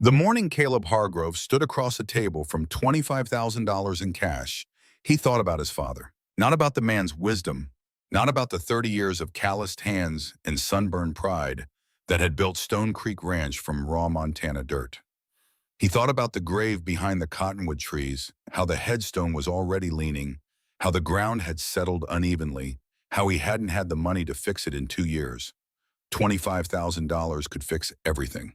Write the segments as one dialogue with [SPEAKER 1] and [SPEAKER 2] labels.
[SPEAKER 1] The morning Caleb Hargrove stood across a table from $25,000 in cash, he thought about his father. Not about the man's wisdom, not about the 30 years of calloused hands and sunburned pride that had built Stone Creek Ranch from raw Montana dirt. He thought about the grave behind the cottonwood trees, how the headstone was already leaning, how the ground had settled unevenly, how he hadn't had the money to fix it in 2 years. $25,000 could fix everything.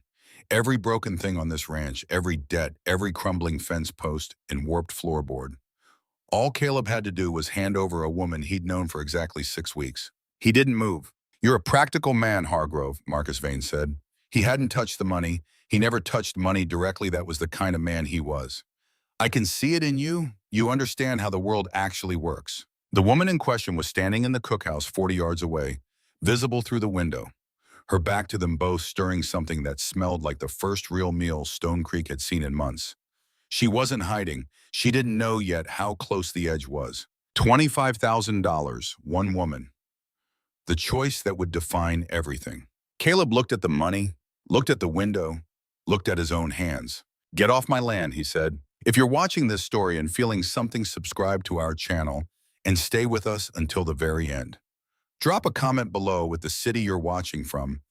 [SPEAKER 1] Every broken thing on this ranch, every debt, every crumbling fence post and warped floorboard. All Caleb had to do was hand over a woman he'd known for exactly 6 weeks. He didn't move. "You're a practical man, Hargrove," Marcus Vane said. He hadn't touched the money. He never touched money directly. That was the kind of man he was. "I can see it in you. You understand how the world actually works." The woman in question was standing in the cookhouse 40 yards away, visible through the window, her back to them both, stirring something that smelled like the first real meal Stone Creek had seen in months. She wasn't hiding. She didn't know yet how close the edge was. $25,000, one woman. The choice that would define everything. Caleb looked at the money, looked at the window, looked at his own hands. "Get off my land," he said. If you're watching this story and feeling something, subscribe to our channel and stay with us until the very end. Drop a comment below with the city you're watching from.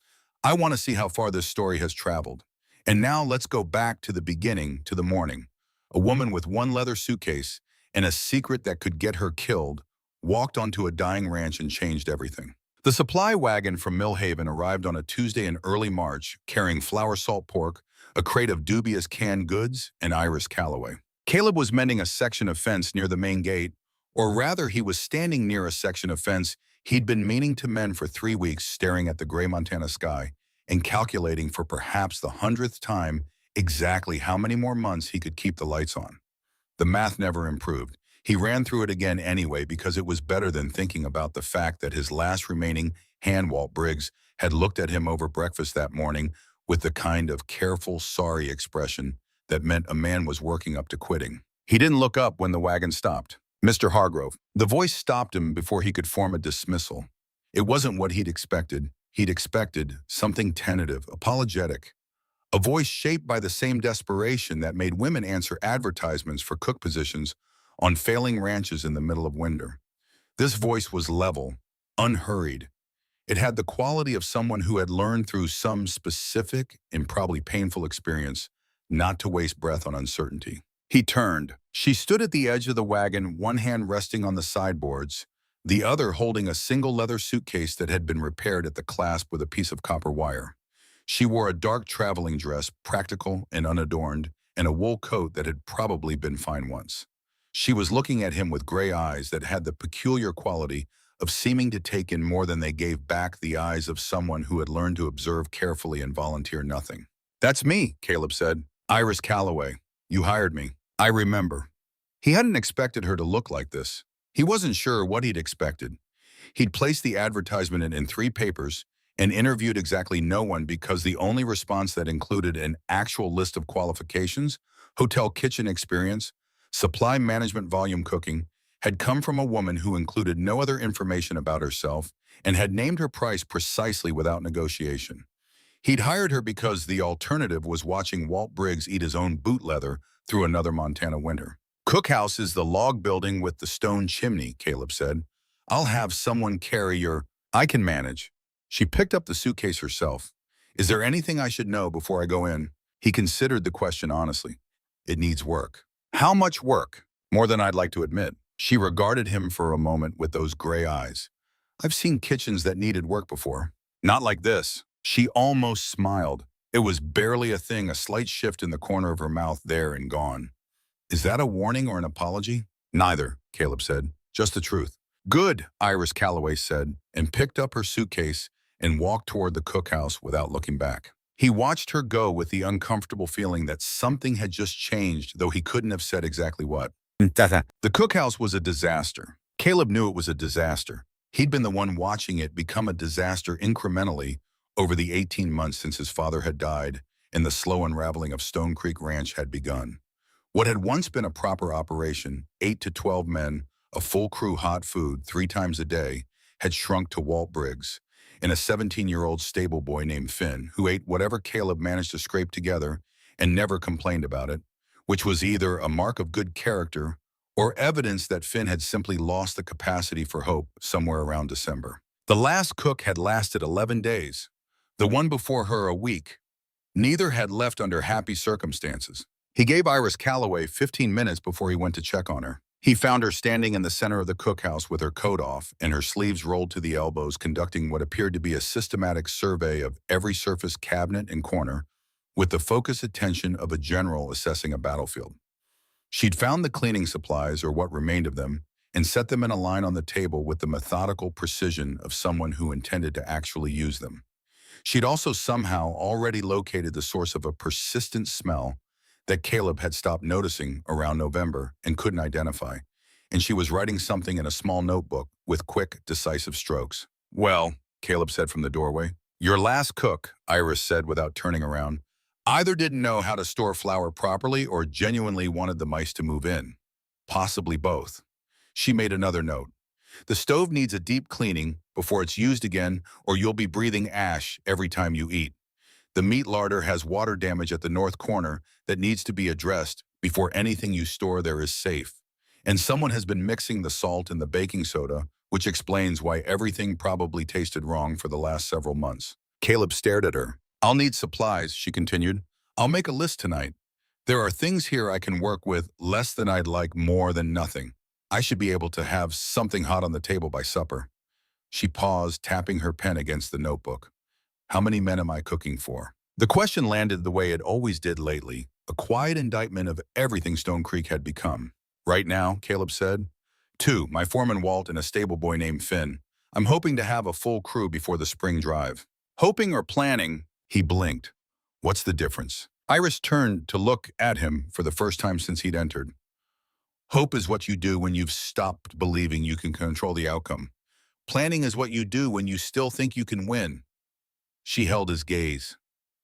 [SPEAKER 1] I want to see how far this story has traveled. And now let's go back to the beginning, to the morning. A woman with one leather suitcase and a secret that could get her killed walked onto a dying ranch and changed everything. The supply wagon from Millhaven arrived on a Tuesday in early March, carrying flour salt pork, a crate of dubious canned goods, and Iris Calloway. Caleb was mending a section of fence near the main gate, or rather he was standing near a section of fence he'd been meaning to mend for 3 weeks, staring at the gray Montana sky and calculating for perhaps the 100th time exactly how many more months he could keep the lights on. The math never improved. He ran through it again anyway because it was better than thinking about the fact that his last remaining hand, Walt Briggs, had looked at him over breakfast that morning with the kind of careful, sorry expression that meant a man was working up to quitting. He didn't look up when the wagon stopped. "Mr. Hargrove." The voice stopped him before he could form a dismissal. It wasn't what he'd expected. He'd expected something tentative, apologetic. A voice shaped by the same desperation that made women answer advertisements for cook positions on failing ranches in the middle of winter. This voice was level, unhurried. It had the quality of someone who had learned through some specific and probably painful experience not to waste breath on uncertainty. He turned. She stood at the edge of the wagon, one hand resting on the sideboards, the other holding a single leather suitcase that had been repaired at the clasp with a piece of copper wire. She wore a dark traveling dress, practical and unadorned, and a wool coat that had probably been fine once. She was looking at him with gray eyes that had the peculiar quality of seeming to take in more than they gave back, the eyes of someone who had learned to observe carefully and volunteer nothing. "That's me," Caleb said. "Iris Calloway. You hired me." "I remember." He hadn't expected her to look like this. He wasn't sure what he'd expected. He'd placed the advertisement in 3 papers and interviewed exactly no one because the only response that included an actual list of qualifications, hotel kitchen experience, supply management, volume cooking, had come from a woman who included no other information about herself and had named her price precisely without negotiation. He'd hired her because the alternative was watching Walt Briggs eat his own boot leather through another Montana winter. "Cookhouse is the log building with the stone chimney," Caleb said. "I'll have someone carry your—" "I can manage." She picked up the suitcase herself. "Is there anything I should know before I go in?" He considered the question honestly. "It needs work." "How much work?" "More than I'd like to admit." She regarded him for a moment with those gray eyes. "I've seen kitchens that needed work before." "Not like this." She almost smiled. It was barely a thing, a slight shift in the corner of her mouth, there and gone. "Is that a warning or an apology?" "Neither," Caleb said. "Just the truth." "Good," Iris Calloway said, and picked up her suitcase and walked toward the cookhouse without looking back. He watched her go with the uncomfortable feeling that something had just changed, though he couldn't have said exactly what. The cookhouse was a disaster. Caleb knew it was a disaster. He'd been the one watching it become a disaster incrementally over the 18 months since his father had died and the slow unraveling of Stone Creek Ranch had begun. What had once been a proper operation, 8 to 12 men, a full crew, hot food 3 times a day, had shrunk to Walt Briggs and a 17-year-old stable boy named Finn, who ate whatever Caleb managed to scrape together and never complained about it, which was either a mark of good character or evidence that Finn had simply lost the capacity for hope somewhere around December. The last cook had lasted 11 days, the one before her a week. Neither had left under happy circumstances. He gave Iris Calloway 15 minutes before he went to check on her. He found her standing in the center of the cookhouse with her coat off and her sleeves rolled to the elbows, conducting what appeared to be a systematic survey of every surface, cabinet, and corner, with the focused attention of a general assessing a battlefield. She'd found the cleaning supplies, or what remained of them, and set them in a line on the table with the methodical precision of someone who intended to actually use them. She'd also somehow already located the source of a persistent smell that Caleb had stopped noticing around November and couldn't identify, and she was writing something in a small notebook with quick, decisive strokes. "Well," Caleb said from the doorway. "Your last cook," Iris said without turning around, "either didn't know how to store flour properly or genuinely wanted the mice to move in. Possibly both." She made another note. "The stove needs a deep cleaning before it's used again, or you'll be breathing ash every time you eat. The meat larder has water damage at the north corner that needs to be addressed before anything you store there is safe. And someone has been mixing the salt and the baking soda, which explains why everything probably tasted wrong for the last several months." Caleb stared at her. "I'll need supplies," she continued. "I'll make a list tonight. There are things here I can work with less than I'd like, more than nothing. I should be able to have something hot on the table by supper." She paused, tapping her pen against the notebook. "How many men am I cooking for?" The question landed the way it always did lately, a quiet indictment of everything Stone Creek had become. "Right now," Caleb said, "2, my foreman Walt and a stable boy named Finn. I'm hoping to have a full crew before the spring drive." "Hoping or planning?" He blinked. "What's the difference?" Iris turned to look at him for the first time since he'd entered. "Hope is what you do when you've stopped believing you can control the outcome. Planning is what you do when you still think you can win." She held his gaze.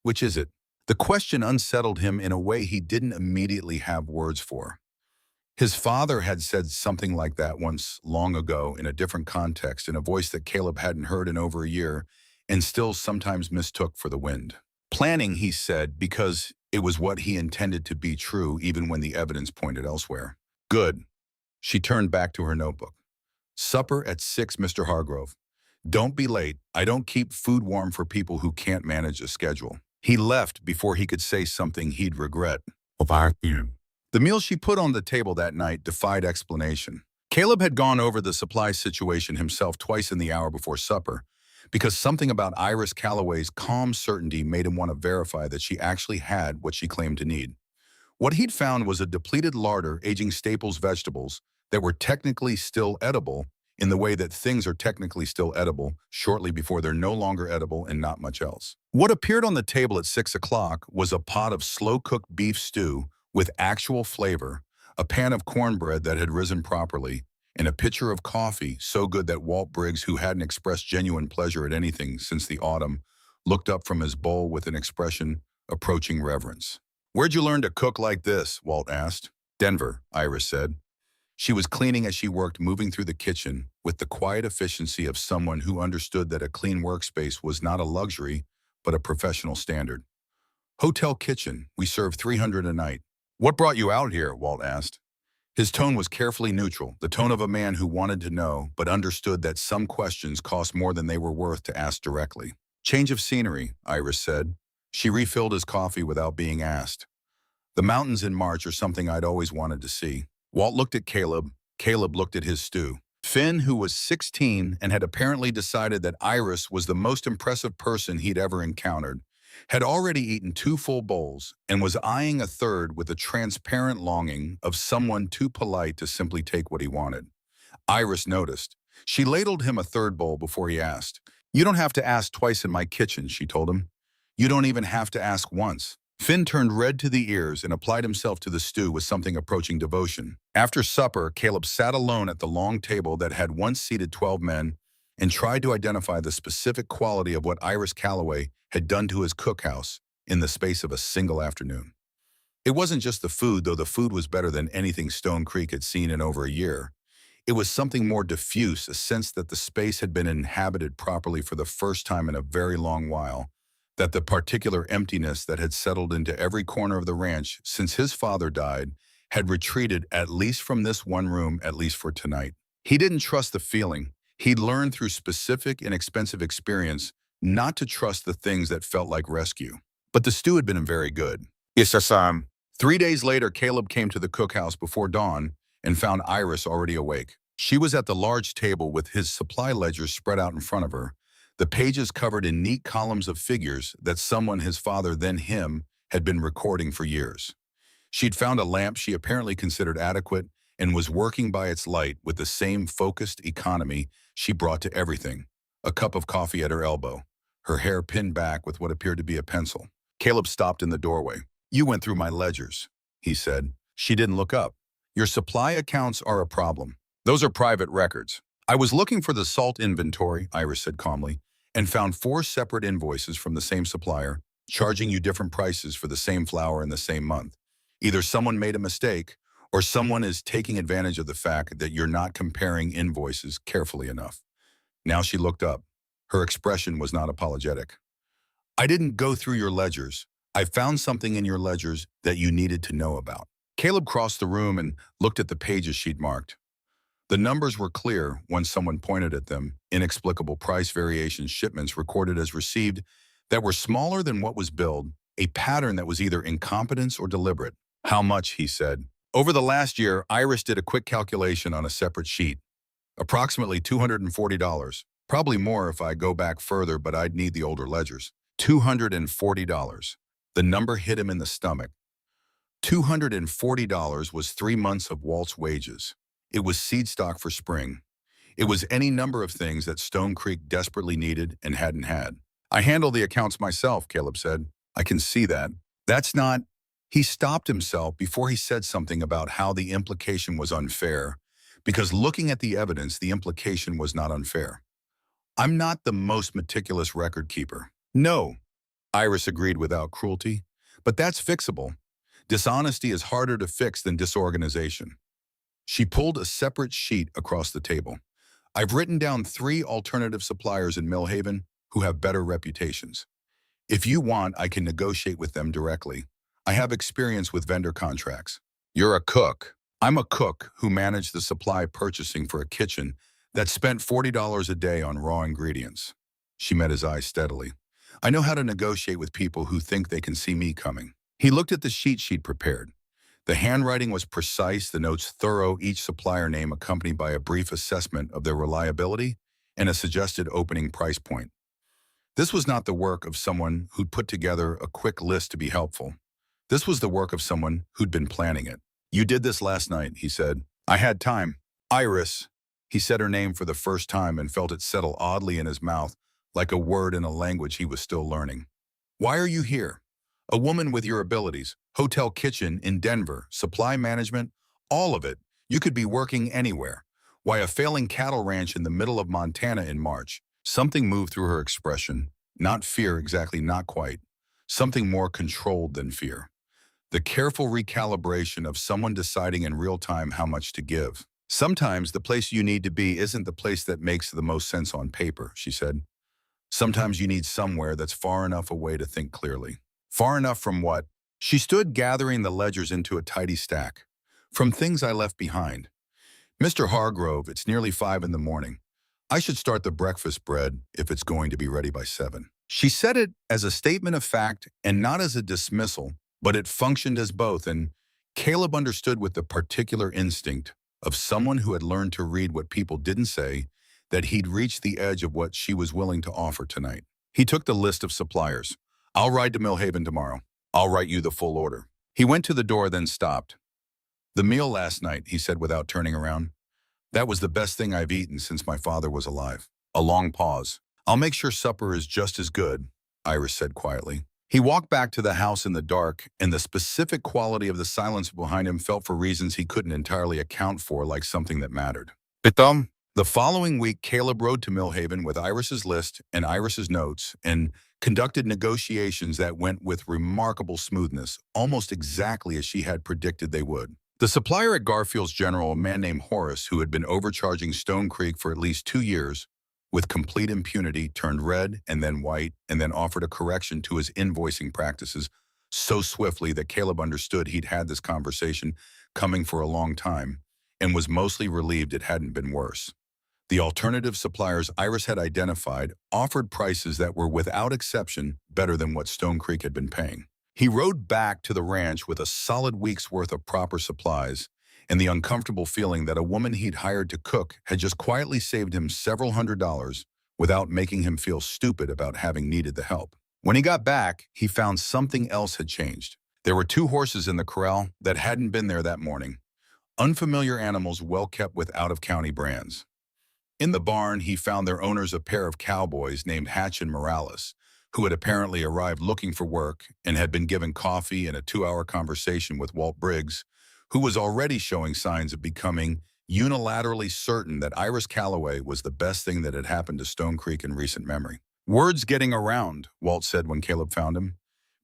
[SPEAKER 1] "Which is it?" The question unsettled him in a way he didn't immediately have words for. His father had said something like that once, long ago, in a different context, in a voice that Caleb hadn't heard in over a year, and still sometimes mistook for the wind. "Planning," he said, because it was what he intended to be true even when the evidence pointed elsewhere. "Good." She turned back to her notebook. "Supper at 6, Mr. Hargrove. Don't be late. I don't keep food warm for people who can't manage a schedule." He left before he could say something he'd regret. The meal she put on the table that night defied explanation. Caleb had gone over the supply situation himself twice in the hour before supper, because something about Iris Calloway's calm certainty made him want to verify that she actually had what she claimed to need. What he'd found was a depleted larder aging Staples vegetables that were technically still edible, in the way that things are technically still edible shortly before they're no longer edible, and not much else. What appeared on the table at 6 o'clock was a pot of slow-cooked beef stew with actual flavor, a pan of cornbread that had risen properly, and a pitcher of coffee so good that Walt Briggs, who hadn't expressed genuine pleasure at anything since the autumn, looked up from his bowl with an expression approaching reverence. "Where'd you learn to cook like this?" Walt asked. "Denver," Iris said. She was cleaning as she worked, moving through the kitchen with the quiet efficiency of someone who understood that a clean workspace was not a luxury, but a professional standard. "Hotel kitchen. We serve 300 a night." "What brought you out here?" Walt asked. His tone was carefully neutral, the tone of a man who wanted to know but understood that some questions cost more than they were worth to ask directly. "Change of scenery," Iris said. She refilled his coffee without being asked. "The mountains in March are something I'd always wanted to see." Walt looked at Caleb. Caleb looked at his stew. Finn, who was 16 and had apparently decided that Iris was the most impressive person he'd ever encountered, had already eaten 2 full bowls and was eyeing a third with the transparent longing of someone too polite to simply take what he wanted. Iris noticed. She ladled him a third bowl before he asked. "You don't have to ask twice in my kitchen," she told him. "You don't even have to ask once." Finn turned red to the ears and applied himself to the stew with something approaching devotion. After supper, Caleb sat alone at the long table that had once seated 12 men and tried to identify the specific quality of what Iris Calloway had done to his cookhouse in the space of a single afternoon. It wasn't just the food, though the food was better than anything Stone Creek had seen in over a year. It was something more diffuse, a sense that the space had been inhabited properly for the first time in a very long while, that the particular emptiness that had settled into every corner of the ranch since his father died had retreated at least from this one room, at least for tonight. He didn't trust the feeling. He'd learned through specific and expensive experience not to trust the things that felt like rescue. But the stew had been very good. Yes, Sam. 3 days later, Caleb came to the cookhouse before dawn and found Iris already awake. She was at the large table with his supply ledgers spread out in front of her, the pages covered in neat columns of figures that someone, his father, then him, had been recording for years. She'd found a lamp she apparently considered adequate and was working by its light with the same focused economy she brought to everything. A cup of coffee at her elbow, her hair pinned back with what appeared to be a pencil. Caleb stopped in the doorway. "You went through my ledgers," he said. She didn't look up. "Your supply accounts are a problem. Those are private records." "I was looking for the salt inventory," Iris said calmly, "and found 4 separate invoices from the same supplier, charging you different prices for the same flour in the same month. Either someone made a mistake, or someone is taking advantage of the fact that you're not comparing invoices carefully enough." Now she looked up. Her expression was not apologetic. "I didn't go through your ledgers. I found something in your ledgers that you needed to know about." Caleb crossed the room and looked at the pages she'd marked. The numbers were clear when someone pointed at them, inexplicable price variation shipments recorded as received that were smaller than what was billed, a pattern that was either incompetence or deliberate. "How much?" he said. Over the last year, Iris did a quick calculation on a separate sheet. "Approximately $240. Probably more if I go back further, but I'd need the older ledgers." $240. The number hit him in the stomach. $240 was 3 months of Walt's wages. It was seed stock for spring. It was any number of things that Stone Creek desperately needed and hadn't had. "I handle the accounts myself," Caleb said. "I can see that. That's not—" He stopped himself before he said something about how the implication was unfair, because looking at the evidence, the implication was not unfair. "I'm not the most meticulous record keeper." "No," Iris agreed without cruelty, "but that's fixable. Dishonesty is harder to fix than disorganization." She pulled a separate sheet across the table. "I've written down 3 alternative suppliers in Millhaven who have better reputations. If you want, I can negotiate with them directly. I have experience with vendor contracts." "You're a cook." "I'm a cook who managed the supply purchasing for a kitchen that spent $40 a day on raw ingredients." She met his eyes steadily. "I know how to negotiate with people who think they can see me coming." He looked at the sheet she'd prepared. The handwriting was precise, the notes thorough, each supplier name accompanied by a brief assessment of their reliability and a suggested opening price point. This was not the work of someone who'd put together a quick list to be helpful. This was the work of someone who'd been planning it. "You did this last night," he said. "I had time." "Iris." He said her name for the first time and felt it settle oddly in his mouth, like a word in a language he was still learning. "Why are you here? A woman with your abilities, hotel kitchen in Denver, supply management, all of it. You could be working anywhere. Why a failing cattle ranch in the middle of Montana in March?" Something moved through her expression. Not fear exactly, not quite. Something more controlled than fear. The careful recalibration of someone deciding in real time how much to give. "Sometimes the place you need to be isn't the place that makes the most sense on paper," she said. "Sometimes you need somewhere that's far enough away to think clearly." "Far enough from what?" She stood gathering the ledgers into a tidy stack. "From things I left behind. Mr. Hargrove, it's nearly 5 in the morning. I should start the breakfast bread if it's going to be ready by 7. She said it as a statement of fact and not as a dismissal, but it functioned as both, and Caleb understood with the particular instinct of someone who had learned to read what people didn't say that he'd reached the edge of what she was willing to offer tonight. He took the list of suppliers. "I'll ride to Millhaven tomorrow. I'll write you the full order." He went to the door, then stopped. "The meal last night," he said without turning around. "That was the best thing I've eaten since my father was alive." A long pause. "I'll make sure supper is just as good," Iris said quietly. He walked back to the house in the dark, and the specific quality of the silence behind him felt for reasons he couldn't entirely account for like something that mattered. Pitom. The following week, Caleb rode to Millhaven with Iris's list and Iris's notes and conducted negotiations that went with remarkable smoothness, almost exactly as she had predicted they would. The supplier at Garfield's General, a man named Horace, who had been overcharging Stone Creek for at least 2 years, with complete impunity, turned red and then white, and then offered a correction to his invoicing practices so swiftly that Caleb understood he'd had this conversation coming for a long time and was mostly relieved it hadn't been worse. The alternative suppliers Iris had identified offered prices that were without exception better than what Stone Creek had been paying. He rode back to the ranch with a solid week's worth of proper supplies and the uncomfortable feeling that a woman he'd hired to cook had just quietly saved him several $100s without making him feel stupid about having needed the help. When he got back, he found something else had changed. There were 2 horses in the corral that hadn't been there that morning. Unfamiliar animals well kept with out-of-county brands. In the barn, he found their owners a pair of cowboys named Hatch and Morales, who had apparently arrived looking for work and had been given coffee and a 2-hour conversation with Walt Briggs, who was already showing signs of becoming unilaterally certain that Iris Calloway was the best thing that had happened to Stone Creek in recent memory. "Word's getting around," Walt said when Caleb found him.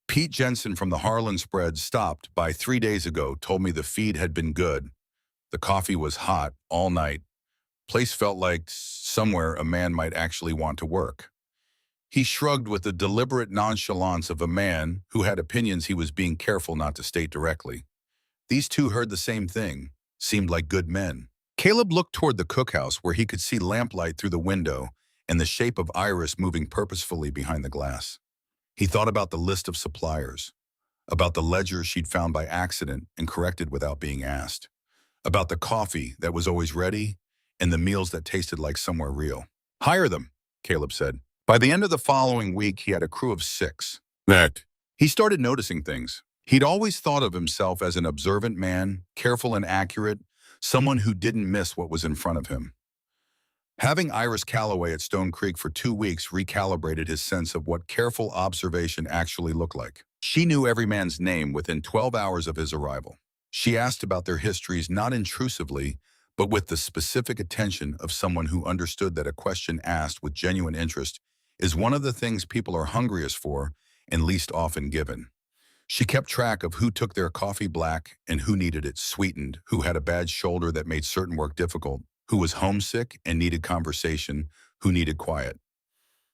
[SPEAKER 1] "Pete Jensen from the Harlan Spread stopped by 3 days ago, told me the feed had been good. The coffee was hot all night. Place felt like somewhere a man might actually want to work." He shrugged with the deliberate nonchalance of a man who had opinions he was being careful not to state directly. These 2 heard the same thing, seemed like good men. Caleb looked toward the cookhouse where he could see lamplight through the window and the shape of Iris moving purposefully behind the glass. He thought about the list of suppliers, about the ledger she'd found by accident and corrected without being asked, about the coffee that was always ready and the meals that tasted like somewhere real. "Hire them," Caleb said. By the end of the following week, he had a crew of 6. He started noticing things. He'd always thought of himself as an observant man, careful and accurate, someone who didn't miss what was in front of him. Having Iris Calloway at Stone Creek for 2 weeks recalibrated his sense of what careful observation actually looked like. She knew every man's name within 12 hours of his arrival. She asked about their histories not intrusively, but with the specific attention of someone who understood that a question asked with genuine interest is one of the things people are hungriest for and least often given. She kept track of who took their coffee black and who needed it sweetened, who had a bad shoulder that made certain work difficult, who was homesick and needed conversation, who needed quiet.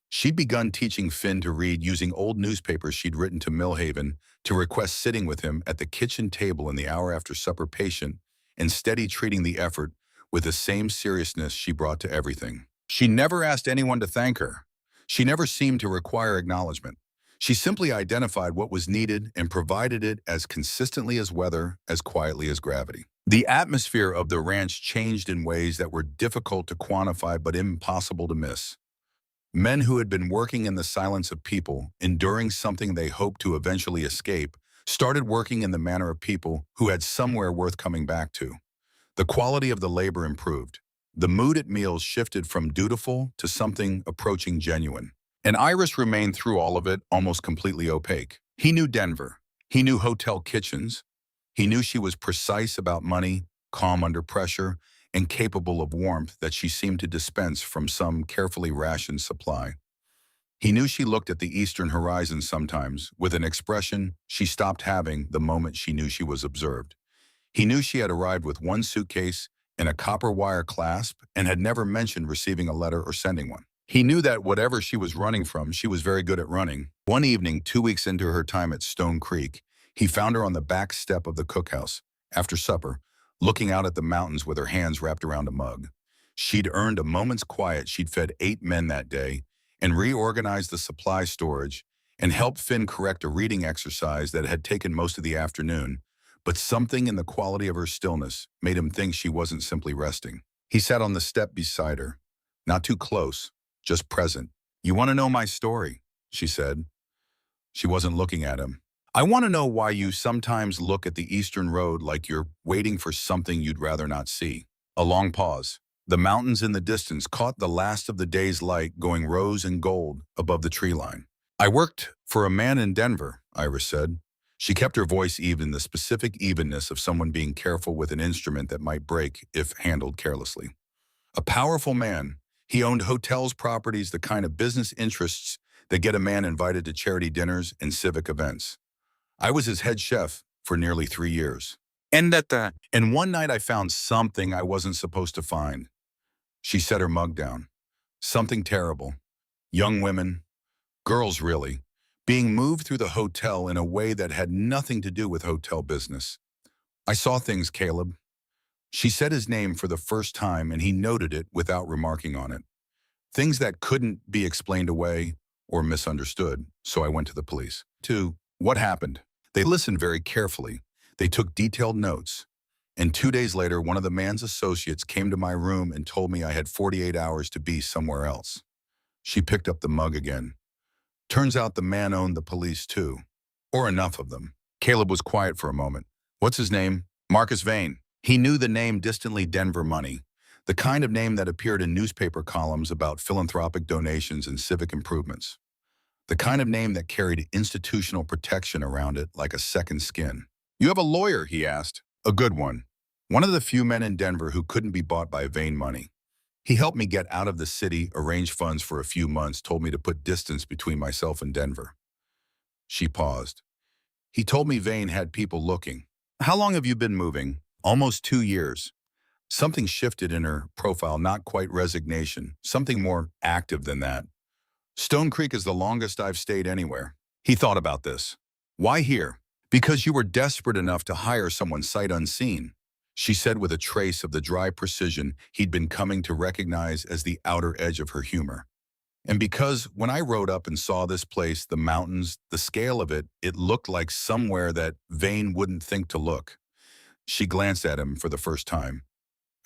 [SPEAKER 1] She'd begun teaching Finn to read using old newspapers she'd written to Millhaven to request sitting with him at the kitchen table in the hour after supper, patient and steady, treating the effort with the same seriousness she brought to everything. She never asked anyone to thank her. She never seemed to require acknowledgement. She simply identified what was needed and provided it as consistently as weather, as quietly as gravity. The atmosphere of the ranch changed in ways that were difficult to quantify but impossible to miss. Men who had been working in the silence of people, enduring something they hoped to eventually escape, started working in the manner of people who had somewhere worth coming back to. The quality of the labor improved. The mood at meals shifted from dutiful to something approaching genuine. And Iris remained through all of it almost completely opaque. He knew Denver. He knew hotel kitchens. He knew she was precise about money, calm under pressure, and capable of warmth that she seemed to dispense from some carefully rationed supply. He knew she looked at the eastern horizon sometimes with an expression she stopped having the moment she knew she was observed. He knew she had arrived with 1 suitcase and a copper wire clasp and had never mentioned receiving a letter or sending one. He knew that whatever she was running from, she was very good at running. One evening, 2 weeks into her time at Stone Creek, he found her on the back step of the cookhouse, after supper, looking out at the mountains with her hands wrapped around a mug. She'd earned a moment's quiet. She'd fed 8 men that day and reorganized the supply storage and helped Finn correct a reading exercise that had taken most of the afternoon, but something in the quality of her stillness made him think she wasn't simply resting. He sat on the step beside her, not too close, just present. "You want to know my story?" she said. She wasn't looking at him. "I want to know why you sometimes look at the eastern road like you're waiting for something you'd rather not see." A long pause. The mountains in the distance caught the last of the day's light going rose and gold above the tree line. "I worked for a man in Denver," Iris said. She kept her voice even, the specific evenness of someone being careful with an instrument that might break if handled carelessly. "A powerful man. He owned hotels, properties, the kind of business interests that get a man invited to charity dinners and civic events. I was his head chef for nearly 3 years. And one night I found something I wasn't supposed to find." She set her mug down. Something terrible. Young women, girls really, being moved through the hotel in a way that had nothing to do with hotel business. I saw things, Caleb. She said his name for the first time and he noted it without remarking on it. Things that couldn't be explained away or misunderstood, so I went to the police. 2. What happened? They listened very carefully. They took detailed notes. And 2 days later, one of the man's associates came to my room and told me I had 48 hours to be somewhere else. She picked up the mug again. Turns out the man owned the police too. Or enough of them. Caleb was quiet for a moment. What's his name? Marcus Vane. He knew the name distantly Denver money. The kind of name that appeared in newspaper columns about philanthropic donations and civic improvements. The kind of name that carried institutional protection around it like a second skin. You have a lawyer, he asked. A good one. One of the few men in Denver who couldn't be bought by Vane money. He helped me get out of the city, arrange funds for a few months, told me to put distance between myself and Denver. She paused. He told me Vane had people looking. How long have you been moving? Almost 2 years. Something shifted in her profile, not quite resignation, something more active than that. Stone Creek is the longest I've stayed anywhere. He thought about this. Why here? Because you were desperate enough to hire someone sight unseen, she said with a trace of the dry precision he'd been coming to recognize as the outer edge of her humor. And because when I rode up and saw this place, the mountains, the scale of it, it looked like somewhere that Vane wouldn't think to look. She glanced at him for the first time.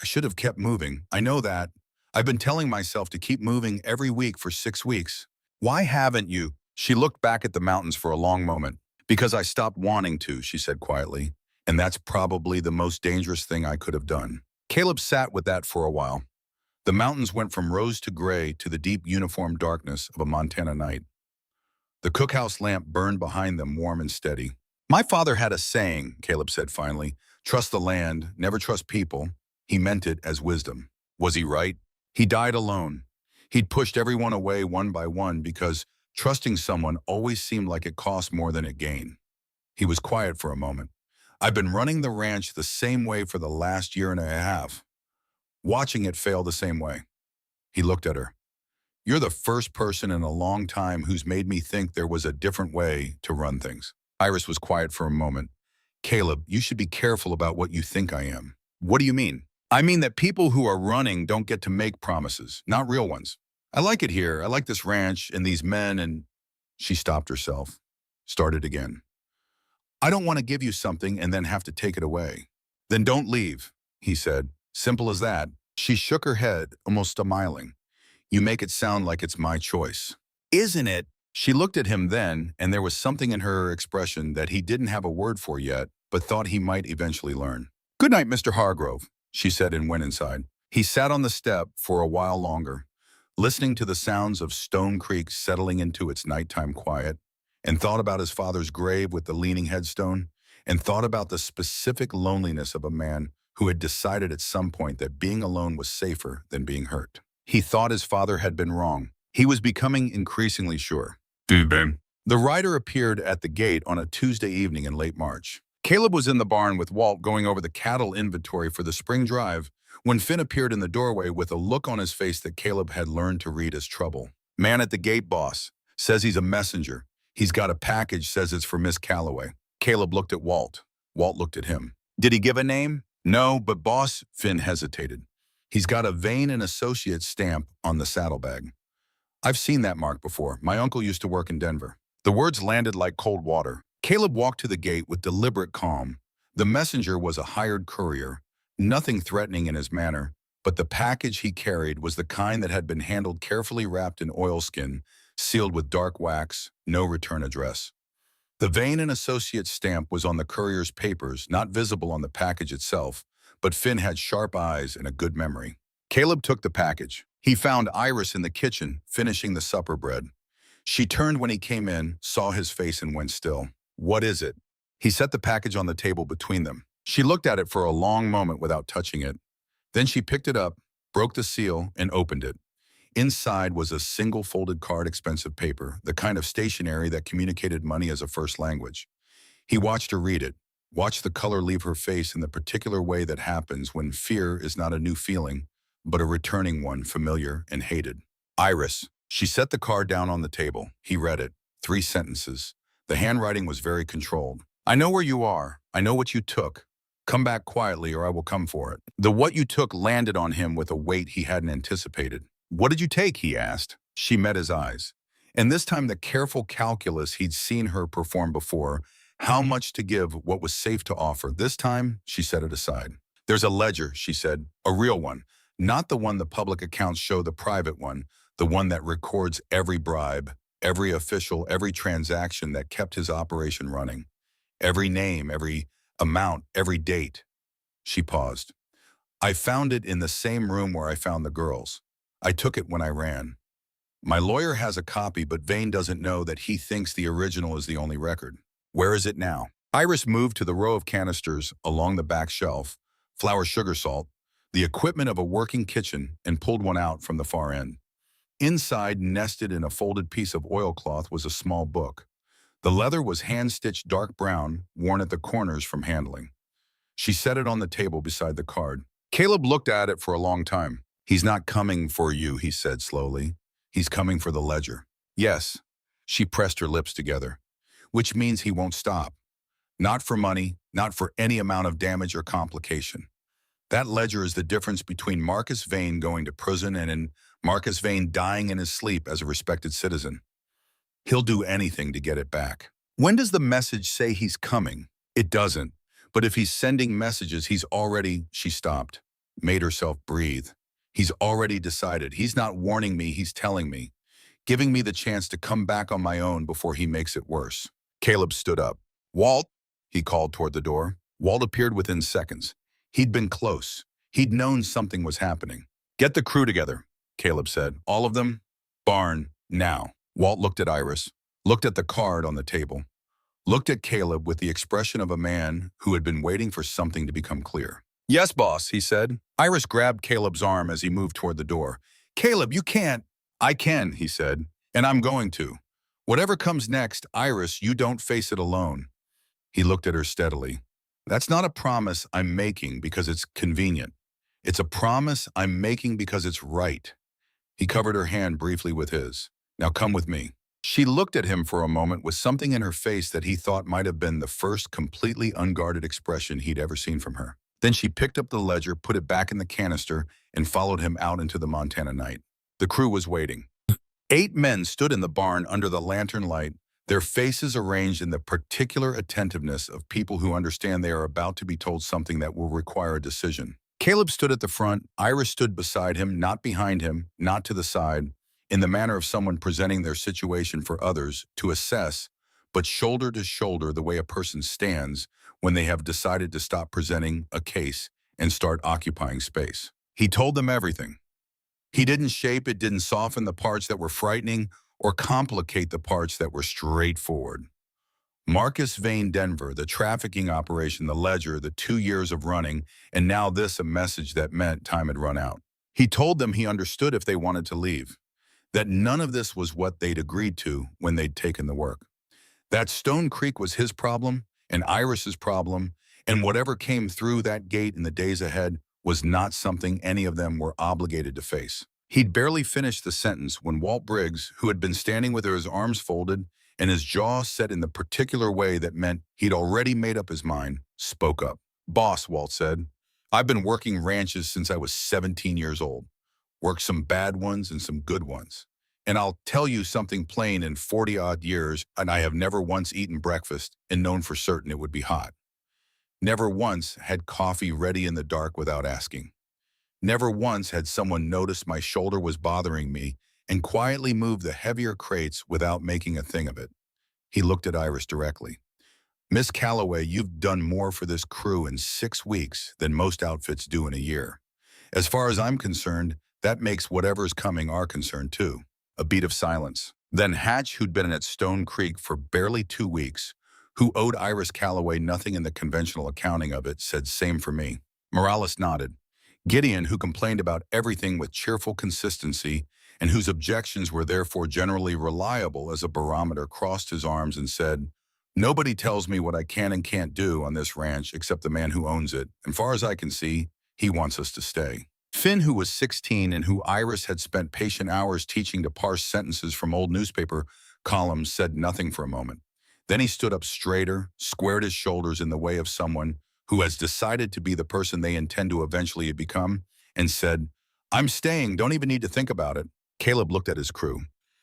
[SPEAKER 1] I should have kept moving. I know that. I've been telling myself to keep moving every week for 6 weeks. Why haven't you? She looked back at the mountains for a long moment. Because I stopped wanting to, she said quietly. And that's probably the most dangerous thing I could have done. Caleb sat with that for a while. The mountains went from rose to gray to the deep uniform darkness of a Montana night. The cookhouse lamp burned behind them, warm and steady. My father had a saying, Caleb said finally, trust the land, never trust people. He meant it as wisdom. Was he right? He died alone. He'd pushed everyone away one by one because trusting someone always seemed like it cost more than it gained. He was quiet for a moment. I've been running the ranch the same way for the last year and a half, watching it fail the same way. He looked at her. You're the first person in a long time who's made me think there was a different way to run things. Iris was quiet for a moment. Caleb, you should be careful about what you think I am. What do you mean? I mean that people who are running don't get to make promises, not real ones. I like it here. I like this ranch and these men and... She stopped herself, started again. I don't want to give you something and then have to take it away. Then don't leave, he said. Simple as that. She shook her head, almost smiling. You make it sound like it's my choice. Isn't it? She looked at him then, and there was something in her expression that he didn't have a word for yet, but thought he might eventually learn. Good night, Mr. Hargrove, she said and went inside. He sat on the step for a while longer, listening to the sounds of Stone Creek settling into its nighttime quiet, and thought about his father's grave with the leaning headstone, and thought about the specific loneliness of a man who had decided at some point that being alone was safer than being hurt. He thought his father had been wrong. He was becoming increasingly sure. The rider appeared at the gate on a Tuesday evening in late March. Caleb was in the barn with Walt going over the cattle inventory for the spring drive when Finn appeared in the doorway with a look on his face that Caleb had learned to read as trouble. Man at the gate, boss. Says he's a messenger. He's got a package, says it's for Miss Calloway. Caleb looked at Walt. Walt looked at him. Did he give a name? No, but boss, Finn hesitated. He's got a Vane and Associates stamp on the saddlebag. I've seen that mark before. My uncle used to work in Denver. The words landed like cold water. Caleb walked to the gate with deliberate calm. The messenger was a hired courier, nothing threatening in his manner, but the package he carried was the kind that had been handled carefully wrapped in oilskin, sealed with dark wax, no return address. The Vane and Associates stamp was on the courier's papers, not visible on the package itself, but Finn had sharp eyes and a good memory. Caleb took the package. He found Iris in the kitchen, finishing the supper bread. She turned when he came in, saw his face and went still. What is it? He set the package on the table between them. She looked at it for a long moment without touching it. Then she picked it up, broke the seal, and opened it. Inside was a single folded card, expensive paper, the kind of stationery that communicated money as a first language. He watched her read it, watched the color leave her face in the particular way that happens when fear is not a new feeling, but a returning one, familiar and hated. Iris. She set the card down on the table. He read it. 3 sentences. The handwriting was very controlled. I know where you are. I know what you took. Come back quietly or I will come for it. The what you took landed on him with a weight he hadn't anticipated. What did you take? He asked. She met his eyes. And this time the careful calculus he'd seen her perform before, how much to give, what was safe to offer. This time, she set it aside. There's a ledger, she said, a real one. Not the one the public accounts show, the private one, the one that records every bribe, every official, every transaction that kept his operation running. Every name, every amount, every date. She paused. I found it in the same room where I found the girls. I took it when I ran. My lawyer has a copy, but Vane doesn't know that he thinks the original is the only record. Where is it now? Iris moved to the row of canisters along the back shelf, flour, sugar, salt, the equipment of a working kitchen, and pulled one out from the far end. Inside, nested in a folded piece of oilcloth, was a small book. The leather was hand-stitched dark brown, worn at the corners from handling. She set it on the table beside the card. Caleb looked at it for a long time. He's not coming for you, he said slowly. He's coming for the ledger. Yes. She pressed her lips together. Which means he won't stop. Not for money, not for any amount of damage or complication. That ledger is the difference between Marcus Vane going to prison and Marcus Vane dying in his sleep as a respected citizen. He'll do anything to get it back. When does the message say he's coming? It doesn't. But if he's sending messages, he's already, she stopped, made herself breathe. He's already decided. He's not warning me, he's telling me, giving me the chance to come back on my own before he makes it worse. Caleb stood up. Walt, he called toward the door. Walt appeared within seconds. He'd been close. He'd known something was happening. Get the crew together, Caleb said. All of them? Barn, now. Walt looked at Iris, looked at the card on the table, looked at Caleb with the expression of a man who had been waiting for something to become clear. Yes, boss, he said. Iris grabbed Caleb's arm as he moved toward the door. Caleb, you can't. I can, he said, and I'm going to. Whatever comes next, Iris, you don't face it alone. He looked at her steadily. That's not a promise I'm making because it's convenient. It's a promise I'm making because it's right. He covered her hand briefly with his. Now come with me. She looked at him for a moment with something in her face that he thought might have been the first completely unguarded expression he'd ever seen from her. Then she picked up the ledger, put it back in the canister, and followed him out into the Montana night. The crew was waiting. 8 men stood in the barn under the lantern light, their faces arranged in the particular attentiveness of people who understand they are about to be told something that will require a decision. Caleb stood at the front. Iris stood beside him, not behind him, not to the side, in the manner of someone presenting their situation for others to assess, but shoulder to shoulder the way a person stands when they have decided to stop presenting a case and start occupying space. He told them everything. He didn't shape it, didn't soften the parts that were frightening or complicate the parts that were straightforward. Marcus Vane Denver, the trafficking operation, the ledger, the 2 years of running, and now this, a message that meant time had run out. He told them he understood if they wanted to leave, that none of this was what they'd agreed to when they'd taken the work. That Stone Creek was his problem and Iris's problem, and whatever came through that gate in the days ahead was not something any of them were obligated to face. He'd barely finished the sentence when Walt Briggs, who had been standing with his arms folded and his jaw set in the particular way that meant he'd already made up his mind, spoke up. Boss, Walt said, I've been working ranches since I was 17 years old. Worked some bad ones and some good ones. And I'll tell you something plain, in 40-odd years, and I have never once eaten breakfast and known for certain it would be hot. Never once had coffee ready in the dark without asking. Never once had someone noticed my shoulder was bothering me and quietly moved the heavier crates without making a thing of it. He looked at Iris directly. Miss Calloway, you've done more for this crew in 6 weeks than most outfits do in a year. As far as I'm concerned, that makes whatever's coming our concern too. A beat of silence. Then Hatch, who'd been at Stone Creek for barely 2 weeks, who owed Iris Calloway nothing in the conventional accounting of it, said, same for me. Morales nodded. Gideon, who complained about everything with cheerful consistency and whose objections were therefore generally reliable as a barometer, crossed his arms and said, nobody tells me what I can and can't do on this ranch except the man who owns it, and far as I can see, he wants us to stay. Finn, who was 16 and who Iris had spent patient hours teaching to parse sentences from old newspaper columns, said nothing for a moment. Then he stood up straighter, squared his shoulders in the way of someone who has decided to be the person they intend to eventually become, and said, "I'm staying, don't even need to think about it." Caleb looked at his crew.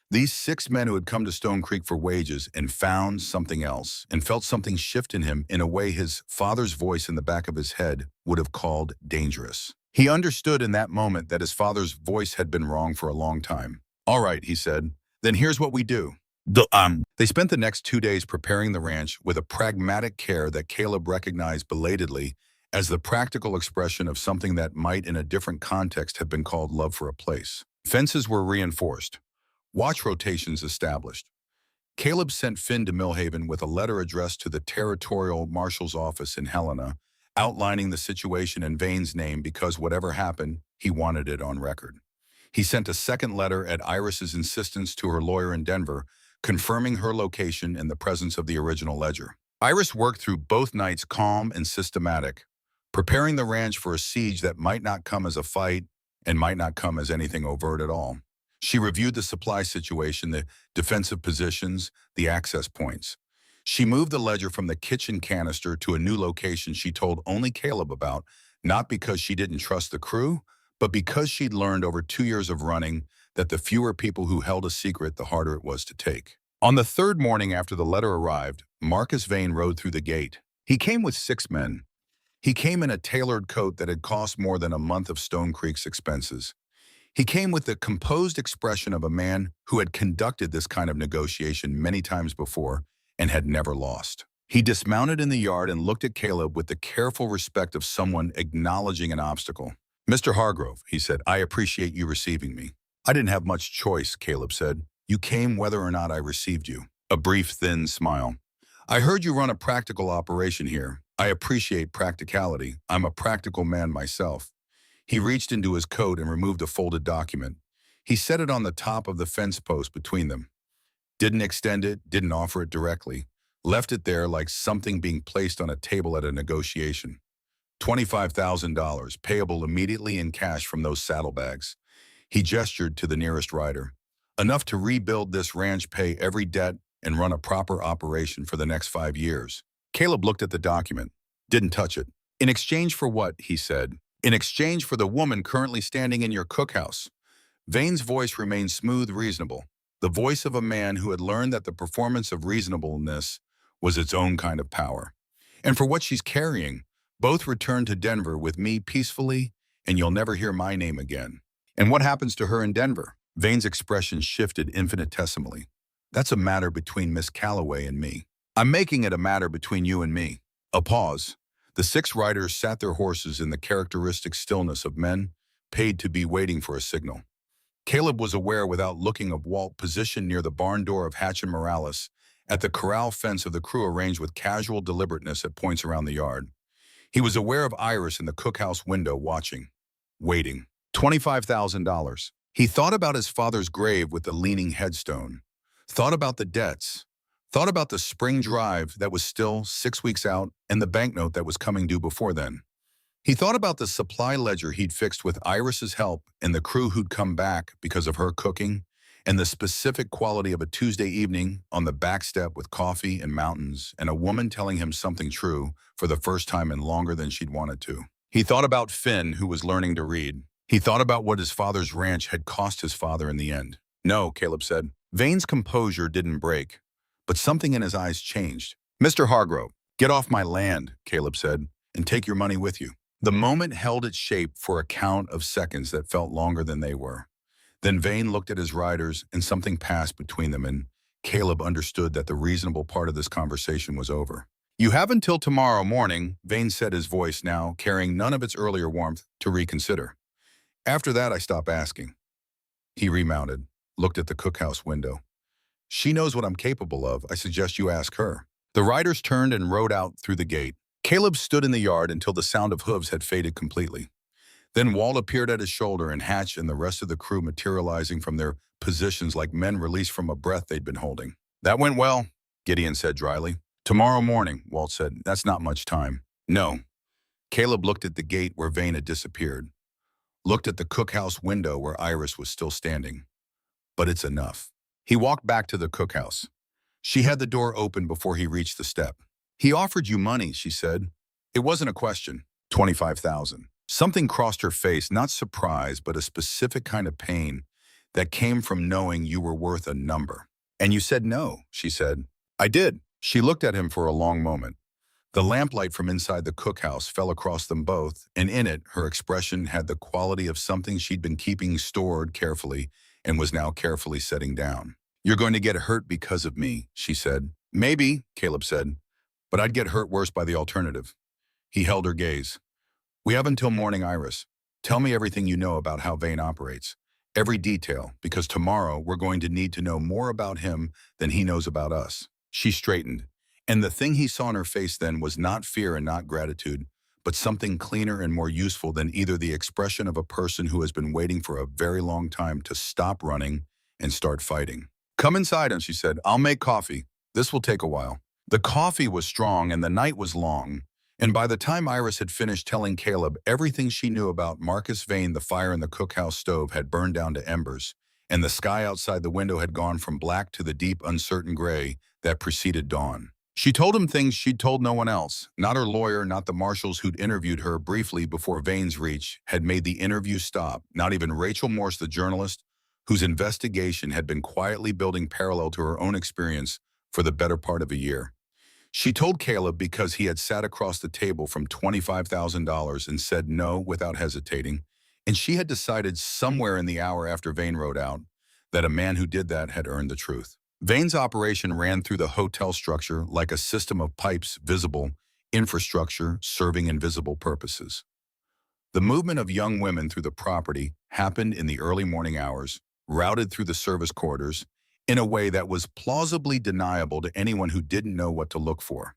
[SPEAKER 1] These 6 men who had come to Stone Creek for wages and found something else and felt something shift in him in a way his father's voice in the back of his head would have called dangerous. He understood in that moment that his father's voice had been wrong for a long time. "All right," he said, "then here's what we do." They spent the next 2 days preparing the ranch with a pragmatic care that Caleb recognized belatedly as the practical expression of something that might in a different context have been called love for a place. Fences were reinforced. Watch rotations established. Caleb sent Finn to Millhaven with a letter addressed to the Territorial Marshal's office in Helena, outlining the situation in Vane's name because whatever happened, he wanted it on record. He sent a second letter at Iris's insistence to her lawyer in Denver, confirming her location in the presence of the original ledger. Iris worked through both nights calm and systematic, preparing the ranch for a siege that might not come as a fight and might not come as anything overt at all. She reviewed the supply situation, the defensive positions, the access points. She moved the ledger from the kitchen canister to a new location she told only Caleb about, not because she didn't trust the crew, but because she'd learned over 2 years of running that the fewer people who held a secret, the harder it was to take. On the third morning after the letter arrived, Marcus Vane rode through the gate. He came with 6 men. He came in a tailored coat that had cost more than a month of Stone Creek's expenses. He came with the composed expression of a man who had conducted this kind of negotiation many times before and had never lost. He dismounted in the yard and looked at Caleb with the careful respect of someone acknowledging an obstacle. "Mr. Hargrove," he said, "I appreciate you receiving me." "I didn't have much choice," Caleb said. "You came whether or not I received you." A brief, thin smile. "I heard you run a practical operation here. I appreciate practicality. I'm a practical man myself." He reached into his coat and removed a folded document. He set it on the top of the fence post between them. Didn't extend it, didn't offer it directly. Left it there like something being placed on a table at a negotiation. $25,000, payable immediately in cash from those saddlebags. He gestured to the nearest rider. Enough to rebuild this ranch, pay every debt, and run a proper operation for the next 5 years. Caleb looked at the document. Didn't touch it. "In exchange for what?" he said. "In exchange for the woman currently standing in your cookhouse." Vane's voice remained smooth, reasonable. The voice of a man who had learned that the performance of reasonableness was its own kind of power. "And for what she's carrying, both return to Denver with me peacefully, and you'll never hear my name again." "And what happens to her in Denver?" Vane's expression shifted infinitesimally. "That's a matter between Miss Calloway and me. I'm making it a matter between you and me." A pause. The 6 riders sat their horses in the characteristic stillness of men paid to be waiting for a signal. Caleb was aware without looking of Walt positioned near the barn door of Hatch and Morales, at the corral fence of the crew arranged with casual deliberateness at points around the yard. He was aware of Iris in the cookhouse window watching, waiting. $25,000. He thought about his father's grave with the leaning headstone, thought about the debts, thought about the spring drive that was still 6 weeks out and the banknote that was coming due before then. He thought about the supply ledger he'd fixed with Iris's help and the crew who'd come back because of her cooking, and the specific quality of a Tuesday evening on the back step with coffee and mountains and a woman telling him something true for the first time in longer than she'd wanted to. He thought about Finn, who was learning to read. He thought about what his father's ranch had cost his father in the end. "No," Caleb said. Vane's composure didn't break, but something in his eyes changed. "Mr. Hargrove, get off my land," Caleb said, "and take your money with you." The moment held its shape for a count of seconds that felt longer than they were. Then Vane looked at his riders, and something passed between them, and Caleb understood that the reasonable part of this conversation was over. "You have until tomorrow morning," Vane said, his voice now carrying none of its earlier warmth, "to reconsider. After that, I stop asking." He remounted, looked at the cookhouse window. "She knows what I'm capable of. I suggest you ask her." The riders turned and rode out through the gate. Caleb stood in the yard until the sound of hooves had faded completely. Then Walt appeared at his shoulder and Hatch and the rest of the crew materializing from their positions like men released from a breath they'd been holding. "That went well," Gideon said dryly. "Tomorrow morning," Walt said. "That's not much time." "No." Caleb looked at the gate where Vane had disappeared. looked at the cookhouse window where Iris was still standing. But it's enough. He walked back to the cookhouse. She had the door open before he reached the step. He offered you money, she said. It wasn't a question. 25,000. Something crossed her face, not surprise, but a specific kind of pain that came from knowing you were worth a number. And you said no, she said. I did. She looked at him for a long moment. The lamplight from inside the cookhouse fell across them both, and in it, her expression had the quality of something she'd been keeping stored carefully and was now carefully setting down. You're going to get hurt because of me, she said. Maybe, Caleb said, but I'd get hurt worse by the alternative. He held her gaze. We have until morning, Iris. Tell me everything you know about how Vane operates. Every detail, because tomorrow we're going to need to know more about him than he knows about us. She straightened, and the thing he saw in her face then was not fear and not gratitude, but something cleaner and more useful than either the expression of a person who has been waiting for a very long time to stop running and start fighting. Come inside, and she said, I'll make coffee. This will take a while. The coffee was strong and the night was long, and by the time Iris had finished telling Caleb everything she knew about Marcus Vane, the fire in the cookhouse stove had burned down to embers, and the sky outside the window had gone from black to the deep, uncertain gray that preceded dawn. She told him things she'd told no one else. Not her lawyer, not the marshals who'd interviewed her briefly before Vane's reach had made the interview stop, not even Rachel Morse, the journalist, whose investigation had been quietly building parallel to her own experience for the better part of a year. She told Caleb because he had sat across the table from $25,000 and said no without hesitating, and she had decided somewhere in the hour after Vane rode out that a man who did that had earned the truth. Vane's operation ran through the hotel structure like a system of pipes, visible infrastructure serving invisible purposes. The movement of young women through the property happened in the early morning hours, routed through the service quarters, in a way that was plausibly deniable to anyone who didn't know what to look for.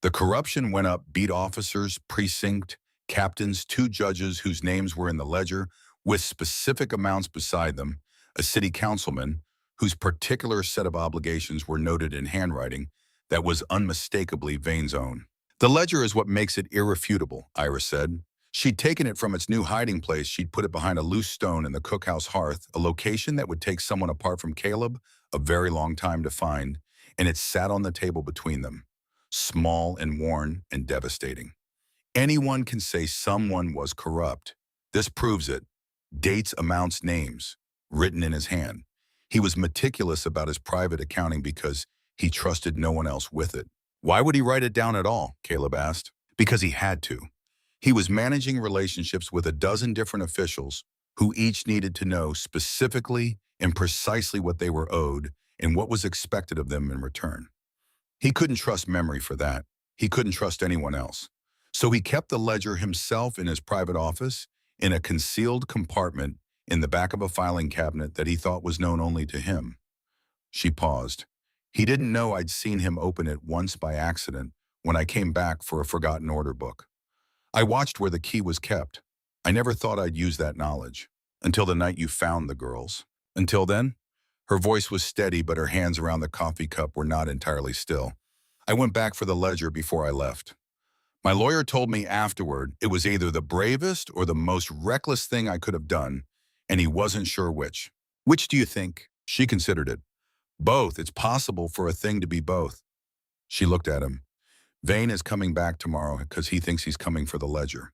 [SPEAKER 1] The corruption went up beat officers, precinct, captains, 2 judges whose names were in the ledger, with specific amounts beside them, a city councilman whose particular set of obligations were noted in handwriting that was unmistakably Vane's own. The ledger is what makes it irrefutable, Iris said. She'd taken it from its new hiding place. She'd put it behind a loose stone in the cookhouse hearth, a location that would take someone apart from Caleb a very long time to find, and it sat on the table between them, small and worn and devastating. Anyone can say someone was corrupt. This proves it. Dates, amounts, names, written in his hand. He was meticulous about his private accounting because he trusted no one else with it. Why would he write it down at all? Caleb asked. Because he had to. He was managing relationships with a dozen different officials who each needed to know specifically and precisely what they were owed and what was expected of them in return. He couldn't trust memory for that. He couldn't trust anyone else. So he kept the ledger himself in his private office in a concealed compartment in the back of a filing cabinet that he thought was known only to him. She paused. He didn't know I'd seen him open it once by accident when I came back for a forgotten order book. I watched where the key was kept. I never thought I'd use that knowledge. Until the night you found the girls. Until then? Her voice was steady, but her hands around the coffee cup were not entirely still. I went back for the ledger before I left. My lawyer told me afterward it was either the bravest or the most reckless thing I could have done, and he wasn't sure which. Which do you think? She considered it. Both. It's possible for a thing to be both. She looked at him. Vane is coming back tomorrow because he thinks he's coming for the ledger.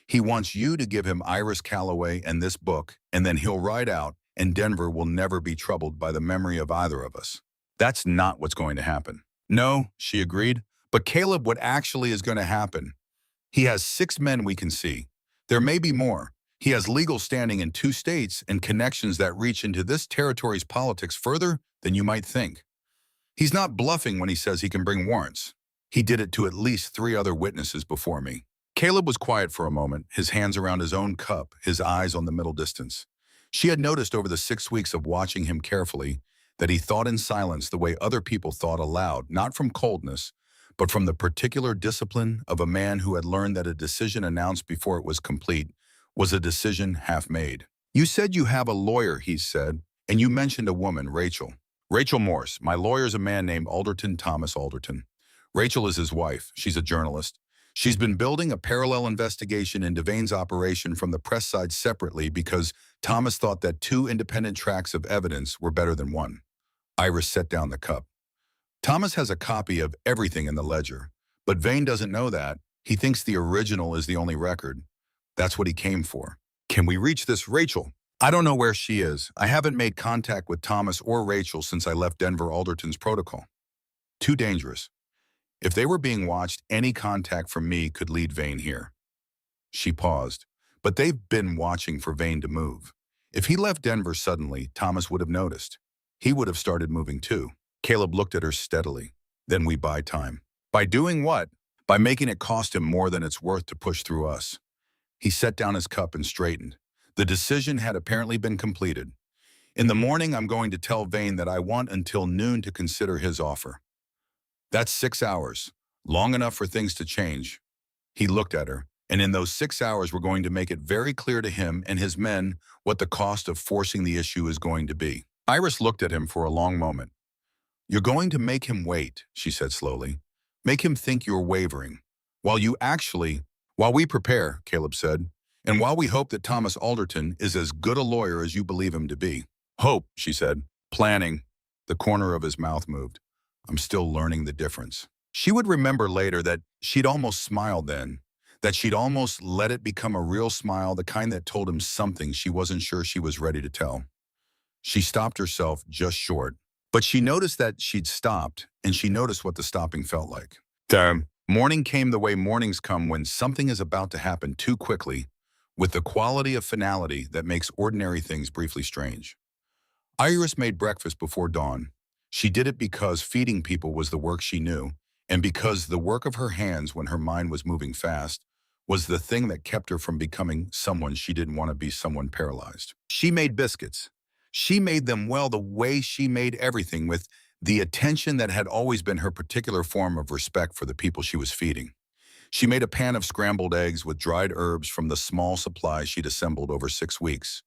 [SPEAKER 1] He wants you to give him Iris Calloway and this book, and then he'll ride out, and Denver will never be troubled by the memory of either of us. That's not what's going to happen. No, she agreed, but Caleb, what actually is going to happen? He has 6 men we can see. There may be more. He has legal standing in 2 states and connections that reach into this territory's politics further than you might think. He's not bluffing when he says he can bring warrants. He did it to at least 3 other witnesses before me. Caleb was quiet for a moment, his hands around his own cup, his eyes on the middle distance. She had noticed over the 6 weeks of watching him carefully that he thought in silence the way other people thought aloud, not from coldness, but from the particular discipline of a man who had learned that a decision announced before it was complete was a decision half made. You said you have a lawyer, he said, and you mentioned a woman, Rachel. Rachel Morse. My lawyer's a man named Alderton Thomas Alderton. Rachel is his wife. She's a journalist. She's been building a parallel investigation into Vane's operation from the press side separately because Thomas thought that two independent tracks of evidence were better than one. Iris set down the cup. Thomas has a copy of everything in the ledger, but Vane doesn't know that. He thinks the original is the only record. That's what he came for. Can we reach this Rachel? I don't know where she is. I haven't made contact with Thomas or Rachel since I left Denver Alderton's protocol. Too dangerous. If they were being watched, any contact from me could lead Vane here. She paused, but they've been watching for Vane to move. If he left Denver suddenly, Thomas would have noticed. He would have started moving too. Caleb looked at her steadily. Then we buy time. By doing what? By making it cost him more than it's worth to push through us. He set down his cup and straightened. The decision had apparently been completed. In the morning, I'm going to tell Vane that I want until noon to consider his offer. That's 6 hours, long enough for things to change. He looked at her, and in those 6 hours, we're going to make it very clear to him and his men what the cost of forcing the issue is going to be. Iris looked at him for a long moment. You're going to make him wait, she said slowly. Make him think you're wavering. While we prepare, Caleb said, and while we hope that Thomas Alderton is as good a lawyer as you believe him to be. Hope, she said. Planning. The corner of his mouth moved. I'm still learning the difference. She would remember later that she'd almost smiled then, that she'd almost let it become a real smile, the kind that told him something she wasn't sure she was ready to tell. She stopped herself just short, but she noticed that she'd stopped, and she noticed what the stopping felt like. Morning came the way mornings come when something is about to happen too quickly, with the quality of finality that makes ordinary things briefly strange. Iris made breakfast before dawn. She did it because feeding people was the work she knew, and because the work of her hands when her mind was moving fast was the thing that kept her from becoming someone she didn't want to be, someone paralyzed. She made biscuits. She made them well the way she made everything, with the attention that had always been her particular form of respect for the people she was feeding. She made a pan of scrambled eggs with dried herbs from the small supply she'd assembled over 6 weeks.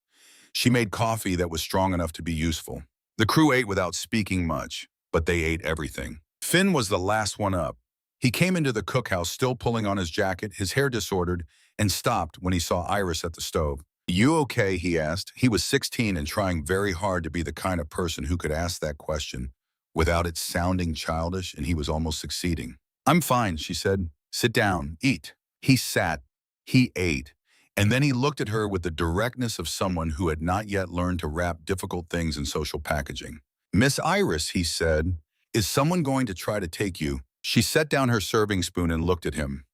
[SPEAKER 1] She made coffee that was strong enough to be useful. The crew ate without speaking much, but they ate everything. Finn was the last one up. He came into the cookhouse still pulling on his jacket, his hair disordered, and stopped when he saw Iris at the stove. You okay? He asked. He was 16 and trying very hard to be the kind of person who could ask that question without it sounding childish, and he was almost succeeding. I'm fine, she said. Sit down, eat. He sat, he ate, and then he looked at her with the directness of someone who had not yet learned to wrap difficult things in social packaging. Miss Iris, he said, is someone going to try to take you? She set down her serving spoon and looked at him.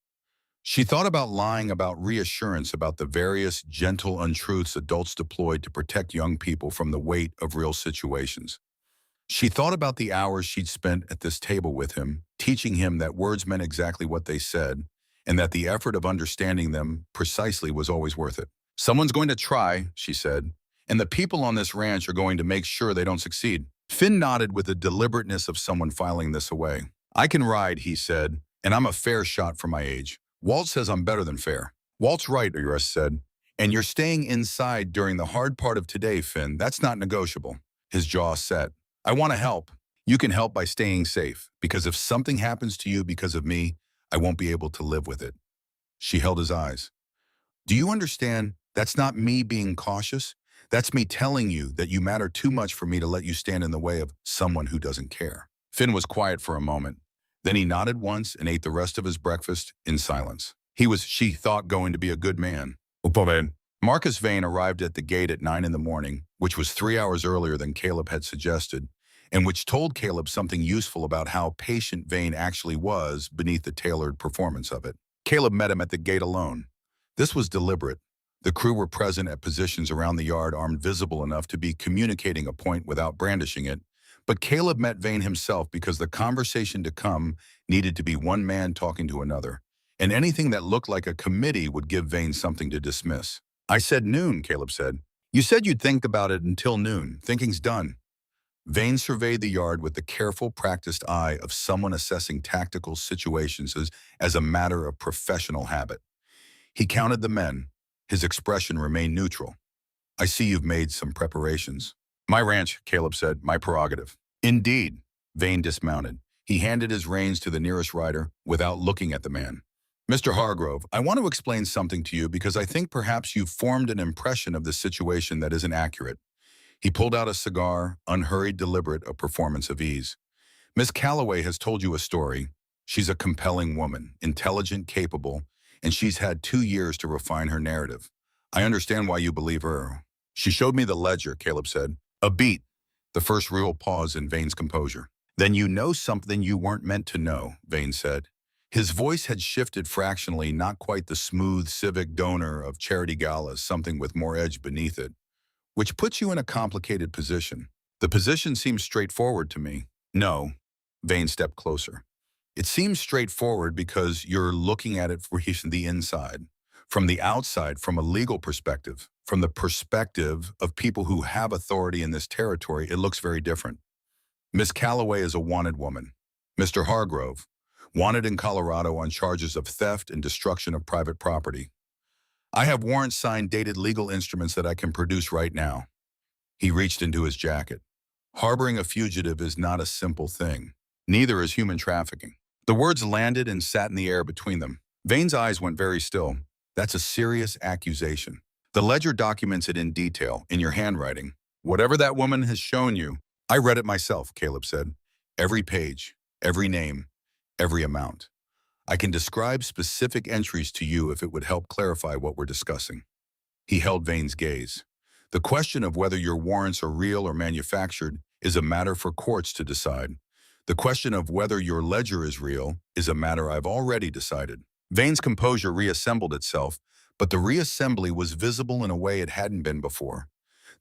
[SPEAKER 1] She thought about lying, about reassurance, about the various gentle untruths adults deployed to protect young people from the weight of real situations. She thought about the hours she'd spent at this table with him, teaching him that words meant exactly what they said, and that the effort of understanding them precisely was always worth it. Someone's going to try, she said, and the people on this ranch are going to make sure they don't succeed. Finn nodded with the deliberateness of someone filing this away. I can ride, he said, and I'm a fair shot for my age. Walt says I'm better than fair. Walt's right, Iris said, and you're staying inside during the hard part of today, Finn. That's not negotiable. His jaw set. I want to help. You can help by staying safe, because if something happens to you because of me, I won't be able to live with it. She held his eyes. Do you understand? That's not me being cautious. That's me telling you that you matter too much for me to let you stand in the way of someone who doesn't care. Finn was quiet for a moment. Then he nodded once and ate the rest of his breakfast in silence. He was, she thought, going to be a good man. Marcus Vane arrived at the gate at 9 in the morning, which was 3 hours earlier than Caleb had suggested, and which told Caleb something useful about how patient Vane actually was beneath the tailored performance of it. Caleb met him at the gate alone. This was deliberate. The crew were present at positions around the yard, armed visible enough to be communicating a point without brandishing it, but Caleb met Vane himself because the conversation to come needed to be one man talking to another, and anything that looked like a committee would give Vane something to dismiss. I said noon, Caleb said. You said you'd think about it until noon. Thinking's done. Vane surveyed the yard with the careful, practiced eye of someone assessing tactical situations as a matter of professional habit. He counted the men. His expression remained neutral. I see you've made some preparations. My ranch, Caleb said, my prerogative. Indeed. Vane dismounted. He handed his reins to the nearest rider without looking at the man. Mr. Hargrove, I want to explain something to you because I think perhaps you've formed an impression of the situation that isn't accurate. He pulled out a cigar, unhurried, deliberate, a performance of ease. Miss Calloway has told you a story. She's a compelling woman, intelligent, capable, and she's had 2 years to refine her narrative. I understand why you believe her. She showed me the ledger, Caleb said. A beat, the first real pause in Vane's composure. Then you know something you weren't meant to know, Vane said. His voice had shifted fractionally, not quite the smooth civic donor of charity galas, something with more edge beneath it, which puts you in a complicated position. The position seems straightforward to me. No, Vane stepped closer. It seems straightforward because you're looking at it from the inside, from the outside, from a legal perspective, from the perspective of people who have authority in this territory. It looks very different. Miss Calloway is a wanted woman. Mr. Hargrove, wanted in Colorado on charges of theft and destruction of private property. I have warrants signed, dated legal instruments that I can produce right now. He reached into his jacket. Harboring a fugitive is not a simple thing. Neither is human trafficking. The words landed and sat in the air between them. Vane's eyes went very still. That's a serious accusation. The ledger documents it in detail, in your handwriting. Whatever that woman has shown you, I read it myself, Caleb said. Every page, every name, every amount. I can describe specific entries to you if it would help clarify what we're discussing. He held Vane's gaze. The question of whether your warrants are real or manufactured is a matter for courts to decide. The question of whether your ledger is real is a matter I've already decided. Vane's composure reassembled itself, but the reassembly was visible in a way it hadn't been before.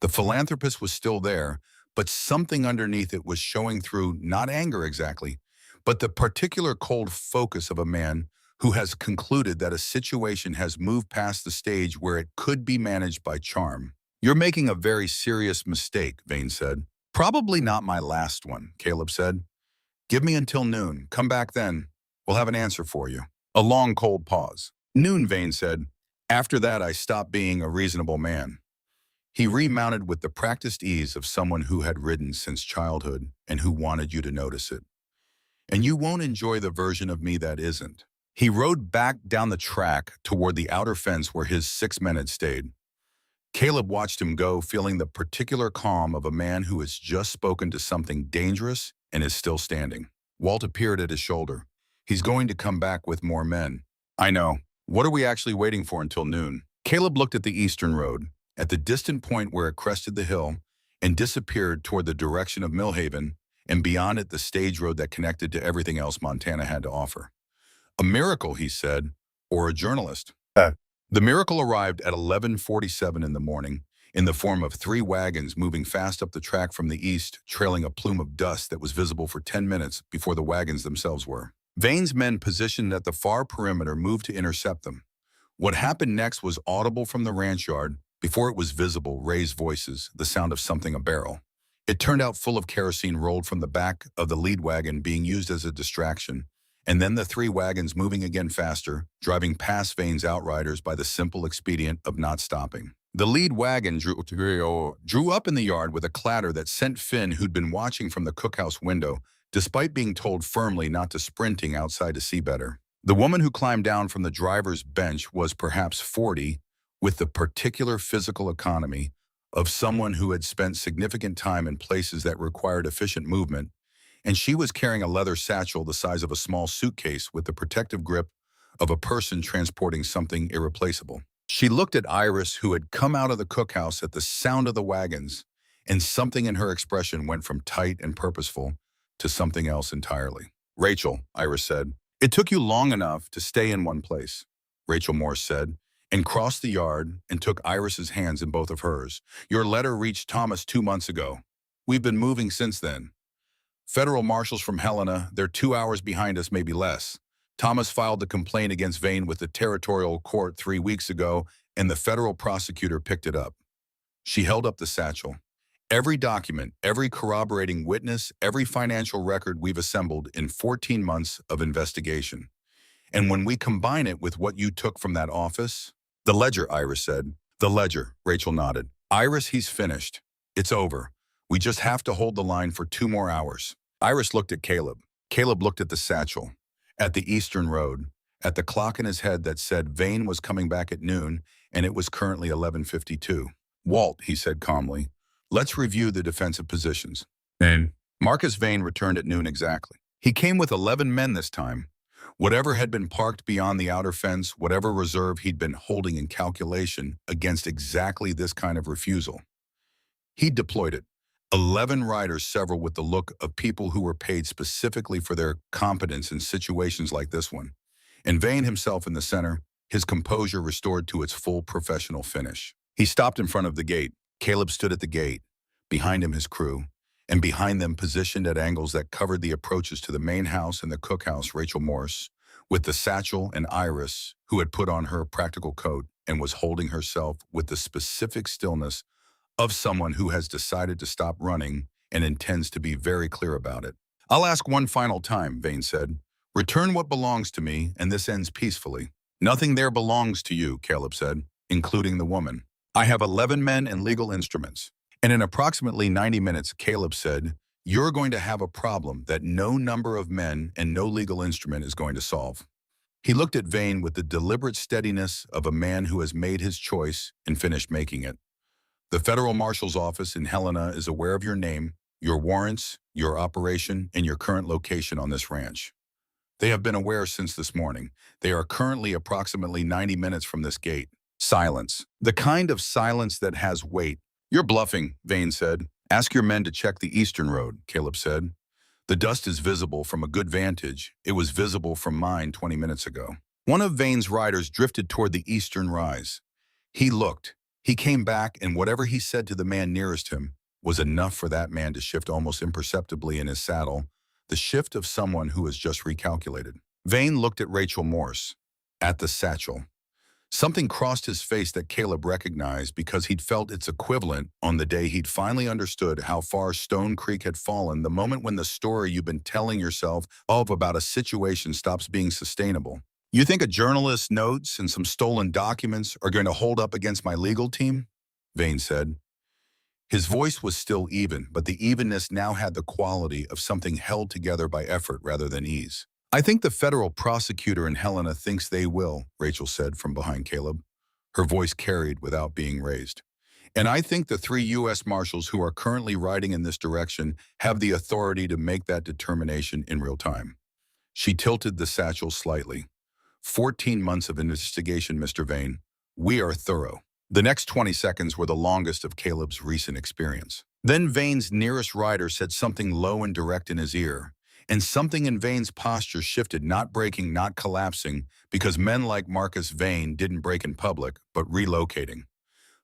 [SPEAKER 1] The philanthropist was still there, but something underneath it was showing through, not anger exactly, but the particular cold focus of a man who has concluded that a situation has moved past the stage where it could be managed by charm. You're making a very serious mistake, Vane said. Probably not my last one, Caleb said. Give me until noon. Come back then. We'll have an answer for you. A long, cold pause. Noon, Vane said. After that, I stopped being a reasonable man. He remounted with the practiced ease of someone who had ridden since childhood and who wanted you to notice it. And you won't enjoy the version of me that isn't. He rode back down the track toward the outer fence where his 6 men had stayed. Caleb watched him go, feeling the particular calm of a man who has just spoken to something dangerous and is still standing. Walt appeared at his shoulder. He's going to come back with more men. I know. What are we actually waiting for until noon? Caleb looked at the eastern road, at the distant point where it crested the hill, and disappeared toward the direction of Millhaven, and beyond it the stage road that connected to everything else Montana had to offer. A miracle, he said, or a journalist. The miracle arrived at 11:47 in the morning, in the form of 3 wagons moving fast up the track from the east, trailing a plume of dust that was visible for 10 minutes before the wagons themselves were. Vane's men positioned at the far perimeter moved to intercept them. What happened next was audible from the ranch yard. Before it was visible, raised voices, the sound of something a barrel. It turned out full of kerosene rolled from the back of the lead wagon being used as a distraction, and then the 3 wagons moving again faster, driving past Vane's outriders by the simple expedient of not stopping. The lead wagon drew up in the yard with a clatter that sent Finn, who'd been watching from the cookhouse window, despite being told firmly not to sprinting outside to see better. The woman who climbed down from the driver's bench was perhaps 40, with the particular physical economy of someone who had spent significant time in places that required efficient movement, and she was carrying a leather satchel the size of a small suitcase with the protective grip of a person transporting something irreplaceable. She looked at Iris, who had come out of the cookhouse at the sound of the wagons, and something in her expression went from tight and purposeful to something else entirely. Rachel, Iris said, it took you long enough to stay in one place, Rachel Morse said, and crossed the yard and took Iris's hands in both of hers. Your letter reached Thomas 2 months ago. We've been moving since then. Federal marshals from Helena, they're 2 hours behind us, maybe less. Thomas filed the complaint against Vane with the territorial court 3 weeks ago, and the federal prosecutor picked it up. She held up the satchel. Every document, every corroborating witness, every financial record we've assembled in 14 months of investigation. And when we combine it with what you took from that office, the ledger, Iris said. The ledger, Rachel nodded. Iris, he's finished. It's over. We just have to hold the line for 2 more hours. Iris looked at Caleb. Caleb looked at the satchel, at the eastern road, at the clock in his head that said Vane was coming back at noon, and it was currently 11:52. "Walt," he said calmly, "let's review the defensive positions." And Marcus Vane returned at noon exactly. He came with 11 men this time. Whatever had been parked beyond the outer fence, whatever reserve he'd been holding in calculation against exactly this kind of refusal, he deployed it. 11 riders, several with the look of people who were paid specifically for their competence in situations like this one. And Vane himself in the center, his composure restored to its full professional finish. He stopped in front of the gate. Caleb stood at the gate, behind him his crew, and behind them, positioned at angles that covered the approaches to the main house and the cookhouse, Rachel Morse, with the satchel, and Iris, who had put on her practical coat and was holding herself with the specific stillness of someone who has decided to stop running and intends to be very clear about it. "I'll ask one final time," Vane said. "Return what belongs to me, and this ends peacefully." "Nothing there belongs to you," Caleb said, "including the woman. I have 11 men and legal instruments." And in approximately 90 minutes, Caleb said, "You're going to have a problem that no number of men and no legal instrument is going to solve." He looked at Vane with the deliberate steadiness of a man who has made his choice and finished making it. "The Federal Marshal's Office in Helena is aware of your name, your warrants, your operation, and your current location on this ranch. They have been aware since this morning. They are currently approximately 90 minutes from this gate." Silence. The kind of silence that has weight. "You're bluffing," Vane said. "Ask your men to check the eastern road," Caleb said. "The dust is visible from a good vantage. It was visible from mine 20 minutes ago." One of Vane's riders drifted toward the eastern rise. He looked. He came back, and whatever he said to the man nearest him was enough for that man to shift almost imperceptibly in his saddle, the shift of someone who has just recalculated. Vane looked at Rachel Morse, at the satchel. Something crossed his face that Caleb recognized because he'd felt its equivalent on the day he'd finally understood how far Stone Creek had fallen, the moment when the story you've been telling yourself of about a situation stops being sustainable. "You think a journalist's notes and some stolen documents are going to hold up against my legal team?" Vane said. His voice was still even, but the evenness now had the quality of something held together by effort rather than ease. "I think the federal prosecutor in Helena thinks they will," Rachel said from behind Caleb. Her voice carried without being raised. "And I think the 3 U.S. Marshals who are currently riding in this direction have the authority to make that determination in real time." She tilted the satchel slightly. 14 months of investigation, Mr. Vane. We are thorough." The next 20 seconds were the longest of Caleb's recent experience. Then Vane's nearest rider said something low and direct in his ear, and something in Vane's posture shifted, not breaking, not collapsing, because men like Marcus Vane didn't break in public, but relocating,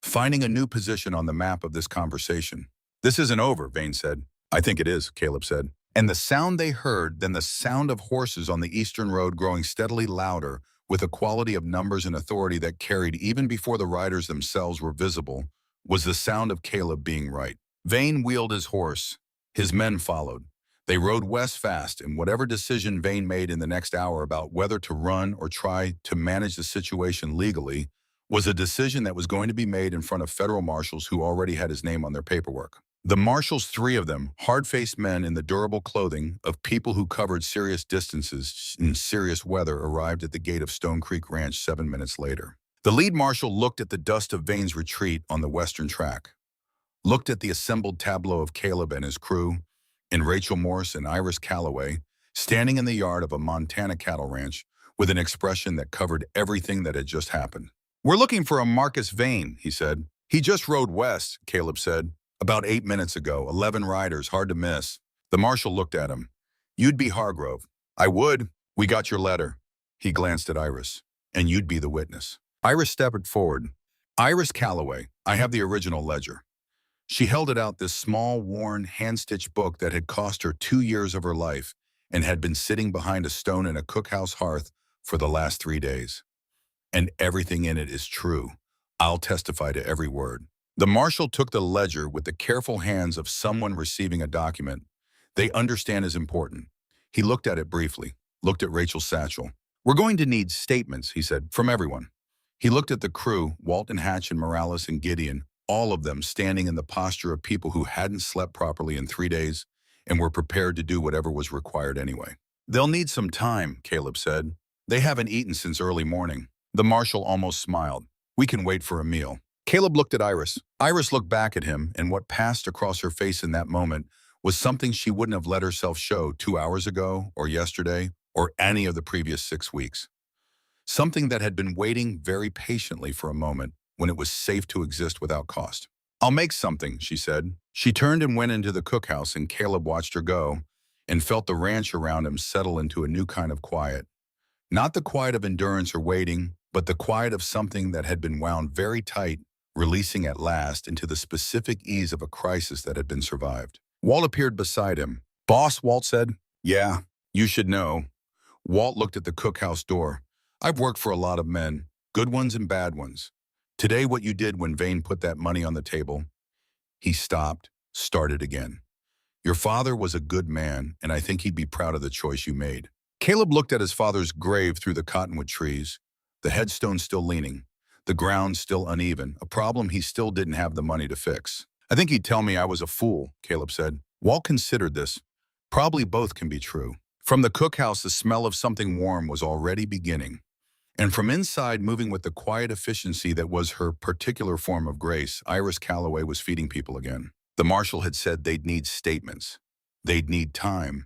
[SPEAKER 1] finding a new position on the map of this conversation. "This isn't over," Vane said. "I think it is," Caleb said. And the sound they heard, then the sound of horses on the eastern road growing steadily louder, with a quality of numbers and authority that carried even before the riders themselves were visible, was the sound of Caleb being right. Vane wheeled his horse. His men followed. They rode west fast, and whatever decision Vane made in the next hour about whether to run or try to manage the situation legally was a decision that was going to be made in front of federal marshals who already had his name on their paperwork. The marshals, 3 of them, hard-faced men in the durable clothing of people who covered serious distances in serious weather, arrived at the gate of Stone Creek Ranch 7 minutes later. The lead marshal looked at the dust of Vane's retreat on the western track, looked at the assembled tableau of Caleb and his crew, and Rachel Morse and Iris Calloway, standing in the yard of a Montana cattle ranch with an expression that covered everything that had just happened. "We're looking for a Marcus Vane," he said. "He just rode west," Caleb said. "About 8 minutes ago, 11 riders, hard to miss." The marshal looked at him. "You'd be Hargrove." "I would. We got your letter." He glanced at Iris. "And you'd be the witness." Iris stepped forward. "Iris Calloway, I have the original ledger." She held it out, this small, worn, hand-stitched book that had cost her 2 years of her life and had been sitting behind a stone in a cookhouse hearth for the last 3 days. "And everything in it is true. I'll testify to every word." The marshal took the ledger with the careful hands of someone receiving a document they understand is important. He looked at it briefly, looked at Rachel's satchel. "We're going to need statements," he said, "from everyone." He looked at the crew, Walton, Hatch, and Morales, and Gideon, all of them standing in the posture of people who hadn't slept properly in 3 days and were prepared to do whatever was required anyway. "They'll need some time," Caleb said. They haven't eaten since early morning. The marshal almost smiled. We can wait for a meal. Caleb looked at Iris. Iris looked back at him, and what passed across her face in that moment was something she wouldn't have let herself show 2 hours ago or yesterday or any of the previous 6 weeks. Something that had been waiting very patiently for a moment when it was safe to exist without cost. I'll make something, she said. She turned and went into the cookhouse, and Caleb watched her go and felt the ranch around him settle into a new kind of quiet. Not the quiet of endurance or waiting, but the quiet of something that had been wound very tight, releasing at last into the specific ease of a crisis that had been survived. Walt appeared beside him. Boss, Walt said. Yeah, you should know. Walt looked at the cookhouse door. I've worked for a lot of men, good ones and bad ones. Today, what you did when Vane put that money on the table, he stopped, started again. Your father was a good man, and I think he'd be proud of the choice you made. Caleb looked at his father's grave through the cottonwood trees, the headstone still leaning, the ground still uneven, a problem he still didn't have the money to fix. I think he'd tell me I was a fool, Caleb said. Walt considered this. Probably both can be true. From the cookhouse, the smell of something warm was already beginning. And from inside, moving with the quiet efficiency that was her particular form of grace, Iris Calloway was feeding people again. The marshal had said they'd need statements. They'd need time.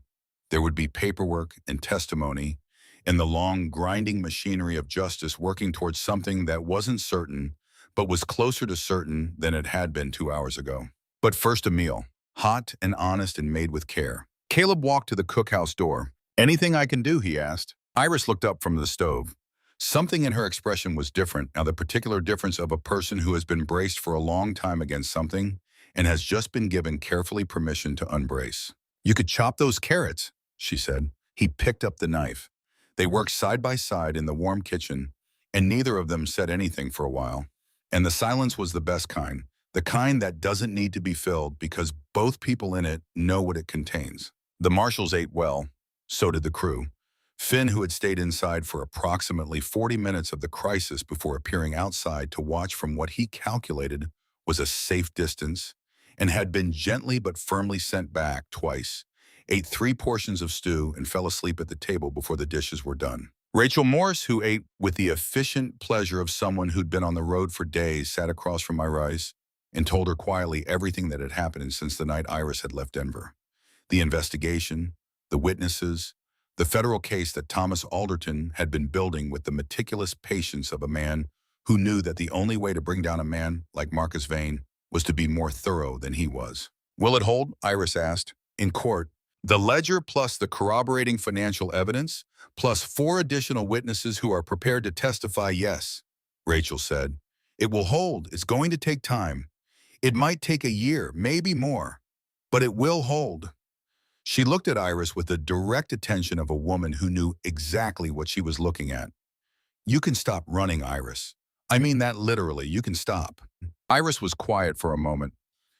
[SPEAKER 1] There would be paperwork and testimony, and the long, grinding machinery of justice working towards something that wasn't certain, but was closer to certain than it had been 2 hours ago. But first a meal, hot and honest and made with care. Caleb walked to the cookhouse door. Anything I can do, he asked. Iris looked up from the stove. Something in her expression was different, now the particular difference of a person who has been braced for a long time against something and has just been given carefully permission to unbrace. You could chop those carrots, she said. He picked up the knife. They worked side by side in the warm kitchen, and neither of them said anything for a while. And the silence was the best kind, the kind that doesn't need to be filled because both people in it know what it contains. The marshals ate well. So did the crew. Finn, who had stayed inside for approximately 40 minutes of the crisis before appearing outside to watch from what he calculated was a safe distance, and had been gently but firmly sent back twice, ate 3 portions of stew and fell asleep at the table before the dishes were done. Rachel Morris, who ate with the efficient pleasure of someone who'd been on the road for days, sat across from Iris and told her quietly everything that had happened since the night Iris had left Denver. The investigation, the witnesses, the federal case that Thomas Alderton had been building with the meticulous patience of a man who knew that the only way to bring down a man like Marcus Vane was to be more thorough than he was. Will it hold? Iris asked. In court, the ledger plus the corroborating financial evidence, plus 4 additional witnesses who are prepared to testify yes, Rachel said. It will hold. It's going to take time. It might take a year, maybe more, but it will hold. She looked at Iris with the direct attention of a woman who knew exactly what she was looking at. You can stop running, Iris. I mean that literally, you can stop. Iris was quiet for a moment.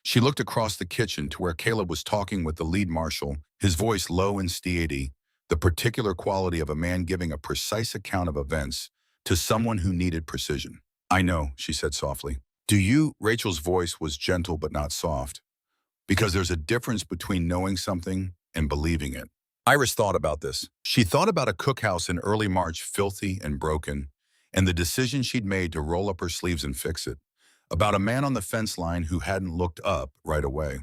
[SPEAKER 1] She looked across the kitchen to where Caleb was talking with the lead marshal, his voice low and steady, the particular quality of a man giving a precise account of events to someone who needed precision. I know, she said softly. Do you? Rachel's voice was gentle but not soft. Because there's a difference between knowing something and believing it. Iris thought about this. She thought about a cookhouse in early March, filthy and broken, and the decision she'd made to roll up her sleeves and fix it. About a man on the fence line who hadn't looked up right away.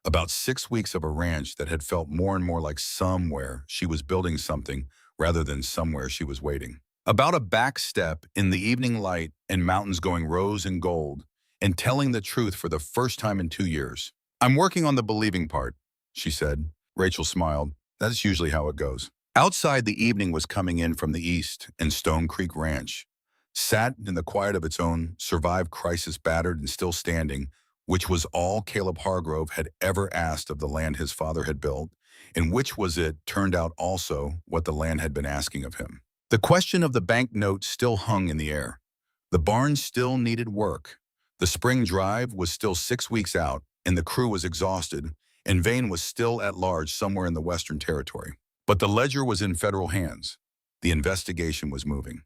[SPEAKER 1] About 6 weeks of a ranch that had felt more and more like somewhere she was building something rather than somewhere she was waiting. About a back step in the evening light and mountains going rose and gold, and telling the truth for the first time in 2 years. I'm working on the believing part, she said. Rachel smiled. That's usually how it goes. Outside, the evening was coming in from the east, and Stone Creek Ranch sat in the quiet of its own, survived crisis battered and still standing, which was all Caleb Hargrove had ever asked of the land his father had built, and which was it turned out also what the land had been asking of him. The question of the bank note still hung in the air. The barn still needed work. The spring drive was still 6 weeks out, and the crew was exhausted, and Vane was still at large somewhere in the Western Territory. But the ledger was in federal hands. The investigation was moving.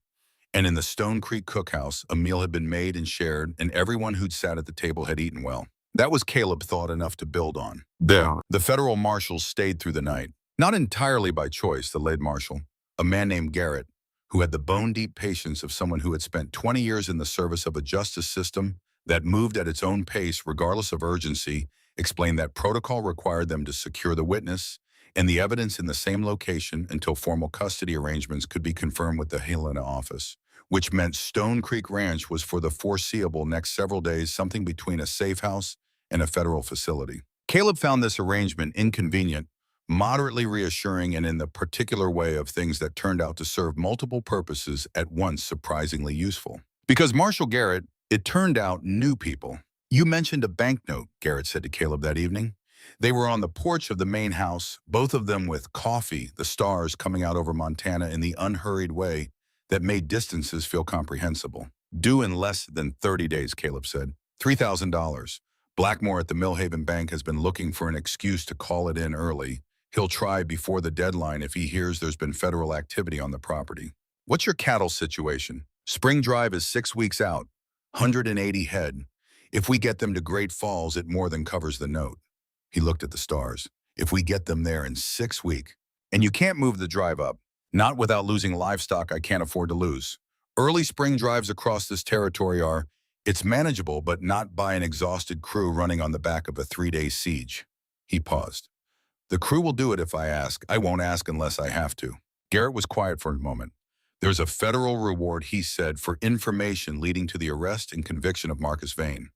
[SPEAKER 1] And in the Stone Creek cookhouse, a meal had been made and shared, and everyone who'd sat at the table had eaten well. That was Caleb thought enough to build on. There, the federal marshals stayed through the night. Not entirely by choice, the lead marshal, a man named Garrett, who had the bone-deep patience of someone who had spent 20 years in the service of a justice system that moved at its own pace regardless of urgency, explained that protocol required them to secure the witness and the evidence in the same location until formal custody arrangements could be confirmed with the Helena office, which meant Stone Creek Ranch was for the foreseeable next several days something between a safe house and a federal facility. Caleb found this arrangement inconvenient, moderately reassuring, and in the particular way of things that turned out to serve multiple purposes at once surprisingly useful. Because Marshall Garrett, it turned out, knew people. "You mentioned a banknote," Garrett said to Caleb that evening. They were on the porch of the main house, both of them with coffee, the stars coming out over Montana in the unhurried way that made distances feel comprehensible. "Due in less than 30 days, Caleb said. $3,000. Blackmore at the Millhaven Bank has been looking for an excuse to call it in early. He'll try before the deadline if he hears there's been federal activity on the property." "What's your cattle situation?" "Spring drive is 6 weeks out. 180 head. If we get them to Great Falls, it more than covers the note." He looked at the stars. "If we get them there in 6 weeks. And you can't move the drive up. Not without losing livestock I can't afford to lose. Early spring drives across this territory are, it's manageable, but not by an exhausted crew running on the back of a 3-day siege." He paused. "The crew will do it if I ask. I won't ask unless I have to." Garrett was quiet for a moment. "There's a federal reward," he said, "for information leading to the arrest and conviction of Marcus Vane.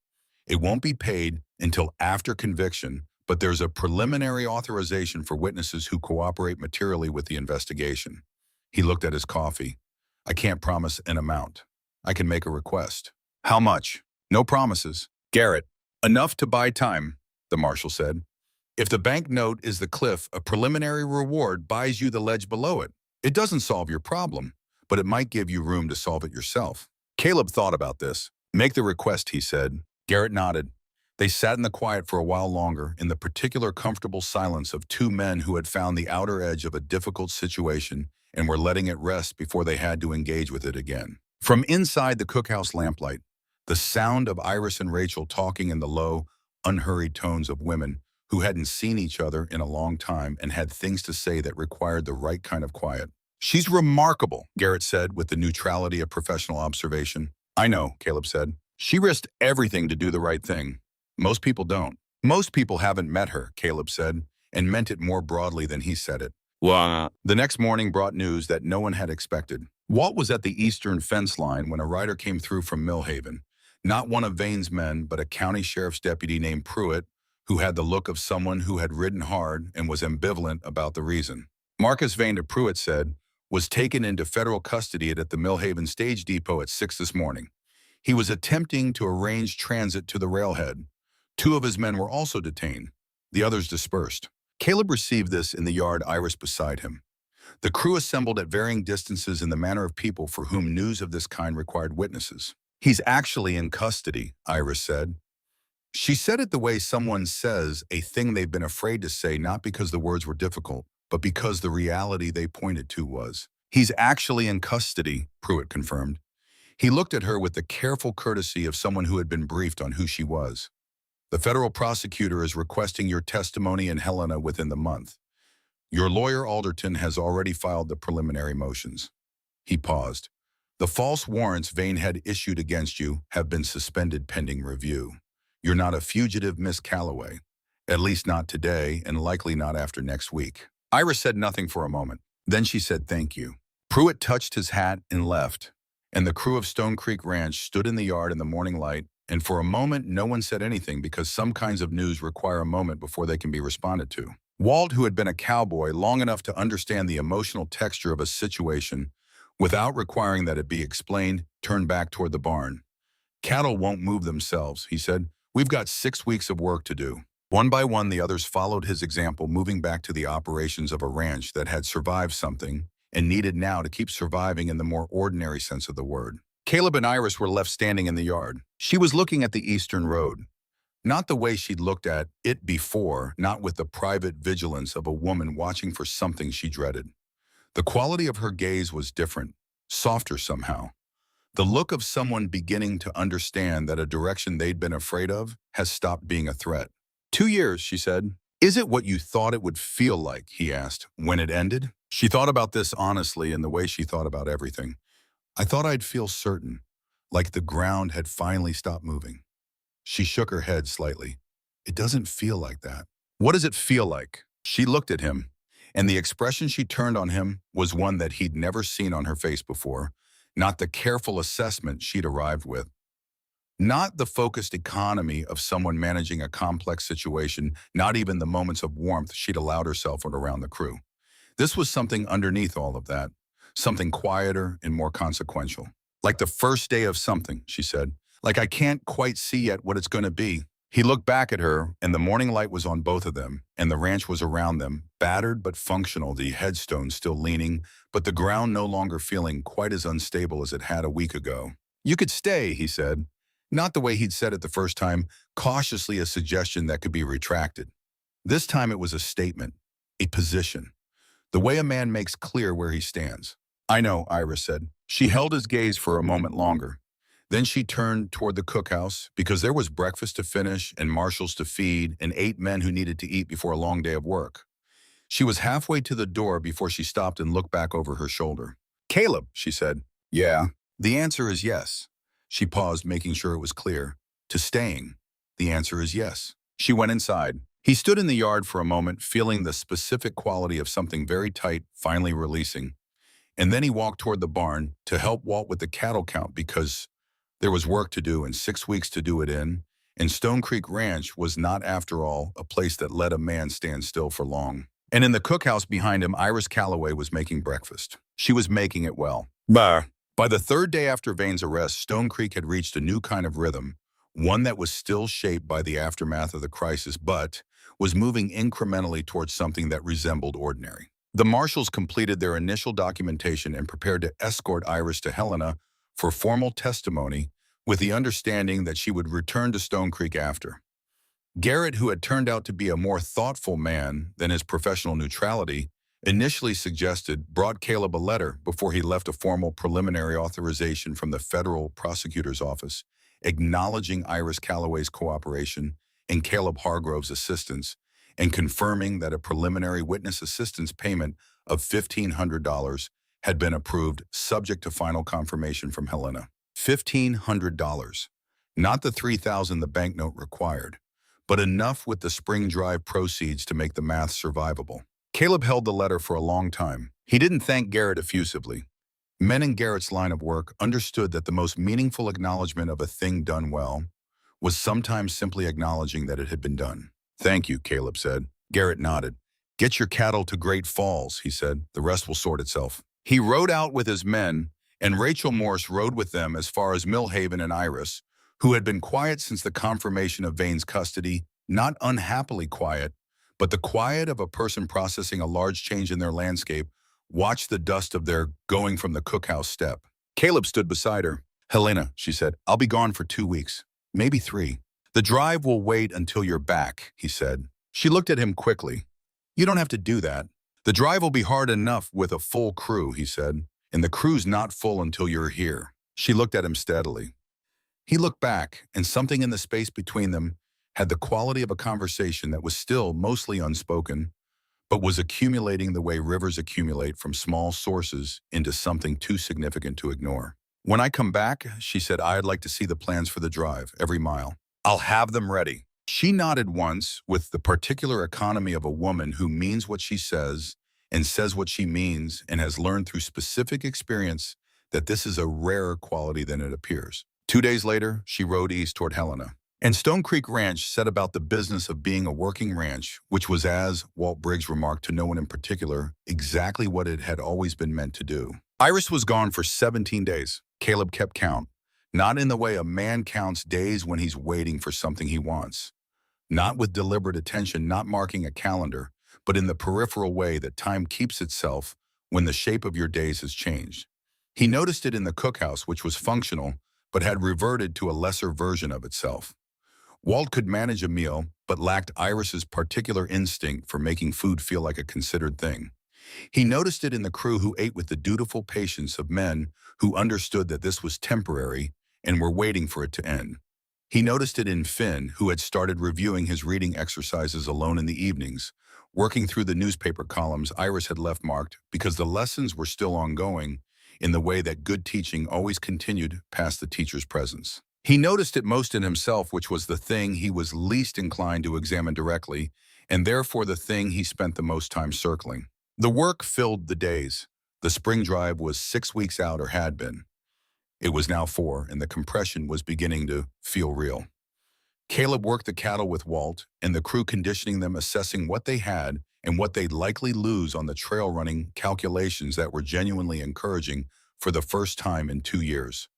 [SPEAKER 1] It won't be paid until after conviction, but there's a preliminary authorization for witnesses who cooperate materially with the investigation." He looked at his coffee. "I can't promise an amount. I can make a request." "How much?" "No promises." "Garrett, enough to buy time," the marshal said. "If the bank note is the cliff, a preliminary reward buys you the ledge below it. It doesn't solve your problem, but it might give you room to solve it yourself." Caleb thought about this. "Make the request," he said. Garrett nodded. They sat in the quiet for a while longer, in the particular comfortable silence of two men who had found the outer edge of a difficult situation and were letting it rest before they had to engage with it again. From inside the cookhouse lamplight, the sound of Iris and Rachel talking in the low, unhurried tones of women who hadn't seen each other in a long time and had things to say that required the right kind of quiet. "She's remarkable," Garrett said with the neutrality of professional observation. "I know," Caleb said. "She risked everything to do the right thing. Most people don't." "Most people haven't met her," Caleb said, and meant it more broadly than he said it.
[SPEAKER 2] Wow.
[SPEAKER 1] The next morning brought news that no one had expected. Walt was at the eastern fence line when a rider came through from Millhaven. Not one of Vane's men, but a county sheriff's deputy named Pruitt, who had the look of someone who had ridden hard and was ambivalent about the reason. Marcus Vane, Pruitt said, was taken into federal custody at the Millhaven Stage Depot at 6 this morning. He was attempting to arrange transit to the railhead. 2 of his men were also detained. The others dispersed. Caleb received this in the yard, Iris beside him. The crew assembled at varying distances in the manner of people for whom news of this kind required witnesses. "He's actually in custody," Iris said. She said it the way someone says a thing they've been afraid to say, not because the words were difficult, but because the reality they pointed to was. "He's actually in custody," Pruitt confirmed. He looked at her with the careful courtesy of someone who had been briefed on who she was. "The federal prosecutor is requesting your testimony in Helena within the month. Your lawyer, Alderton, has already filed the preliminary motions." He paused. "The false warrants Vane had issued against you have been suspended pending review. You're not a fugitive, Miss Calloway. At least not today, and likely not after next week." Iris said nothing for a moment. Then she said thank you. Pruitt touched his hat and left, and the crew of Stone Creek Ranch stood in the yard in the morning light, and for a moment no one said anything because some kinds of news require a moment before they can be responded to. Walt, who had been a cowboy long enough to understand the emotional texture of a situation without requiring that it be explained, turned back toward the barn. "Cattle won't move themselves," he said. "We've got 6 weeks of work to do." One by one, the others followed his example, moving back to the operations of a ranch that had survived something and needed now to keep surviving in the more ordinary sense of the word. Caleb and Iris were left standing in the yard. She was looking at the eastern road. Not the way she'd looked at it before, not with the private vigilance of a woman watching for something she dreaded. The quality of her gaze was different, softer somehow. The look of someone beginning to understand that a direction they'd been afraid of has stopped being a threat. 2 years, she said. "Is it what you thought it would feel like?" he asked. "When it ended?" She thought about this honestly in the way she thought about everything. I thought I'd feel certain, like the ground had finally stopped moving. She shook her head slightly. It doesn't feel like that. What does it feel like? She looked at him, and the expression she turned on him was one that he'd never seen on her face before, not the careful assessment she'd arrived with. Not the focused economy of someone managing a complex situation, not even the moments of warmth she'd allowed herself around the crew. This was something underneath all of that, something quieter and more consequential. Like the first day of something, she said. Like I can't quite see yet what it's going to be. He looked back at her, and the morning light was on both of them, and the ranch was around them, battered but functional, the headstone still leaning, but the ground no longer feeling quite as unstable as it had a week ago. You could stay, he said. Not the way he'd said it the first time, cautiously a suggestion that could be retracted. This time it was a statement, a position. The way a man makes clear where he stands. I know, Iris said. She held his gaze for a moment longer. Then she turned toward the cookhouse because there was breakfast to finish and marshals to feed and 8 men who needed to eat before a long day of work. She was halfway to the door before she stopped and looked back over her shoulder. Caleb, she said. Yeah. The answer is yes. She paused, making sure it was clear. To staying. The answer is yes. She went inside. He stood in the yard for a moment, feeling the specific quality of something very tight finally releasing. And then he walked toward the barn to help Walt with the cattle count because there was work to do and 6 weeks to do it in, and Stone Creek Ranch was not, after all, a place that let a man stand still for long. And in the cookhouse behind him, Iris Calloway was making breakfast. She was making it well. Bah. By the 3rd day after Vane's arrest, Stone Creek had reached a new kind of rhythm, one that was still shaped by the aftermath of the crisis, but was moving incrementally towards something that resembled ordinary. The marshals completed their initial documentation and prepared to escort Iris to Helena for formal testimony with the understanding that she would return to Stone Creek after. Garrett, who had turned out to be a more thoughtful man than his professional neutrality, initially suggested, brought Caleb a letter before he left, a formal preliminary authorization from the federal prosecutor's office, acknowledging Iris Calloway's cooperation and Caleb Hargrove's assistance, and confirming that a preliminary witness assistance payment of $1,500 had been approved, subject to final confirmation from Helena. $1,500. Not the $3,000 the banknote required, but enough with the spring drive proceeds to make the math survivable. Caleb held the letter for a long time. He didn't thank Garrett effusively. Men in Garrett's line of work understood that the most meaningful acknowledgement of a thing done well was sometimes simply acknowledging that it had been done. Thank you, Caleb said. Garrett nodded. Get your cattle to Great Falls, he said. The rest will sort itself. He rode out with his men, and Rachel Morse rode with them as far as Millhaven, and Iris, who had been quiet since the confirmation of Vane's custody, not unhappily quiet, but the quiet of a person processing a large change in their landscape, watched the dust of their going from the cookhouse step. Caleb stood beside her. Helena, she said, I'll be gone for 2 weeks, maybe 3. The drive will wait until you're back, he said. She looked at him quickly. You don't have to do that. The drive will be hard enough with a full crew, he said, and the crew's not full until you're here. She looked at him steadily. He looked back, and something in the space between them had the quality of a conversation that was still mostly unspoken, but was accumulating the way rivers accumulate from small sources into something too significant to ignore. When I come back, she said, I'd like to see the plans for the drive, every mile. I'll have them ready. She nodded once with the particular economy of a woman who means what she says and says what she means and has learned through specific experience that this is a rarer quality than it appears. 2 days later, she rode east toward Helena. And Stone Creek Ranch set about the business of being a working ranch, which was, as Walt Briggs remarked to no one in particular, exactly what it had always been meant to do. Iris was gone for 17 days. Caleb kept count, not in the way a man counts days when he's waiting for something he wants. Not with deliberate attention, not marking a calendar, but in the peripheral way that time keeps itself when the shape of your days has changed. He noticed it in the cookhouse, which was functional, but had reverted to a lesser version of itself. Walt could manage a meal, but lacked Iris's particular instinct for making food feel like a considered thing. He noticed it in the crew who ate with the dutiful patience of men who understood that this was temporary and were waiting for it to end. He noticed it in Finn, who had started reviewing his reading exercises alone in the evenings, working through the newspaper columns Iris had left marked because the lessons were still ongoing in the way that good teaching always continued past the teacher's presence. He noticed it most in himself, which was the thing he was least inclined to examine directly, and therefore the thing he spent the most time circling. The work filled the days. The spring drive was 6 weeks out, or had been. It was now 4, and the compression was beginning to feel real. Caleb worked the cattle with Walt, and the crew conditioning them, assessing what they had and what they'd likely lose on the trail running calculations that were genuinely encouraging for the first time in 2 years.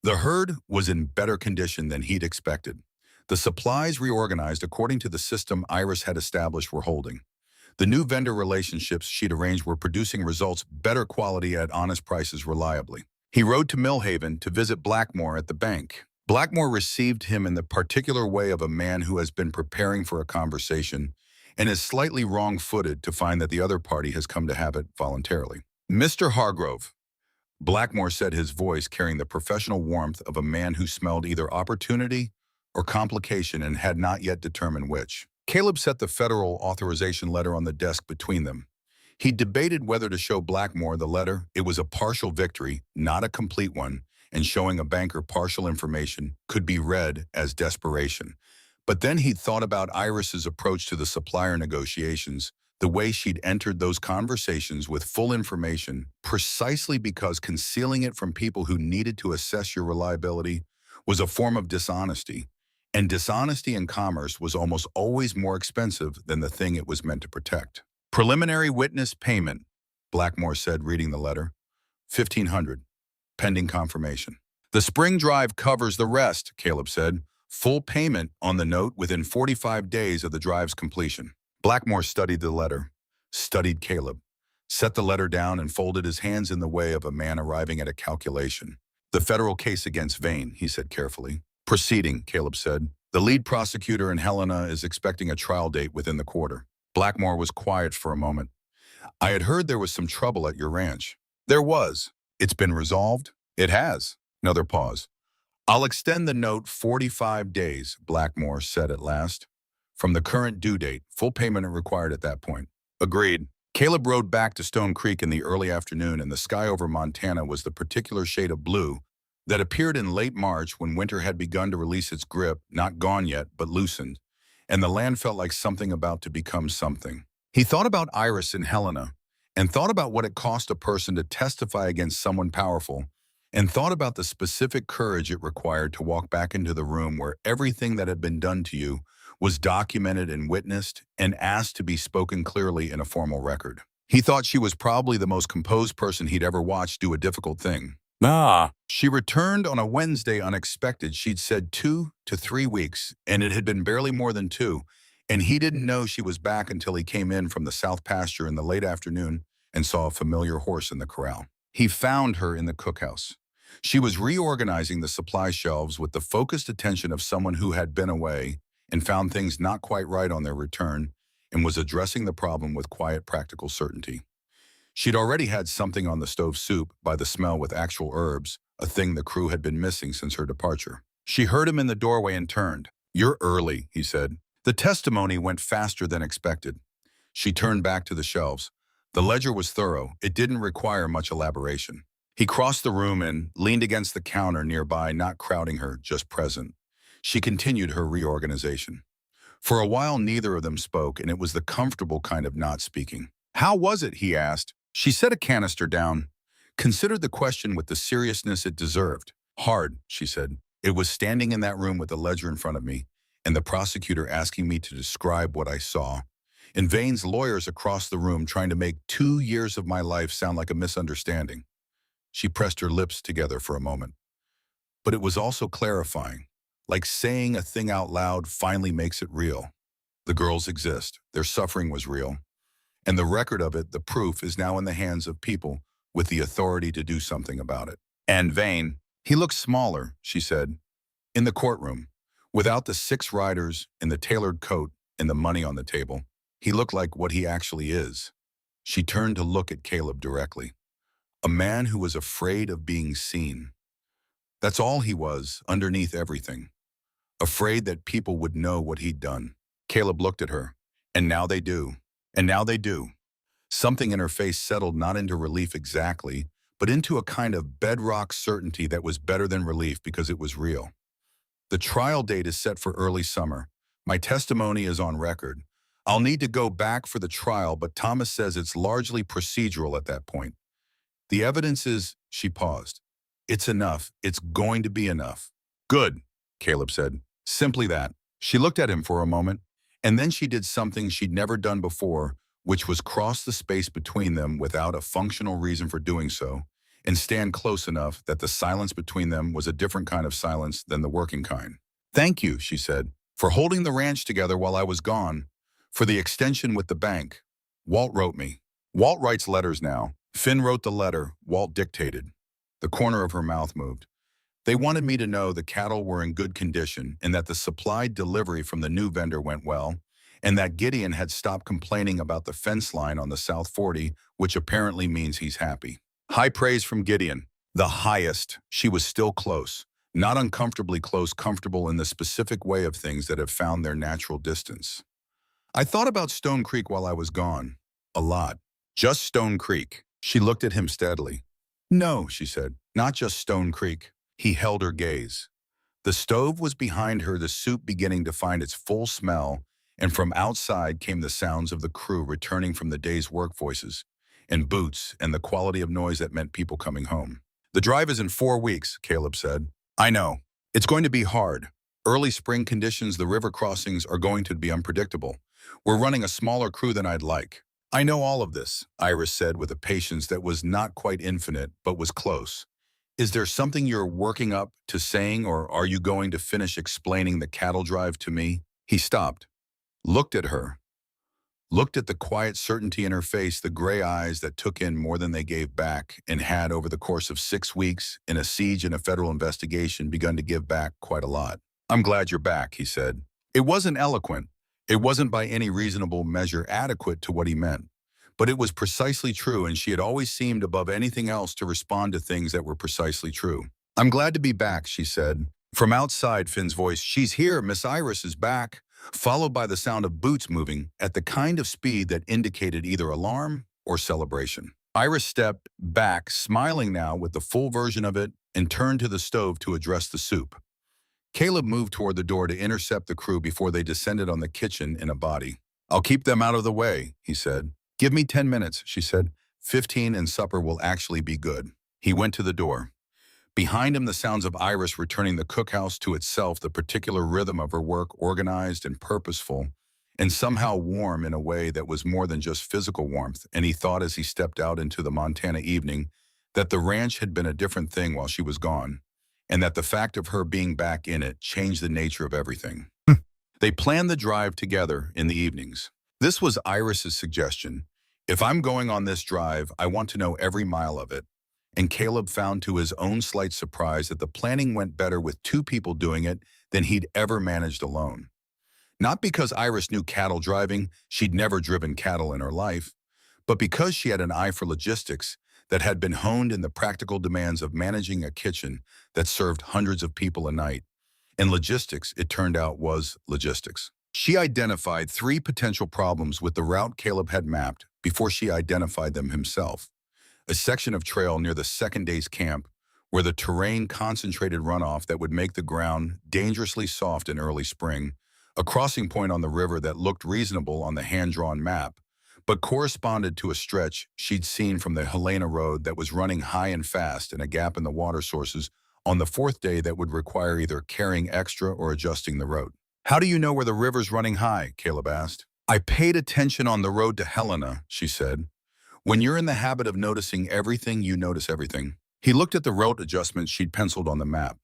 [SPEAKER 1] The herd was in better condition than he'd expected. The supplies reorganized according to the system Iris had established were holding. The new vendor relationships she'd arranged were producing results, better quality at honest prices reliably. He rode to Millhaven to visit Blackmore at the bank. Blackmore received him in the particular way of a man who has been preparing for a conversation and is slightly wrong-footed to find that the other party has come to have it voluntarily. "Mr. Hargrove," Blackmore said, his voice carrying the professional warmth of a man who smelled either opportunity or complication and had not yet determined which. Caleb set the federal authorization letter on the desk between them. He debated whether to show Blackmore the letter. It was a partial victory, not a complete one, and showing a banker partial information could be read as desperation. But then he'd thought about Iris's approach to the supplier negotiations, the way she'd entered those conversations with full information, precisely because concealing it from people who needed to assess your reliability was a form of dishonesty, and dishonesty in commerce was almost always more expensive than the thing it was meant to protect. "Preliminary witness payment," Blackmore said, reading the letter. "1,500, pending confirmation." "The spring drive covers the rest," Caleb said. "Full payment on the note within 45 days of the drive's completion." Blackmore studied the letter, studied Caleb, set the letter down and folded his hands in the way of a man arriving at a calculation. "The federal case against Vane," he said carefully. "Proceeding," Caleb said. "The lead prosecutor in Helena is expecting a trial date within the quarter." Blackmore was quiet for a moment. "I had heard there was some trouble at your ranch." "There was. It's been resolved?" "It has." Another pause. "I'll extend the note 45 days, Blackmore said at last. "From the current due date. Full payment required at that point." "Agreed." Caleb rode back to Stone Creek in the early afternoon, and the sky over Montana was the particular shade of blue that appeared in late March when winter had begun to release its grip, not gone yet, but loosened, and the land felt like something about to become something. He thought about Iris and Helena, and thought about what it cost a person to testify against someone powerful, and thought about the specific courage it required to walk back into the room where everything that had been done to you was documented and witnessed and asked to be spoken clearly in a formal record. He thought she was probably the most composed person he'd ever watched do a difficult thing. She returned on a Wednesday unexpected. She'd said 2 to 3 weeks, and it had been barely more than 2, and he didn't know she was back until he came in from the south pasture in the late afternoon and saw a familiar horse in the corral. He found her in the cookhouse. She was reorganizing the supply shelves with the focused attention of someone who had been away and found things not quite right on their return and was addressing the problem with quiet, practical certainty. She'd already had something on the stove soup by the smell with actual herbs, a thing the crew had been missing since her departure. She heard him in the doorway and turned. "You're early," he said. The testimony went faster than expected. She turned back to the shelves. The ledger was thorough. It didn't require much elaboration. He crossed the room and leaned against the counter nearby, not crowding her, just present. She continued her reorganization. For a while, neither of them spoke, and it was the comfortable kind of not speaking. "How was it?" he asked. She set a canister down, considered the question with the seriousness it deserved. "Hard," she said. "It was standing in that room with the ledger in front of me, and the prosecutor asking me to describe what I saw, and Vane's lawyers across the room trying to make 2 years of my life sound like a misunderstanding." She pressed her lips together for a moment. But it was also clarifying, like saying a thing out loud finally makes it real. The girls exist. Their suffering was real. And the record of it, the proof, is now in the hands of people with the authority to do something about it. "And Vane, he looks smaller," she said. "In the courtroom, without the 6 riders and the tailored coat and the money on the table, he looked like what he actually is." She turned to look at Caleb directly. A man who was afraid of being seen. That's all he was, underneath everything. afraid that people would know what he'd done. Caleb looked at her. And now they do. And now they do. Something in her face settled not into relief exactly, but into a kind of bedrock certainty that was better than relief because it was real. The trial date is set for early summer. My testimony is on record. I'll need to go back for the trial, but Thomas says it's largely procedural at that point. The evidence is, she paused. It's enough. It's going to be enough. Good, Caleb said. Simply that. She looked at him for a moment, and then she did something she'd never done before, which was cross the space between them without a functional reason for doing so, and stand close enough that the silence between them was a different kind of silence than the working kind. Thank you, she said, for holding the ranch together while I was gone, for the extension with the bank. Walt wrote me. Walt writes letters now. Finn wrote the letter. Walt dictated. The corner of her mouth moved. They wanted me to know the cattle were in good condition and that the supplied delivery from the new vendor went well, and that Gideon had stopped complaining about the fence line on the South 40, which apparently means he's happy. High praise from Gideon. The highest. She was still close. Not uncomfortably close, comfortable in the specific way of things that have found their natural distance. I thought about Stone Creek while I was gone. A lot. Just Stone Creek. She looked at him steadily. No, she said, not just Stone Creek. He held her gaze. The stove was behind her, the soup beginning to find its full smell, and from outside came the sounds of the crew returning from the day's work voices, and boots, and the quality of noise that meant people coming home. The drive is in 4 weeks, Caleb said. I know. It's going to be hard. Early spring conditions, the river crossings are going to be unpredictable. We're running a smaller crew than I'd like. I know all of this, Iris said with a patience that was not quite infinite, but was close. Is there something you're working up to saying, or are you going to finish explaining the cattle drive to me? He stopped, looked at her, looked at the quiet certainty in her face, the gray eyes that took in more than they gave back and had, over the course of 6 weeks, in a siege and a federal investigation, begun to give back quite a lot. I'm glad you're back, he said. It wasn't eloquent. It wasn't by any reasonable measure adequate to what he meant. But it was precisely true, and she had always seemed above anything else to respond to things that were precisely true. I'm glad to be back, she said. From outside, Finn's voice, she's here, Miss Iris is back, followed by the sound of boots moving at the kind of speed that indicated either alarm or celebration. Iris stepped back, smiling now with the full version of it, and turned to the stove to address the soup. Caleb moved toward the door to intercept the crew before they descended on the kitchen in a body. I'll keep them out of the way, he said. Give me 10 minutes, she said. 15 and supper will actually be good. He went to the door. Behind him, the sounds of Iris returning the cookhouse to itself, the particular rhythm of her work, organized and purposeful, and somehow warm in a way that was more than just physical warmth. And he thought as he stepped out into the Montana evening that the ranch had been a different thing while she was gone, and that the fact of her being back in it changed the nature of everything. They planned the drive together in the evenings. This was Iris's suggestion. If I'm going on this drive, I want to know every mile of it. And Caleb found to his own slight surprise that the planning went better with 2 people doing it than he'd ever managed alone. Not because Iris knew cattle driving, she'd never driven cattle in her life, but because she had an eye for logistics that had been honed in the practical demands of managing a kitchen that served hundreds of people a night. And logistics, it turned out, was logistics. She identified 3 potential problems with the route Caleb had mapped before she identified them himself. A section of trail near the second day's camp where the terrain concentrated runoff that would make the ground dangerously soft in early spring, a crossing point on the river that looked reasonable on the hand-drawn map, but corresponded to a stretch she'd seen from the Helena Road that was running high and fast, and a gap in the water sources on the 4th day that would require either carrying extra or adjusting the road. How do you know where the river's running high? Caleb asked. I paid attention on the road to Helena, she said. When you're in the habit of noticing everything, you notice everything. He looked at the route adjustments she'd penciled on the map.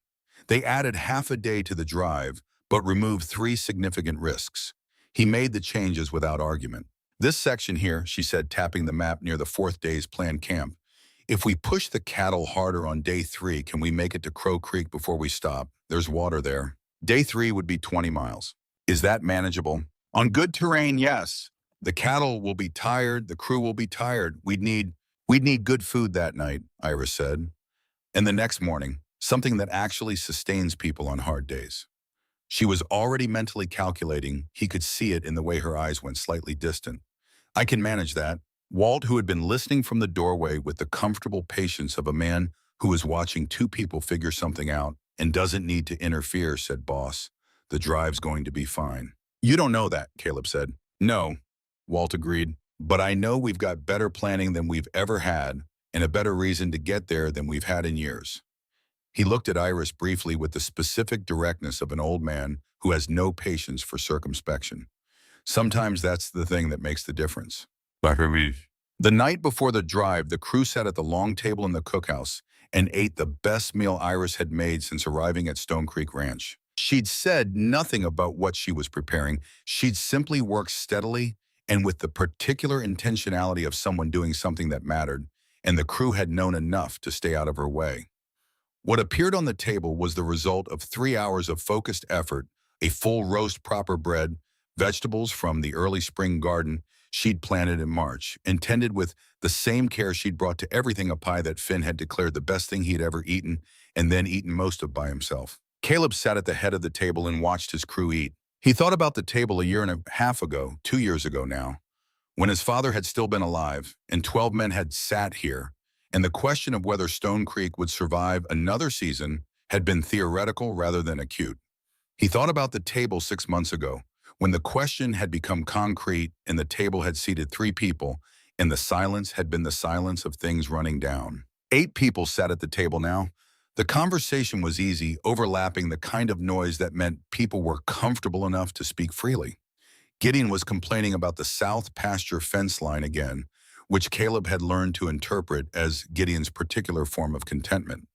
[SPEAKER 1] They added half a day to the drive, but removed 3 significant risks. He made the changes without argument. This section here, she said, tapping the map near the 4th day's planned camp. If we push the cattle harder on day 3, can we make it to Crow Creek before we stop? There's water there. Day 3 would be 20 miles. Is that manageable? On good terrain, yes. The cattle will be tired. The crew will be tired. We'd need good food that night, Iris said. And the next morning, something that actually sustains people on hard days. She was already mentally calculating. He could see it in the way her eyes went slightly distant. I can manage that. Walt, who had been listening from the doorway with the comfortable patience of a man who is watching two people figure something out and doesn't need to interfere, said Boss. The drive's going to be fine. You don't know that, Caleb said. No, Walt agreed. But I know we've got better planning than we've ever had and a better reason to get there than we've had in years. He looked at Iris briefly with the specific directness of an old man who has no patience for circumspection. Sometimes that's the thing that makes the difference. The night before the drive, the crew sat at the long table in the cookhouse and ate the best meal Iris had made since arriving at Stone Creek Ranch. She'd said nothing about what she was preparing. She'd simply worked steadily and with the particular intentionality of someone doing something that mattered, and the crew had known enough to stay out of her way. What appeared on the table was the result of 3 hours of focused effort, a full roast proper bread, vegetables from the early spring garden she'd planted in March, intended with the same care she'd brought to everything, a pie that Finn had declared the best thing he'd ever eaten and then eaten most of by himself. Caleb sat at the head of the table and watched his crew eat. He thought about the table a year and a half ago, 2 years ago now, when his father had still been alive and 12 men had sat here, and the question of whether Stone Creek would survive another season had been theoretical rather than acute. He thought about the table 6 months ago, when the question had become concrete and the table had seated 3 people, and the silence had been the silence of things running down. 8 people sat at the table now. The conversation was easy, overlapping the kind of noise that meant people were comfortable enough to speak freely. Gideon was complaining about the south pasture fence line again, which Caleb had learned to interpret as Gideon's particular form of contentment.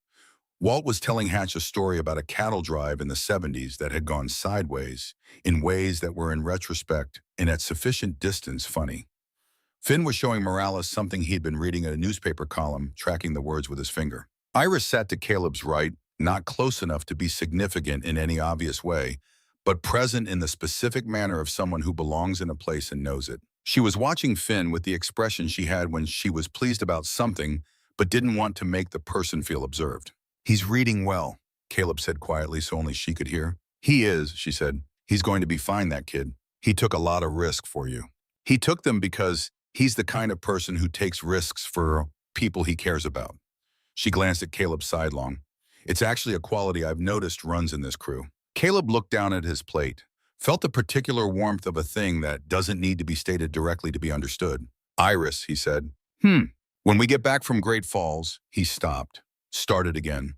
[SPEAKER 1] Walt was telling Hatch a story about a cattle drive in the 70s that had gone sideways, in ways that were in retrospect and at sufficient distance funny. Finn was showing Morales something he'd been reading in a newspaper column, tracking the words with his finger. Iris sat to Caleb's right, not close enough to be significant in any obvious way, but present in the specific manner of someone who belongs in a place and knows it. She was watching Finn with the expression she had when she was pleased about something, but didn't want to make the person feel observed. He's reading well, Caleb said quietly so only she could hear. He is, she said. He's going to be fine, that kid. He took a lot of risk for you. He took them because he's the kind of person who takes risks for people he cares about. She glanced at Caleb's sidelong. It's actually a quality I've noticed runs in this crew. Caleb looked down at his plate, felt the particular warmth of a thing that doesn't need to be stated directly to be understood. Iris, he said. When we get back from Great Falls, he stopped, started again.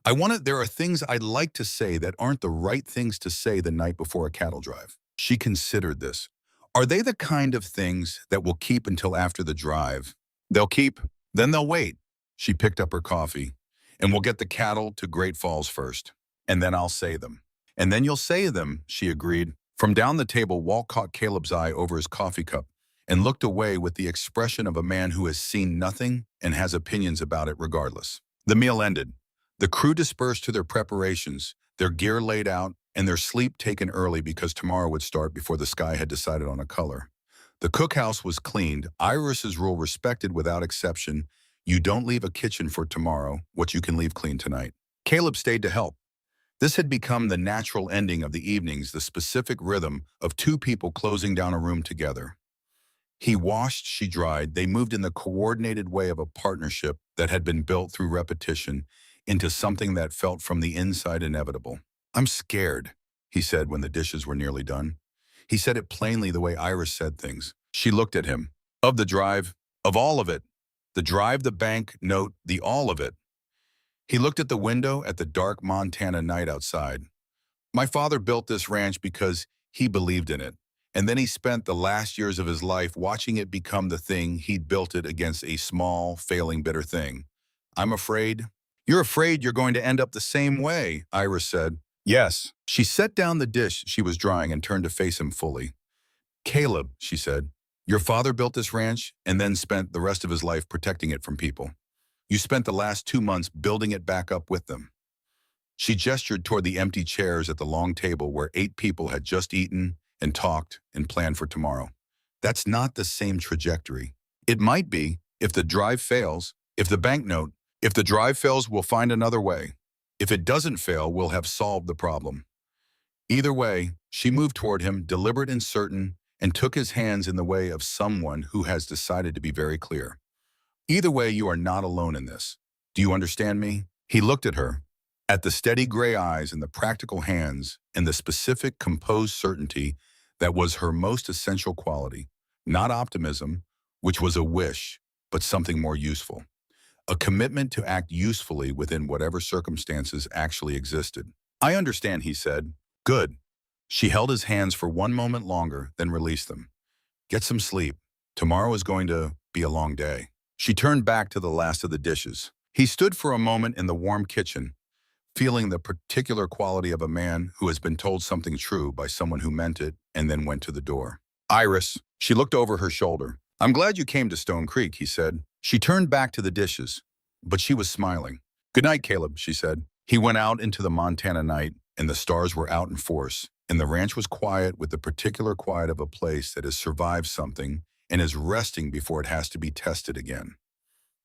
[SPEAKER 1] There are things I'd like to say that aren't the right things to say the night before a cattle drive. She considered this. Are they the kind of things that will keep until after the drive? They'll keep, then they'll wait. She picked up her coffee. And we'll get the cattle to Great Falls first. And then I'll say them. And then you'll say them, she agreed. From down the table, Walt caught Caleb's eye over his coffee cup and looked away with the expression of a man who has seen nothing and has opinions about it regardless. The meal ended. The crew dispersed to their preparations, their gear laid out, and their sleep taken early because tomorrow would start before the sky had decided on a color. The cookhouse was cleaned, Iris's rule respected without exception. You don't leave a kitchen for tomorrow what you can leave clean tonight. Caleb stayed to help. This had become the natural ending of the evenings, the specific rhythm of 2 people closing down a room together. He washed, she dried. They moved in the coordinated way of a partnership that had been built through repetition into something that felt from the inside inevitable. I'm scared, he said when the dishes were nearly done. He said it plainly the way Iris said things. She looked at him. Of the drive, of all of it. The drive, the bank, note, the all of it. He looked at the window at the dark Montana night outside. My father built this ranch because he believed in it, and then he spent the last years of his life watching it become the thing he'd built it against, a small, failing, bitter thing. I'm afraid. You're afraid you're going to end up the same way, Iris said. Yes. She set down the dish she was drying and turned to face him fully. Caleb, she said, your father built this ranch and then spent the rest of his life protecting it from people. You spent the last 2 months building it back up with them. She gestured toward the empty chairs at the long table where 8 people had just eaten and talked and planned for tomorrow. That's not the same trajectory. It might be if the drive fails, if the banknote, if the drive fails, we'll find another way. If it doesn't fail, we'll have solved the problem. Either way, she moved toward him, deliberate and certain, and took his hands in the way of someone who has decided to be very clear. Either way, you are not alone in this. Do you understand me? He looked at her, at the steady gray eyes and the practical hands and the specific composed certainty that was her most essential quality. Not optimism, which was a wish, but something more useful. A commitment to act usefully within whatever circumstances actually existed. I understand, he said. Good. She held his hands for one moment longer, then released them. Get some sleep. Tomorrow is going to be a long day. She turned back to the last of the dishes. He stood for a moment in the warm kitchen, feeling the particular quality of a man who has been told something true by someone who meant it and then went to the door. Iris, she looked over her shoulder. I'm glad you came to Stone Creek, he said. She turned back to the dishes, but she was smiling. Good night, Caleb, she said. He went out into the Montana night, and the stars were out in force, and the ranch was quiet with the particular quiet of a place that has survived something and is resting before it has to be tested again.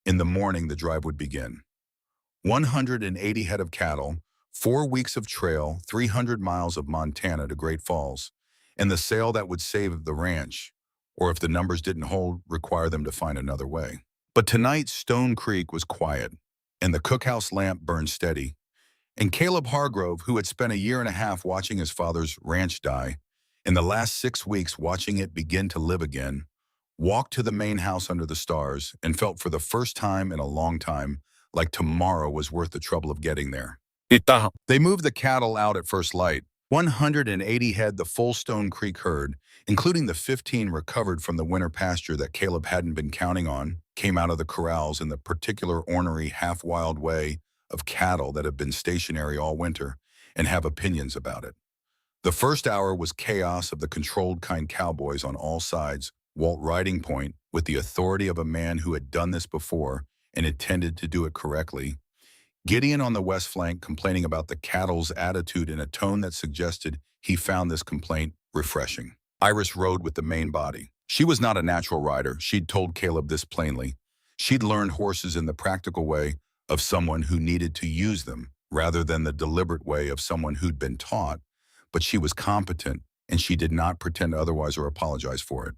[SPEAKER 1] In the morning, the drive would begin. 180 head of cattle, 4 weeks of trail, 300 miles of Montana to Great Falls, and the sale that would save the ranch, or if the numbers didn't hold, require them to find another way. But tonight, Stone Creek was quiet, and the cookhouse lamp burned steady. And Caleb Hargrove, who had spent a year and a half watching his father's ranch die, in the last 6 weeks watching it begin to live again, walked to the main house under the stars and felt for the first time in a long time like tomorrow was worth the trouble of getting there. They moved the cattle out at first light. 180 head, the full Stone Creek herd, including the 15 recovered from the winter pasture that Caleb hadn't been counting on, came out of the corrals in the particular ornery, half-wild way of cattle that have been stationary all winter and have opinions about it. The first hour was chaos of the controlled kind cowboys on all sides, Walt riding point with the authority of a man who had done this before and intended to do it correctly. Gideon on the west flank complaining about the cattle's attitude in a tone that suggested he found this complaint refreshing. Iris rode with the main body. She was not a natural rider. She'd told Caleb this plainly. She'd learned horses in the practical way of someone who needed to use them, rather than the deliberate way of someone who'd been taught, but she was competent, and she did not pretend otherwise or apologize for it.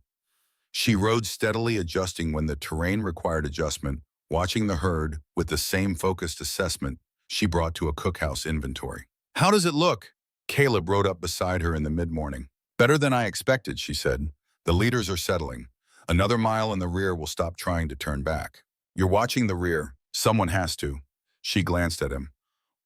[SPEAKER 1] She rode steadily, adjusting when the terrain required adjustment, watching the herd with the same focused assessment she brought to a cookhouse inventory. How does it look? Caleb rode up beside her in the mid-morning. Better than I expected, she said. The leaders are settling. Another mile in the rear will stop trying to turn back. You're watching the rear. Someone has to. She glanced at him.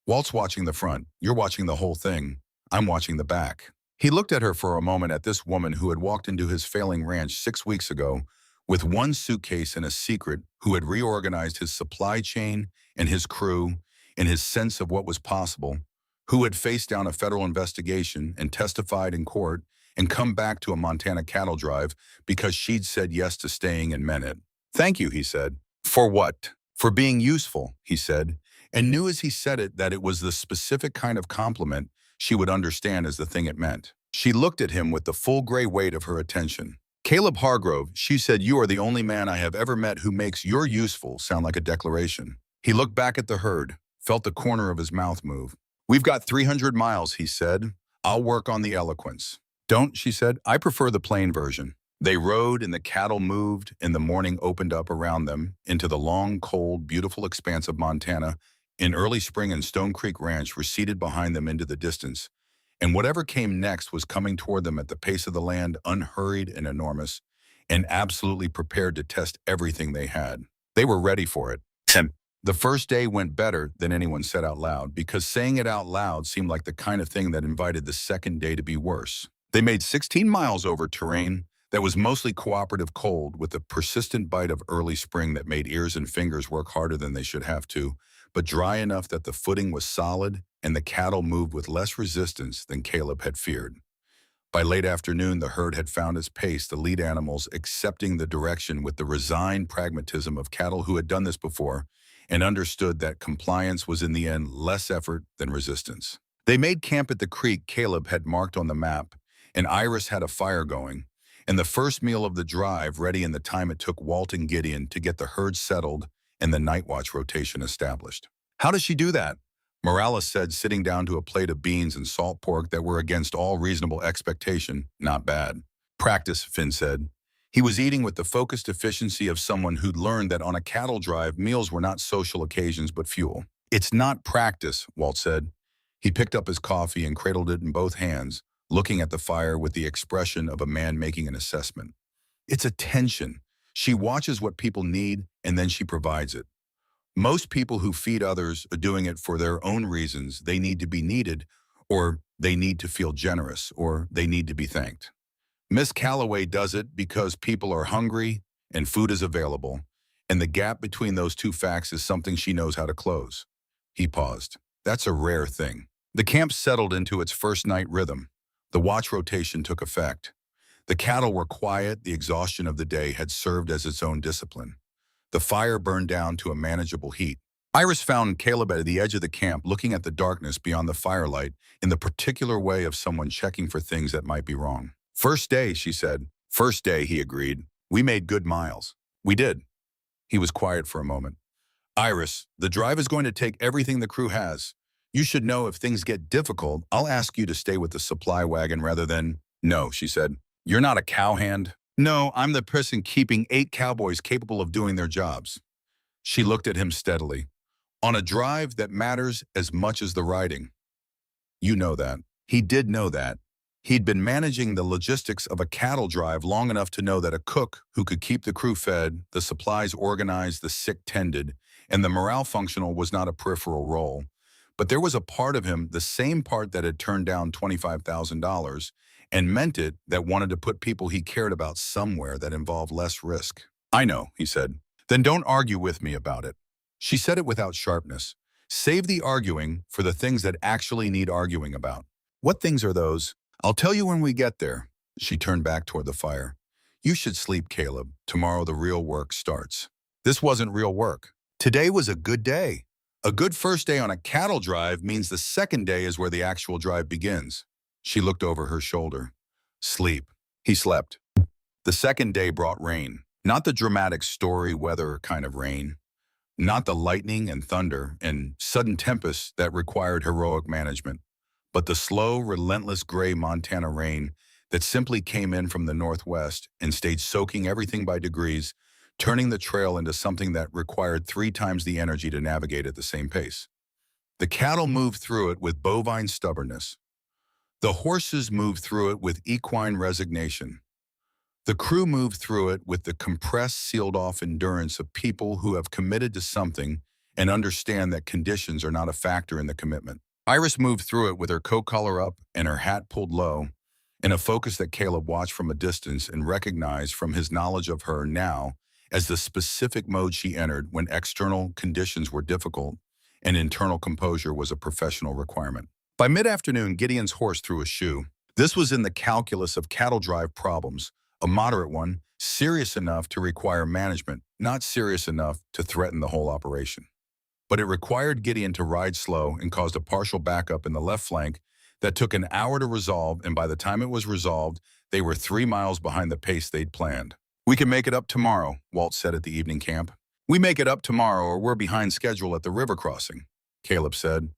[SPEAKER 1] Walt's watching the front. You're watching the whole thing. I'm watching the back. He looked at her for a moment, at this woman who had walked into his failing ranch 6 weeks ago with one suitcase and a secret, who had reorganized his supply chain and his crew and his sense of what was possible, who had faced down a federal investigation and testified in court and come back to a Montana cattle drive because she'd said yes to staying and meant it. Thank you, he said. For what? For being useful, he said, and knew as he said it that it was the specific kind of compliment she would understand as the thing it meant. She looked at him with the full gray weight of her attention. Caleb Hargrove, she said, you are the only man I have ever met who makes "you're useful" sound like a declaration. He looked back at the herd, felt the corner of his mouth move. We've got 300 miles, he said. I'll work on the eloquence. Don't, she said. I prefer the plain version. They rode and the cattle moved and the morning opened up around them into the long, cold, beautiful expanse of Montana. In early spring, and Stone Creek Ranch receded behind them into the distance, and whatever came next was coming toward them at the pace of the land, unhurried and enormous, and absolutely prepared to test everything they had. They were ready for it. The first day went better than anyone said out loud, because saying it out loud seemed like the kind of thing that invited the second day to be worse. They made 16 miles over terrain that was mostly cooperative cold, with a persistent bite of early spring that made ears and fingers work harder than they should have to, but dry enough that the footing was solid and the cattle moved with less resistance than Caleb had feared. By late afternoon, the herd had found its pace, the lead animals accepting the direction with the resigned pragmatism of cattle who had done this before and understood that compliance was in the end less effort than resistance. They made camp at the creek Caleb had marked on the map, and Iris had a fire going, and the first meal of the drive ready in the time it took Walt and Gideon to get the herd settled and the night watch rotation established. How does she do that? Morales said, sitting down to a plate of beans and salt pork that were against all reasonable expectation. Not bad. Practice, Finn said. He was eating with the focused efficiency of someone who'd learned that on a cattle drive, meals were not social occasions but fuel. It's not practice, Walt said. He picked up his coffee and cradled it in both hands, looking at the fire with the expression of a man making an assessment. It's attention. She watches what people need, and then she provides it. Most people who feed others are doing it for their own reasons. They need to be needed, or they need to feel generous, or they need to be thanked. Miss Calloway does it because people are hungry and food is available, and the gap between those two facts is something she knows how to close. He paused. That's a rare thing. The camp settled into its first night rhythm. The watch rotation took effect. The cattle were quiet. The exhaustion of the day had served as its own discipline. The fire burned down to a manageable heat. Iris found Caleb at the edge of the camp, looking at the darkness beyond the firelight in the particular way of someone checking for things that might be wrong. First day, she said. First day, he agreed. We made good miles. We did. He was quiet for a moment. Iris, the drive is going to take everything the crew has. You should know if things get difficult, I'll ask you to stay with the supply wagon rather than... No, she said. You're not a cowhand. No, I'm the person keeping 8 cowboys capable of doing their jobs. She looked at him steadily. On a drive that matters as much as the riding. You know that. He did know that. He'd been managing the logistics of a cattle drive long enough to know that a cook who could keep the crew fed, the supplies organized, the sick tended, and the morale functional was not a peripheral role. But there was a part of him, the same part that had turned down $25,000, and meant it, that wanted to put people he cared about somewhere that involved less risk. I know, he said. Then don't argue with me about it. She said it without sharpness. Save the arguing for the things that actually need arguing about. What things are those? I'll tell you when we get there. She turned back toward the fire. You should sleep, Caleb. Tomorrow the real work starts. This wasn't real work. Today was a good day. A good first day on a cattle drive means the second day is where the actual drive begins. She looked over her shoulder. Sleep. He slept. The second day brought rain. Not the dramatic story weather kind of rain. Not the lightning and thunder and sudden tempests that required heroic management, but the slow, relentless gray Montana rain that simply came in from the northwest and stayed soaking everything by degrees, turning the trail into something that required 3 times the energy to navigate at the same pace. The cattle moved through it with bovine stubbornness. The horses moved through it with equine resignation. The crew moved through it with the compressed, sealed-off endurance of people who have committed to something and understand that conditions are not a factor in the commitment. Iris moved through it with her coat collar up and her hat pulled low, in a focus that Caleb watched from a distance and recognized from his knowledge of her now as the specific mode she entered when external conditions were difficult and internal composure was a professional requirement. By mid-afternoon, Gideon's horse threw a shoe. This was in the calculus of cattle drive problems, a moderate one, serious enough to require management, not serious enough to threaten the whole operation. But it required Gideon to ride slow and caused a partial backup in the left flank that took an hour to resolve, and by the time it was resolved, they were 3 miles behind the pace they'd planned. We can make it up tomorrow, Walt said at the evening camp. We make it up tomorrow or we're behind schedule at the river crossing, Caleb said.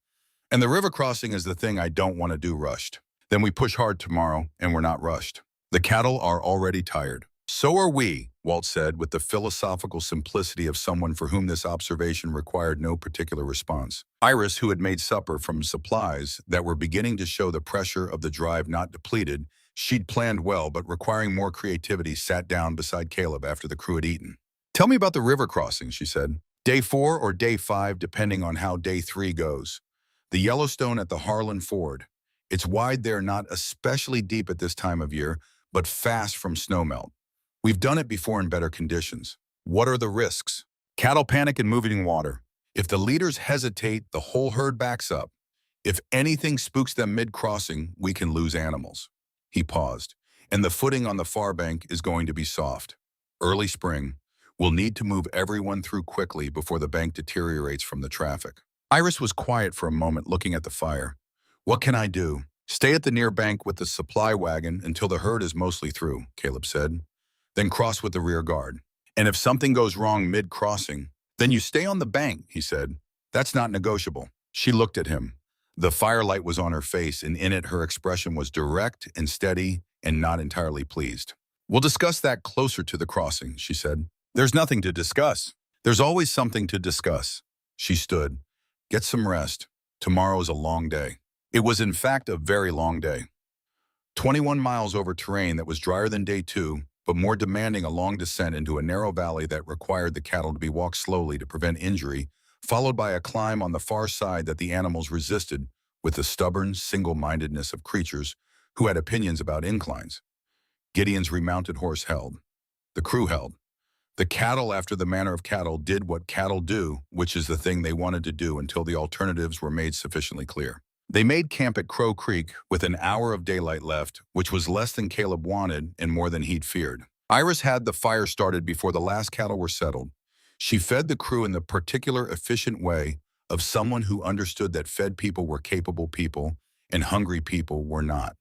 [SPEAKER 1] And the river crossing is the thing I don't want to do rushed. Then we push hard tomorrow and we're not rushed. The cattle are already tired. So are we, Walt said with the philosophical simplicity of someone for whom this observation required no particular response. Iris, who had made supper from supplies that were beginning to show the pressure of the drive not depleted, she'd planned well but requiring more creativity, sat down beside Caleb after the crew had eaten. Tell me about the river crossing, she said. Day 4 or day 5, depending on how day 3 goes. The Yellowstone at the Harlan Ford. It's wide there, not especially deep at this time of year, but fast from snowmelt. We've done it before in better conditions. What are the risks? Cattle panic in moving water. If the leaders hesitate, the whole herd backs up. If anything spooks them mid-crossing, we can lose animals. He paused, and the footing on the far bank is going to be soft. Early spring. We'll need to move everyone through quickly before the bank deteriorates from the traffic. Iris was quiet for a moment, looking at the fire. What can I do? Stay at the near bank with the supply wagon until the herd is mostly through, Caleb said. Then cross with the rear guard. And if something goes wrong mid-crossing, then you stay on the bank, he said. That's not negotiable. She looked at him. The firelight was on her face, and in it her expression was direct and steady and not entirely pleased. "We'll discuss that closer to the crossing," she said. "There's nothing to discuss." "There's always something to discuss." She stood. "Get some rest. Tomorrow is a long day." It was in fact a very long day. 21 miles over terrain that was drier than day 2, but more demanding, a long descent into a narrow valley that required the cattle to be walked slowly to prevent injury, followed by a climb on the far side that the animals resisted with the stubborn single-mindedness of creatures who had opinions about inclines. Gideon's remounted horse held. The crew held. The cattle, after the manner of cattle, did what cattle do, which is the thing they wanted to do until the alternatives were made sufficiently clear. They made camp at Crow Creek with an hour of daylight left, which was less than Caleb wanted and more than he'd feared. Iris had the fire started before the last cattle were settled. She fed the crew in the particular efficient way of someone who understood that fed people were capable people and hungry people were not.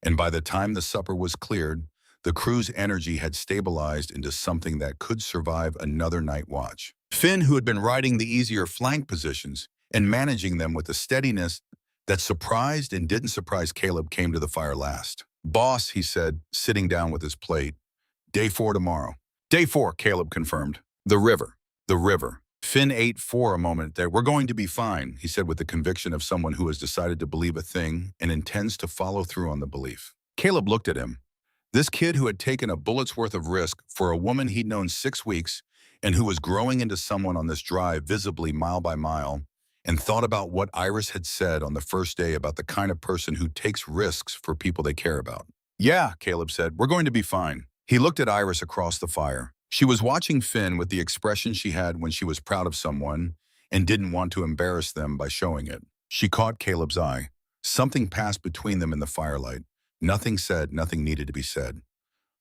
[SPEAKER 1] And by the time the supper was cleared, the crew's energy had stabilized into something that could survive another night watch. Finn, who had been riding the easier flank positions and managing them with a steadiness that surprised and didn't surprise Caleb, came to the fire last. "Boss," he said, sitting down with his plate, "Day 4 tomorrow." "Day 4, Caleb confirmed. "The river. The river." Finn ate for a moment there. "We're going to be fine," he said with the conviction of someone who has decided to believe a thing and intends to follow through on the belief. Caleb looked at him. This kid who had taken a bullet's worth of risk for a woman he'd known 6 weeks and who was growing into someone on this drive visibly mile by mile, and thought about what Iris had said on the first day about the kind of person who takes risks for people they care about. "Yeah," Caleb said, "we're going to be fine." He looked at Iris across the fire. She was watching Finn with the expression she had when she was proud of someone and didn't want to embarrass them by showing it. She caught Caleb's eye. Something passed between them in the firelight. Nothing said, nothing needed to be said.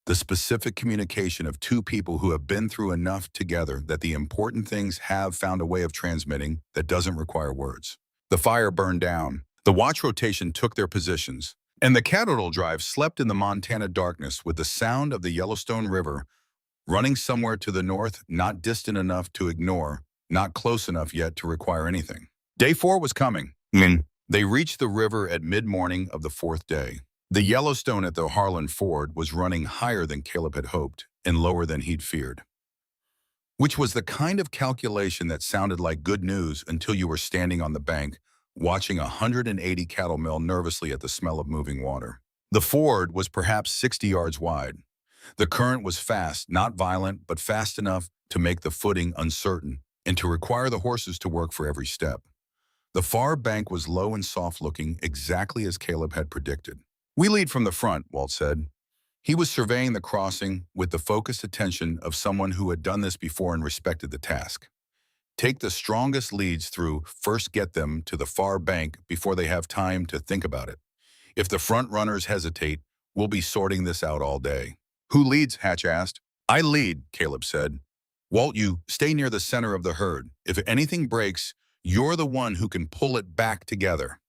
[SPEAKER 1] The specific communication of two people who have been through enough together that the important things have found a way of transmitting that doesn't require words. The fire burned down. The watch rotation took their positions, and the cattle drive slept in the Montana darkness with the sound of the Yellowstone River running somewhere to the north, not distant enough to ignore, not close enough yet to require anything. Day 4 was coming. They reached the river at mid-morning of the 4th day. The Yellowstone at the Harlan Ford was running higher than Caleb had hoped and lower than he'd feared, which was the kind of calculation that sounded like good news until you were standing on the bank watching 180 cattle mill nervously at the smell of moving water. The ford was perhaps 60 yards wide. The current was fast, not violent, but fast enough to make the footing uncertain and to require the horses to work for every step. The far bank was low and soft-looking, exactly as Caleb had predicted. "We lead from the front," Walt said. He was surveying the crossing with the focused attention of someone who had done this before and respected the task. "Take the strongest leads through, first get them to the far bank before they have time to think about it. If the front runners hesitate, we'll be sorting this out all day." "Who leads?" Hatch asked. "I lead," Caleb said. "Walt, you stay near the center of the herd. If anything breaks, you're the one who can pull it back together."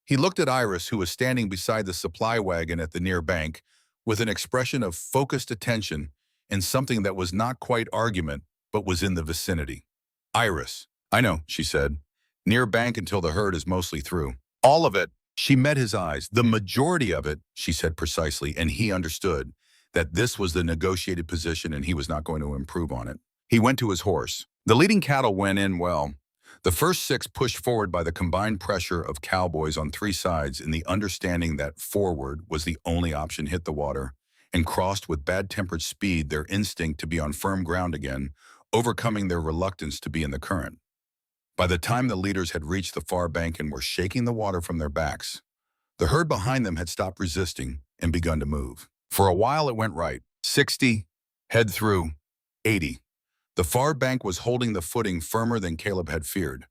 [SPEAKER 1] He looked at Iris, who was standing beside the supply wagon at the near bank, with an expression of focused attention and something that was not quite argument, but was in the vicinity. "Iris." "I know," she said. "Near bank until the herd is mostly through." "All of it." She met his eyes. "The majority of it," she said precisely, and he understood that this was the negotiated position and he was not going to improve on it. He went to his horse. The leading cattle went in well. The first 6 pushed forward by the combined pressure of cowboys on 3 sides in the understanding that forward was the only option, hit the water, and crossed with bad-tempered speed, their instinct to be on firm ground again, overcoming their reluctance to be in the current. By the time the leaders had reached the far bank and were shaking the water from their backs, the herd behind them had stopped resisting and begun to move. For a while it went right. 60, head through, 80. The far bank was holding the footing firmer than Caleb had feared.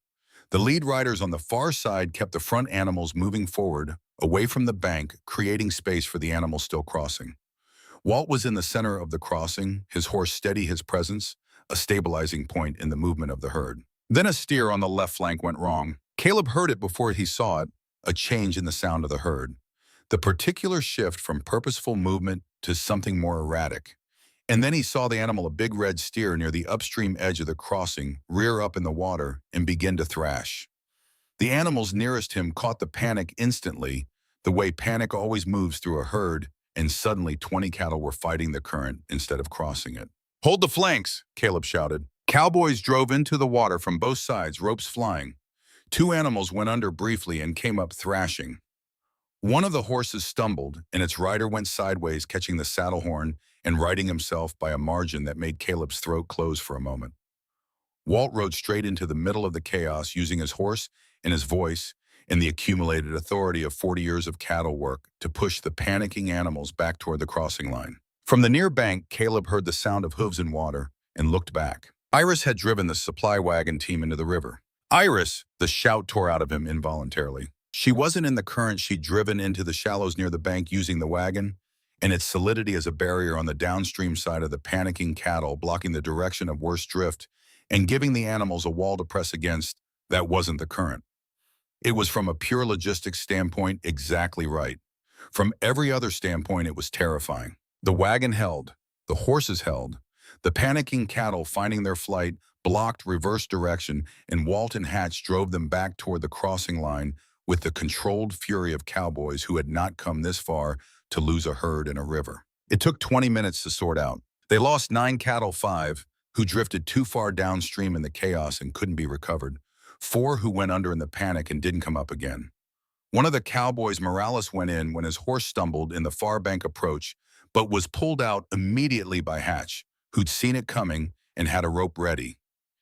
[SPEAKER 1] The lead riders on the far side kept the front animals moving forward, away from the bank, creating space for the animals still crossing. Walt was in the center of the crossing, his horse steady his presence, a stabilizing point in the movement of the herd. Then a steer on the left flank went wrong. Caleb heard it before he saw it, a change in the sound of the herd. The particular shift from purposeful movement to something more erratic. And then he saw the animal, a big red steer, near the upstream edge of the crossing, rear up in the water and begin to thrash. The animals nearest him caught the panic instantly, the way panic always moves through a herd, and suddenly 20 cattle were fighting the current instead of crossing it. "Hold the flanks," Caleb shouted. Cowboys drove into the water from both sides, ropes flying. Two animals went under briefly and came up thrashing. One of the horses stumbled, and its rider went sideways, catching the saddle horn and righting himself by a margin that made Caleb's throat close for a moment. Walt rode straight into the middle of the chaos, using his horse and his voice and the accumulated authority of 40 years of cattle work to push the panicking animals back toward the crossing line. From the near bank, Caleb heard the sound of hooves in water and looked back. Iris had driven the supply wagon team into the river. "Iris!" The shout tore out of him involuntarily. She wasn't in the current. She'd driven into the shallows near the bank using the wagon, and its solidity as a barrier on the downstream side of the panicking cattle, blocking the direction of worse drift and giving the animals a wall to press against. That wasn't the current. It was, from a pure logistics standpoint, exactly right. From every other standpoint, it was terrifying. The wagon held. The horses held. The panicking cattle, finding their flight, blocked reverse direction, and Walt and Hatch drove them back toward the crossing line with the controlled fury of cowboys who had not come this far to lose a herd in a river. It took 20 minutes to sort out. They lost 9 cattle, 5 who drifted too far downstream in the chaos and couldn't be recovered, 4 who went under in the panic and didn't come up again. One of the cowboys, Morales, went in when his horse stumbled in the far bank approach, but was pulled out immediately by Hatch, who'd seen it coming and had a rope ready.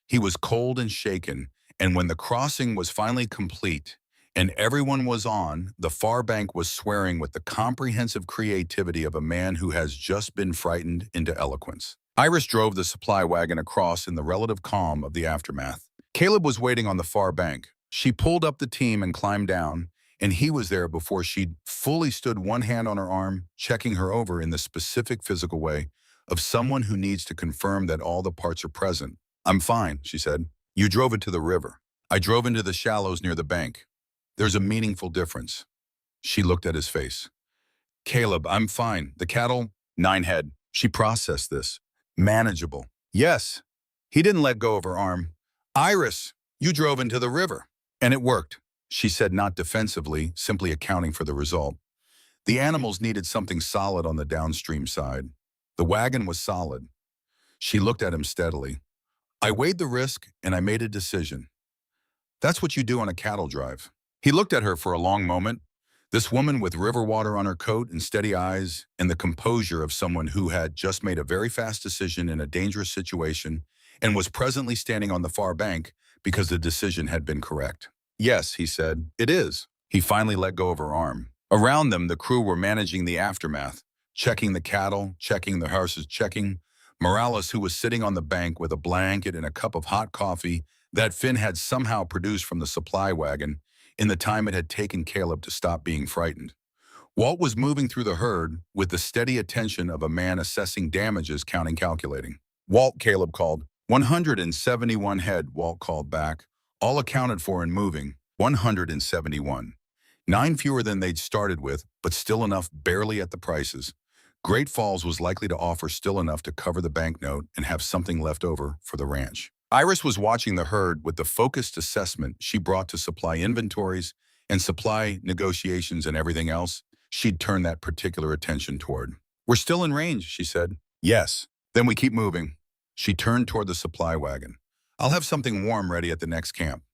[SPEAKER 1] He was cold and shaken, and when the crossing was finally complete and everyone was on, the far bank was swearing with the comprehensive creativity of a man who has just been frightened into eloquence. Iris drove the supply wagon across in the relative calm of the aftermath. Caleb was waiting on the far bank. She pulled up the team and climbed down, and he was there before she'd fully stood, one hand on her arm, checking her over in the specific physical way of someone who needs to confirm that all the parts are present. "I'm fine," she said. "You drove it to the river. I drove into the shallows near the bank. There's a meaningful difference." She looked at his face. "Caleb, I'm fine. The cattle, 9 head." She processed this. "Manageable." "Yes." He didn't let go of her arm. "Iris, you drove into the river." "And it worked," she said, not defensively, simply accounting for the result. The animals needed something solid on the downstream side. The wagon was solid. She looked at him steadily. "I weighed the risk and I made a decision. That's what you do on a cattle drive." He looked at her for a long moment, this woman with river water on her coat and steady eyes and the composure of someone who had just made a very fast decision in a dangerous situation and was presently standing on the far bank because the decision had been correct. "Yes," he said, "it is." He finally let go of her arm. Around them, the crew were managing the aftermath, checking the cattle, checking the horses, checking Morales, who was sitting on the bank with a blanket and a cup of hot coffee that Finn had somehow produced from the supply wagon in the time it had taken Caleb to stop being frightened. Walt was moving through the herd with the steady attention of a man assessing damages, counting, calculating. "Walt," Caleb called. 171 head, Walt called back, all accounted for and moving. 171. 9 fewer than they'd started with, but still enough, barely at the prices. Great Falls was likely to offer still enough to cover the banknote and have something left over for the ranch. Iris was watching the herd with the focused assessment she brought to supply inventories and supply negotiations and everything else she'd turned that particular attention toward. "We're still in range," she said. "Yes." "Then we keep moving." She turned toward the supply wagon. "I'll have something warm ready at the next camp."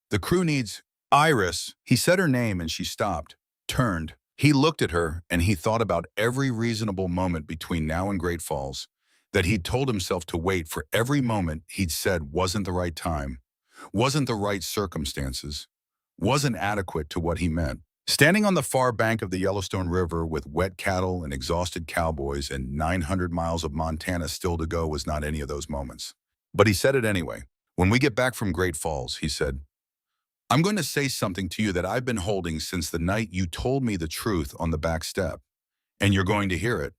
[SPEAKER 1] "The crew needs—" "Iris." He said her name and she stopped, turned. He looked at her and he thought about every reasonable moment between now and Great Falls, that he'd told himself to wait for. Every moment he'd said wasn't the right time, wasn't the right circumstances, wasn't adequate to what he meant. Standing on the far bank of the Yellowstone River with wet cattle and exhausted cowboys and 900 miles of Montana still to go was not any of those moments. But he said it anyway. "When we get back from Great Falls," he said, "I'm going to say something to you that I've been holding since the night you told me the truth on the back step. And you're going to hear it.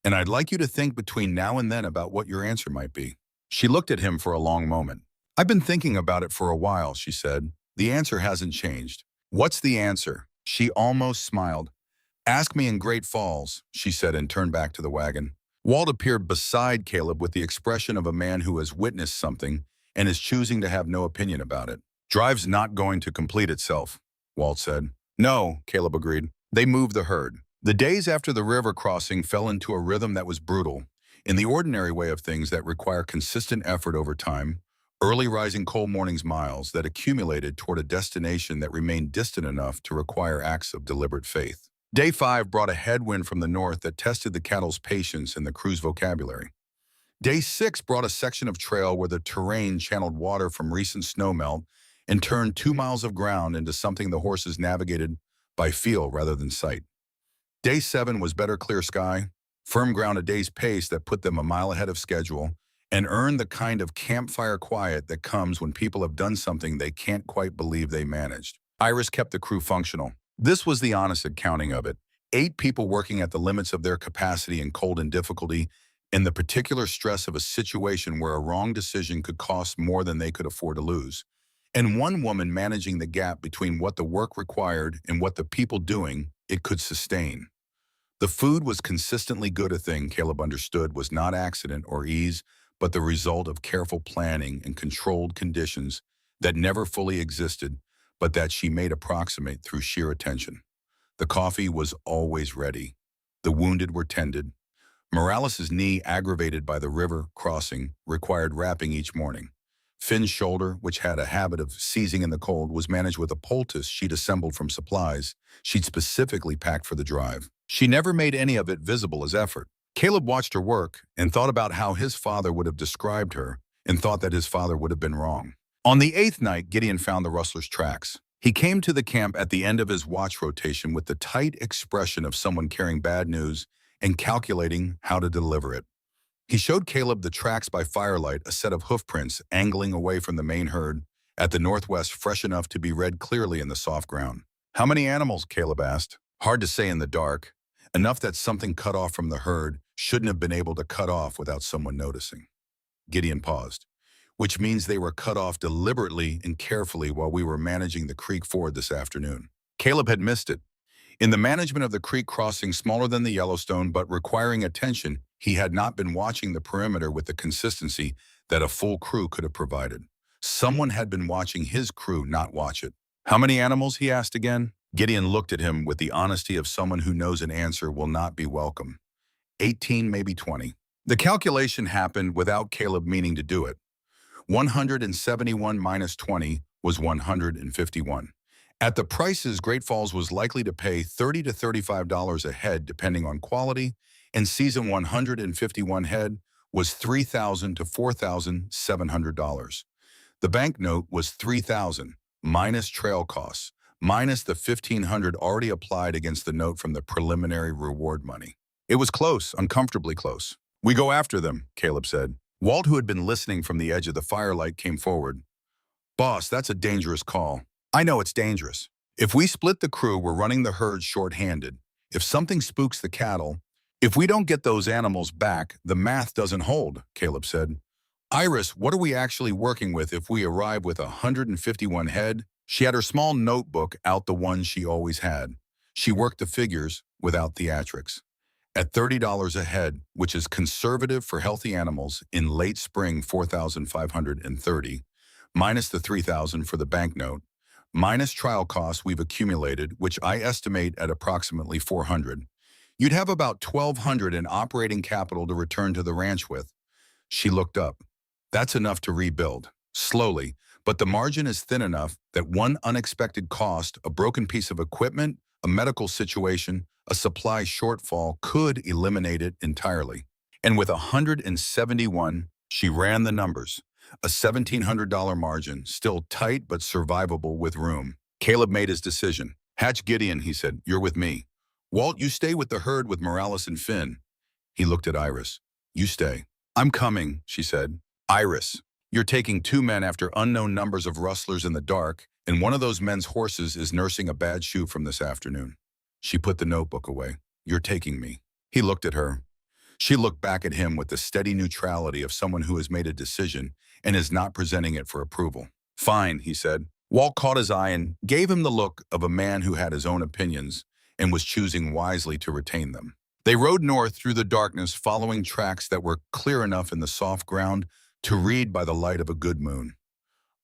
[SPEAKER 1] And I'd like you to think between now and then about what your answer might be." She looked at him for a long moment. "I've been thinking about it for a while," she said. "The answer hasn't changed." "What's the answer?" She almost smiled. "Ask me in Great Falls," she said, and turned back to the wagon. Walt appeared beside Caleb with the expression of a man who has witnessed something and is choosing to have no opinion about it. Drive's not going to complete itself, Walt said. No, Caleb agreed. They moved the herd. The days after the river crossing fell into a rhythm that was brutal. In the ordinary way of things that require consistent effort over time, early rising cold mornings miles that accumulated toward a destination that remained distant enough to require acts of deliberate faith. Day 5 brought a headwind from the north that tested the cattle's patience and the crew's vocabulary. Day 6 brought a section of trail where the terrain channeled water from recent snowmelt and turned 2 miles of ground into something the horses navigated by feel rather than sight. Day 7 was better clear sky, firm ground a day's pace that put them a mile ahead of schedule, and earned the kind of campfire quiet that comes when people have done something they can't quite believe they managed. Iris kept the crew functional. This was the honest accounting of it. 8 people working at the limits of their capacity in cold and difficulty, and the particular stress of a situation where a wrong decision could cost more than they could afford to lose. And 1 woman managing the gap between what the work required and what the people doing it could sustain. The food was consistently good, a thing Caleb understood was not accident or ease, but the result of careful planning and controlled conditions that never fully existed, but that she made approximate through sheer attention. The coffee was always ready. The wounded were tended. Morales's knee, aggravated by the river crossing, required wrapping each morning. Finn's shoulder, which had a habit of seizing in the cold, was managed with a poultice she'd assembled from supplies she'd specifically packed for the drive. She never made any of it visible as effort. Caleb watched her work and thought about how his father would have described her and thought that his father would have been wrong. On the 8th night, Gideon found the rustlers' tracks. He came to the camp at the end of his watch rotation with the tight expression of someone carrying bad news and calculating how to deliver it. He showed Caleb the tracks by firelight, a set of hoofprints angling away from the main herd at the northwest, fresh enough to be read clearly in the soft ground. How many animals? Caleb asked. Hard to say in the dark. Enough that something cut off from the herd shouldn't have been able to cut off without someone noticing. Gideon paused. Which means they were cut off deliberately and carefully while we were managing the creek ford this afternoon. Caleb had missed it. In the management of the creek crossing, smaller than the Yellowstone but requiring attention, he had not been watching the perimeter with the consistency that a full crew could have provided. Someone had been watching his crew not watch it. How many animals? He asked again. Gideon looked at him with the honesty of someone who knows an answer will not be welcome. 18, maybe 20. The calculation happened without Caleb meaning to do it. 171 minus 20 was 151. At the prices Great Falls was likely to pay $30 to $35 a head depending on quality, and season 151 head was $3,000 to $4,700. The banknote was $3,000 minus trail costs, minus the $1,500 already applied against the note from the preliminary reward money. It was close, uncomfortably close. We go after them, Caleb said. Walt, who had been listening from the edge of the firelight, came forward. Boss, that's a dangerous call. I know it's dangerous. If we split the crew, we're running the herd short-handed. If something spooks the cattle, if we don't get those animals back, the math doesn't hold, Caleb said. Iris, what are we actually working with if we arrive with 151 head? She had her small notebook out, the one she always had. She worked the figures without theatrics. At $30 a head, which is conservative for healthy animals, in late spring 4,530, minus the $3,000 for the banknote, minus trial costs we've accumulated, which I estimate at approximately $400, you'd have about $1,200 in operating capital to return to the ranch with. She looked up. That's enough to rebuild, slowly, but the margin is thin enough that one unexpected cost, a broken piece of equipment, a medical situation, a supply shortfall, could eliminate it entirely. And with 171, she ran the numbers. A $1,700 margin, still tight but survivable with room. Caleb made his decision. Hatch Gideon, he said, you're with me. Walt, you stay with the herd with Morales and Finn. He looked at Iris. You stay. I'm coming, she said. Iris, you're taking 2 men after unknown numbers of rustlers in the dark, and one of those men's horses is nursing a bad shoe from this afternoon. She put the notebook away. You're taking me. He looked at her. She looked back at him with the steady neutrality of someone who has made a decision and is not presenting it for approval. Fine, he said. Walt caught his eye and gave him the look of a man who had his own opinions and was choosing wisely to retain them. They rode north through the darkness, following tracks that were clear enough in the soft ground to read by the light of a good moon.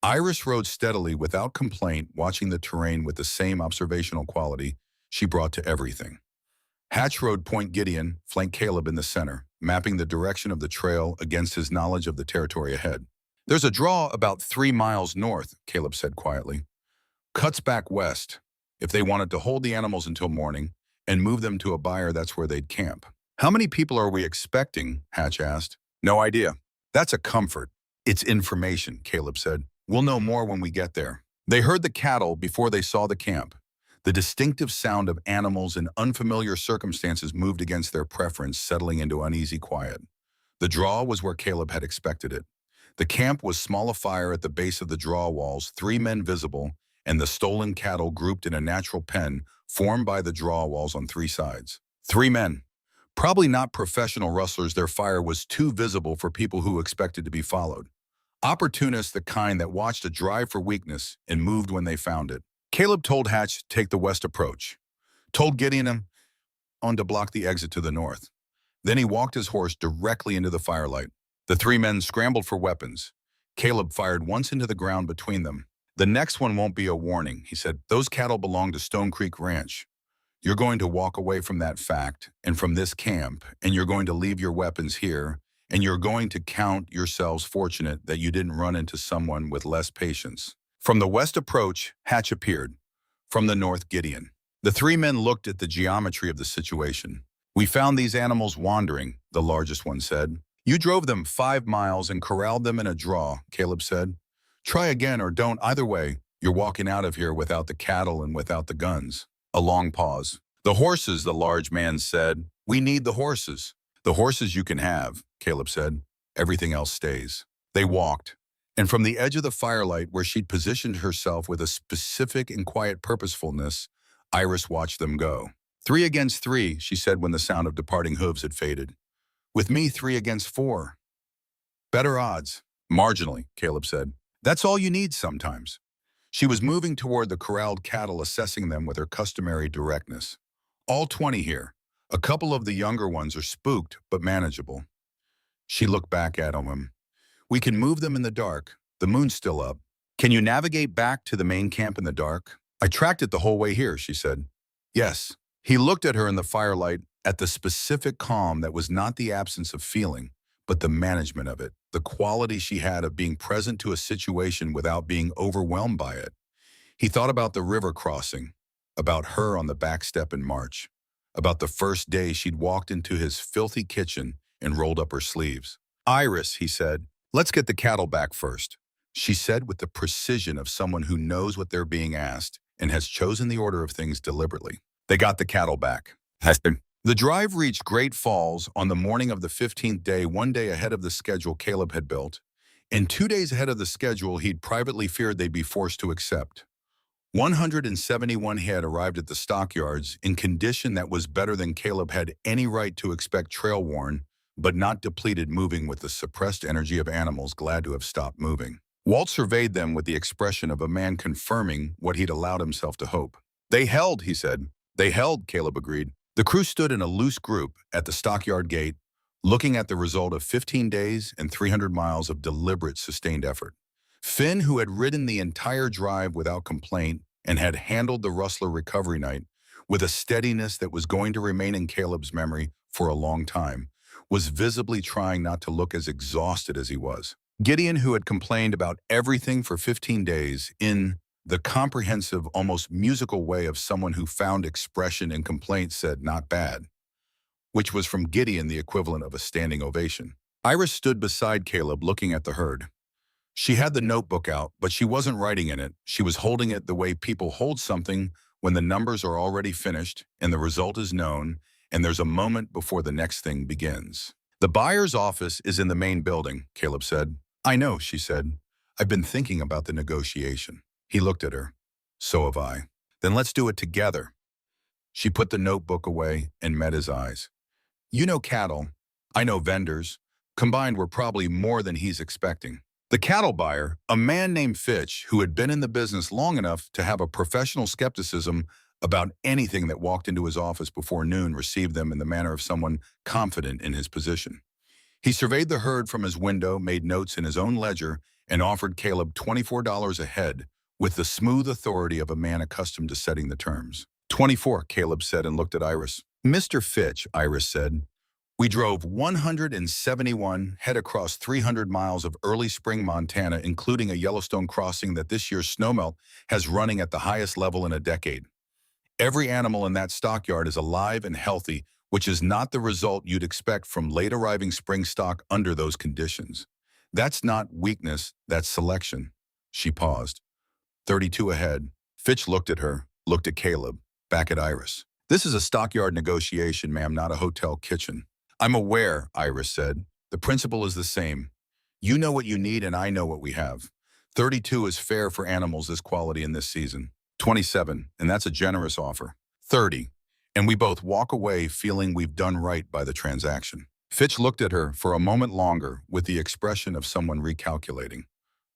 [SPEAKER 1] Iris rode steadily without complaint, watching the terrain with the same observational quality she brought to everything. Hatch rode Point Gideon, flanked Caleb in the center, mapping the direction of the trail against his knowledge of the territory ahead. There's a draw about 3 miles north, Caleb said quietly. Cuts back west. If they wanted to hold the animals until morning and move them to a buyer, that's where they'd camp. How many people are we expecting? Hatch asked. No idea. That's a comfort. It's information, Caleb said. We'll know more when we get there. They heard the cattle before they saw the camp. The distinctive sound of animals in unfamiliar circumstances moved against their preference, settling into uneasy quiet. The draw was where Caleb had expected it. The camp was small afire at the base of the draw walls, 3 men visible, and the stolen cattle grouped in a natural pen formed by the draw walls on 3 sides. 3 men. Probably not professional rustlers, their fire was too visible for people who expected to be followed. Opportunists, the kind that watched a drive for weakness and moved when they found it. Caleb told Hatch to take the west approach, told Gideon on to block the exit to the north. Then he walked his horse directly into the firelight. The 3 men scrambled for weapons. Caleb fired once into the ground between them. The next one won't be a warning, he said. Those cattle belong to Stone Creek Ranch. You're going to walk away from that fact and from this camp, and you're going to leave your weapons here, and you're going to count yourselves fortunate that you didn't run into someone with less patience. From the west approach, Hatch appeared. From the north, Gideon. The 3 men looked at the geometry of the situation. We found these animals wandering, the largest one said. You drove them 5 miles and corralled them in a draw, Caleb said. Try again or don't. Either way, you're walking out of here without the cattle and without the guns. A long pause. The horses, the large man said. We need the horses. The horses you can have, Caleb said. Everything else stays. They walked. And from the edge of the firelight where she'd positioned herself with a specific and quiet purposefulness, Iris watched them go. 3 against 3, she said when the sound of departing hooves had faded. With me, 3 against 4. Better odds. Marginally, Caleb said. That's all you need sometimes. She was moving toward the corralled cattle, assessing them with her customary directness. All 20 here. A couple of the younger ones are spooked, but manageable. She looked back at him. We can move them in the dark. The moon's still up. Can you navigate back to the main camp in the dark? I tracked it the whole way here, she said. Yes. He looked at her in the firelight, at the specific calm that was not the absence of feeling, but the management of it, the quality she had of being present to a situation without being overwhelmed by it. He thought about the river crossing, about her on the back step in March, about the first day she'd walked into his filthy kitchen and rolled up her sleeves. Iris, he said, let's get the cattle back first, she said with the precision of someone who knows what they're being asked and has chosen the order of things deliberately. They got the cattle back. The drive reached Great Falls on the morning of the 15th day, 1 day ahead of the schedule Caleb had built, and 2 days ahead of the schedule he'd privately feared they'd be forced to accept. 171 head arrived at the stockyards in condition that was better than Caleb had any right to expect, trail-worn, but not depleted, moving with the suppressed energy of animals glad to have stopped moving. Walt surveyed them with the expression of a man confirming what he'd allowed himself to hope. They held, he said. They held, Caleb agreed. The crew stood in a loose group at the stockyard gate, looking at the result of 15 days and 300 miles of deliberate, sustained effort. Finn, who had ridden the entire drive without complaint and had handled the rustler recovery night with a steadiness that was going to remain in Caleb's memory for a long time, was visibly trying not to look as exhausted as he was. Gideon, who had complained about everything for 15 days, in the comprehensive, almost musical way of someone who found expression in complaint, said, not bad, which was from Gideon the equivalent of a standing ovation. Iris stood beside Caleb, looking at the herd. She had the notebook out, but she wasn't writing in it. She was holding it the way people hold something when the numbers are already finished and the result is known, and there's a moment before the next thing begins. The buyer's office is in the main building, Caleb said. I know, she said. I've been thinking about the negotiation. He looked at her. So have I. Then let's do it together. She put the notebook away and met his eyes. You know cattle. I know vendors. Combined, we're probably more than he's expecting. The cattle buyer, a man named Fitch, who had been in the business long enough to have a professional skepticism about anything that walked into his office before noon, received them in the manner of someone confident in his position. He surveyed the herd from his window, made notes in his own ledger, and offered Caleb $24 a head with the smooth authority of a man accustomed to setting the terms. 24, Caleb said and looked at Iris. Mr. Fitch, Iris said. We drove 171 head across 300 miles of early spring Montana, including a Yellowstone crossing that this year's snowmelt has running at the highest level in a decade. Every animal in that stockyard is alive and healthy, which is not the result you'd expect from late-arriving spring stock under those conditions. That's not weakness, that's selection. She paused. 32 ahead. Fitch looked at her, looked at Caleb, back at Iris. This is a stockyard negotiation, ma'am, not a hotel kitchen. I'm aware, Iris said. The principle is the same. You know what you need and I know what we have. 32 is fair for animals this quality in this season. 27, and that's a generous offer. 30, and we both walk away feeling we've done right by the transaction. Fitch looked at her for a moment longer with the expression of someone recalculating.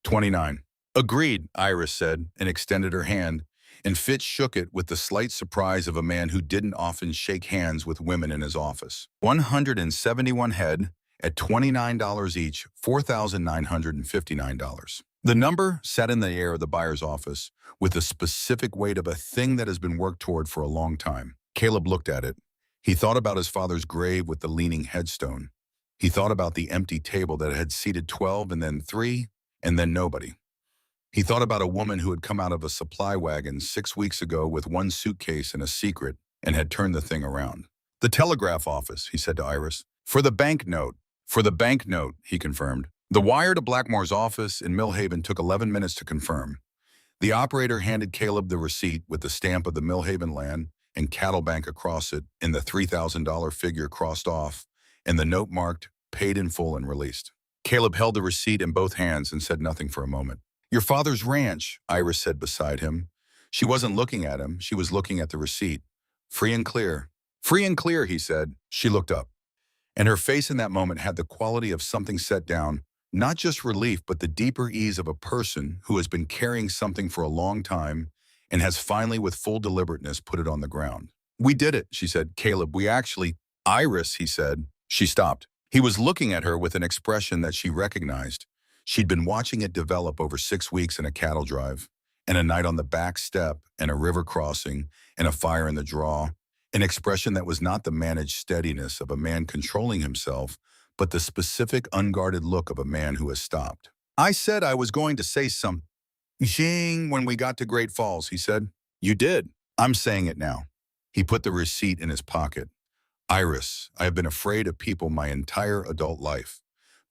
[SPEAKER 1] 29. Agreed, Iris said, and extended her hand, and Fitch shook it with the slight surprise of a man who didn't often shake hands with women in his office. 171 head at $29 each, $4,959. The number sat in the air of the buyer's office with the specific weight of a thing that has been worked toward for a long time. Caleb looked at it. He thought about his father's grave with the leaning headstone. He thought about the empty table that had seated 12 and then 3 and then nobody. He thought about a woman who had come out of a supply wagon 6 weeks ago with one suitcase and a secret and had turned the thing around. The telegraph office, he said to Iris. For the banknote. For the banknote, he confirmed. The wire to Blackmore's office in Millhaven took 11 minutes to confirm. The operator handed Caleb the receipt with the stamp of the Millhaven land and cattle bank across it and the $3,000 figure crossed off and the note marked, paid in full and released. Caleb held the receipt in both hands and said nothing for a moment. Your father's ranch, Iris said beside him. She wasn't looking at him, she was looking at the receipt. Free and clear. Free and clear, he said. She looked up. And her face in that moment had the quality of something set down, not just relief, but the deeper ease of a person who has been carrying something for a long time and has finally, with full deliberateness, put it on the ground. We did it, she said. Caleb, we actually... Iris, he said. She stopped. He was looking at her with an expression that she recognized. She'd been watching it develop over 6 weeks in a cattle drive, and a night on the back step, and a river crossing, and a fire in the draw, an expression that was not the managed steadiness of a man controlling himself, but the specific unguarded look of a man who has stopped. I said I was going to say something when we got to Great Falls, he said. You did. I'm saying it now. He put the receipt in his pocket. Iris, I have been afraid of people my entire adult life.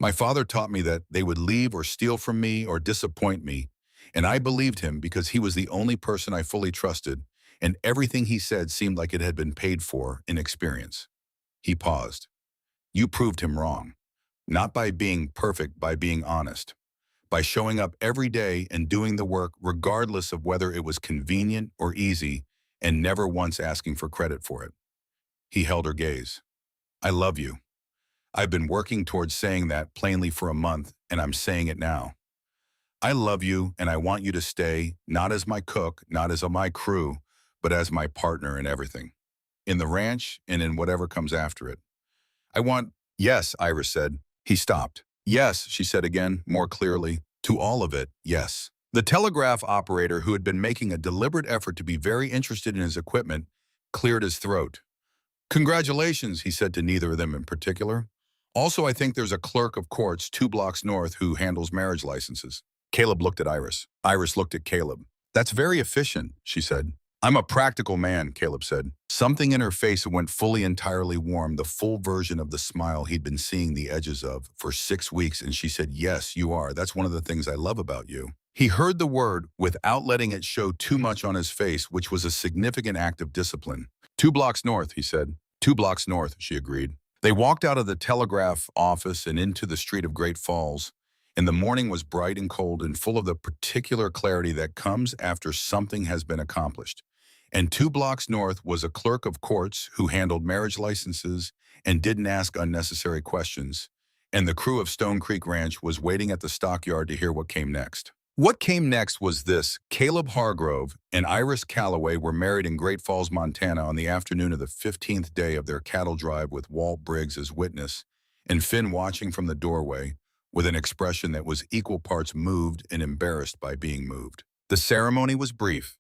[SPEAKER 1] My father taught me that they would leave or steal from me or disappoint me, and I believed him because he was the only person I fully trusted, and everything he said seemed like it had been paid for in experience. He paused. You proved him wrong, not by being perfect, by being honest, by showing up every day and doing the work regardless of whether it was convenient or easy, and never once asking for credit for it. He held her gaze. I love you. I've been working towards saying that plainly for a month, and I'm saying it now. I love you, and I want you to stay, not as my cook, not as my crew, but as my partner in everything. In the ranch and in whatever comes after it. I want... Yes, Iris said. He stopped. Yes, she said again, more clearly. To all of it, yes. The telegraph operator, who had been making a deliberate effort to be very interested in his equipment, cleared his throat. Congratulations, he said to neither of them in particular. Also, I think there's a clerk of courts 2 blocks north who handles marriage licenses. Caleb looked at Iris. Iris looked at Caleb. That's very efficient, she said. I'm a practical man, Caleb said. Something in her face went fully entirely warm, the full version of the smile he'd been seeing the edges of for 6 weeks, and she said, yes, you are. That's one of the things I love about you. He heard the word without letting it show too much on his face, which was a significant act of discipline. 2 blocks north, he said. 2 blocks north, she agreed. They walked out of the telegraph office and into the street of Great Falls, and the morning was bright and cold and full of the particular clarity that comes after something has been accomplished. And 2 blocks north was a clerk of courts who handled marriage licenses and didn't ask unnecessary questions, and the crew of Stone Creek Ranch was waiting at the stockyard to hear what came next. What came next was this. Caleb Hargrove and Iris Calloway were married in Great Falls, Montana on the afternoon of the 15th day of their cattle drive with Walt Briggs as witness and Finn watching from the doorway, with an expression that was equal parts moved and embarrassed by being moved. The ceremony was brief.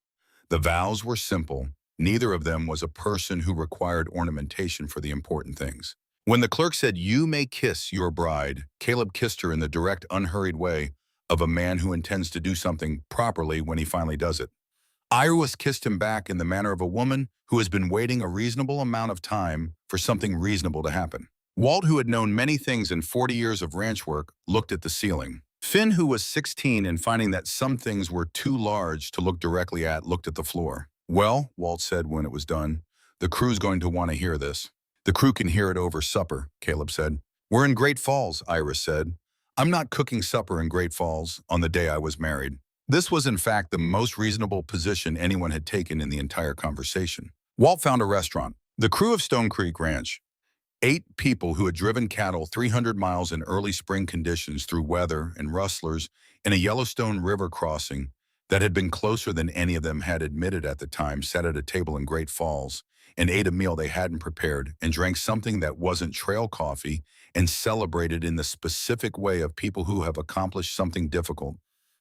[SPEAKER 1] The vows were simple. Neither of them was a person who required ornamentation for the important things. When the clerk said, "You may kiss your bride," Caleb kissed her in the direct, unhurried way of a man who intends to do something properly when he finally does it. Iris kissed him back in the manner of a woman who has been waiting a reasonable amount of time for something reasonable to happen. Walt, who had known many things in 40 years of ranch work, looked at the ceiling. Finn, who was 16 and finding that some things were too large to look directly at, looked at the floor. "Well," Walt said when it was done, "the crew's going to want to hear this." "The crew can hear it over supper," Caleb said. "We're in Great Falls," Iris said. "I'm not cooking supper in Great Falls on the day I was married." This was in fact the most reasonable position anyone had taken in the entire conversation. Walt found a restaurant. The crew of Stone Creek Ranch, 8 people who had driven cattle 300 miles in early spring conditions through weather and rustlers in a Yellowstone River crossing that had been closer than any of them had admitted at the time, sat at a table in Great Falls and ate a meal they hadn't prepared and drank something that wasn't trail coffee and celebrated in the specific way of people who have accomplished something difficult.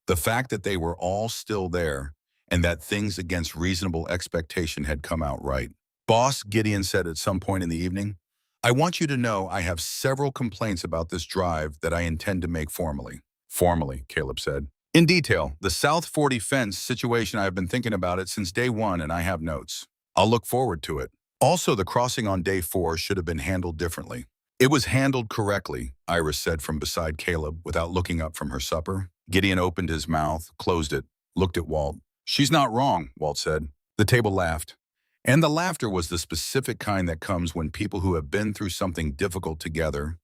[SPEAKER 1] The fact that they were all still there and that things against reasonable expectation had come out right. "Boss," Gideon said at some point in the evening, "I want you to know I have several complaints about this drive that I intend to make formally." "Formally," Caleb said. "In detail, the South 40 fence situation, I have been thinking about it since day one and I have notes. I'll look forward to it. Also, the crossing on day 4 should have been handled differently." "It was handled correctly," Iris said from beside Caleb without looking up from her supper. Gideon opened his mouth, closed it, looked at Walt. "She's not wrong," Walt said. The table laughed. And the laughter was the specific kind that comes when people who have been through something difficult together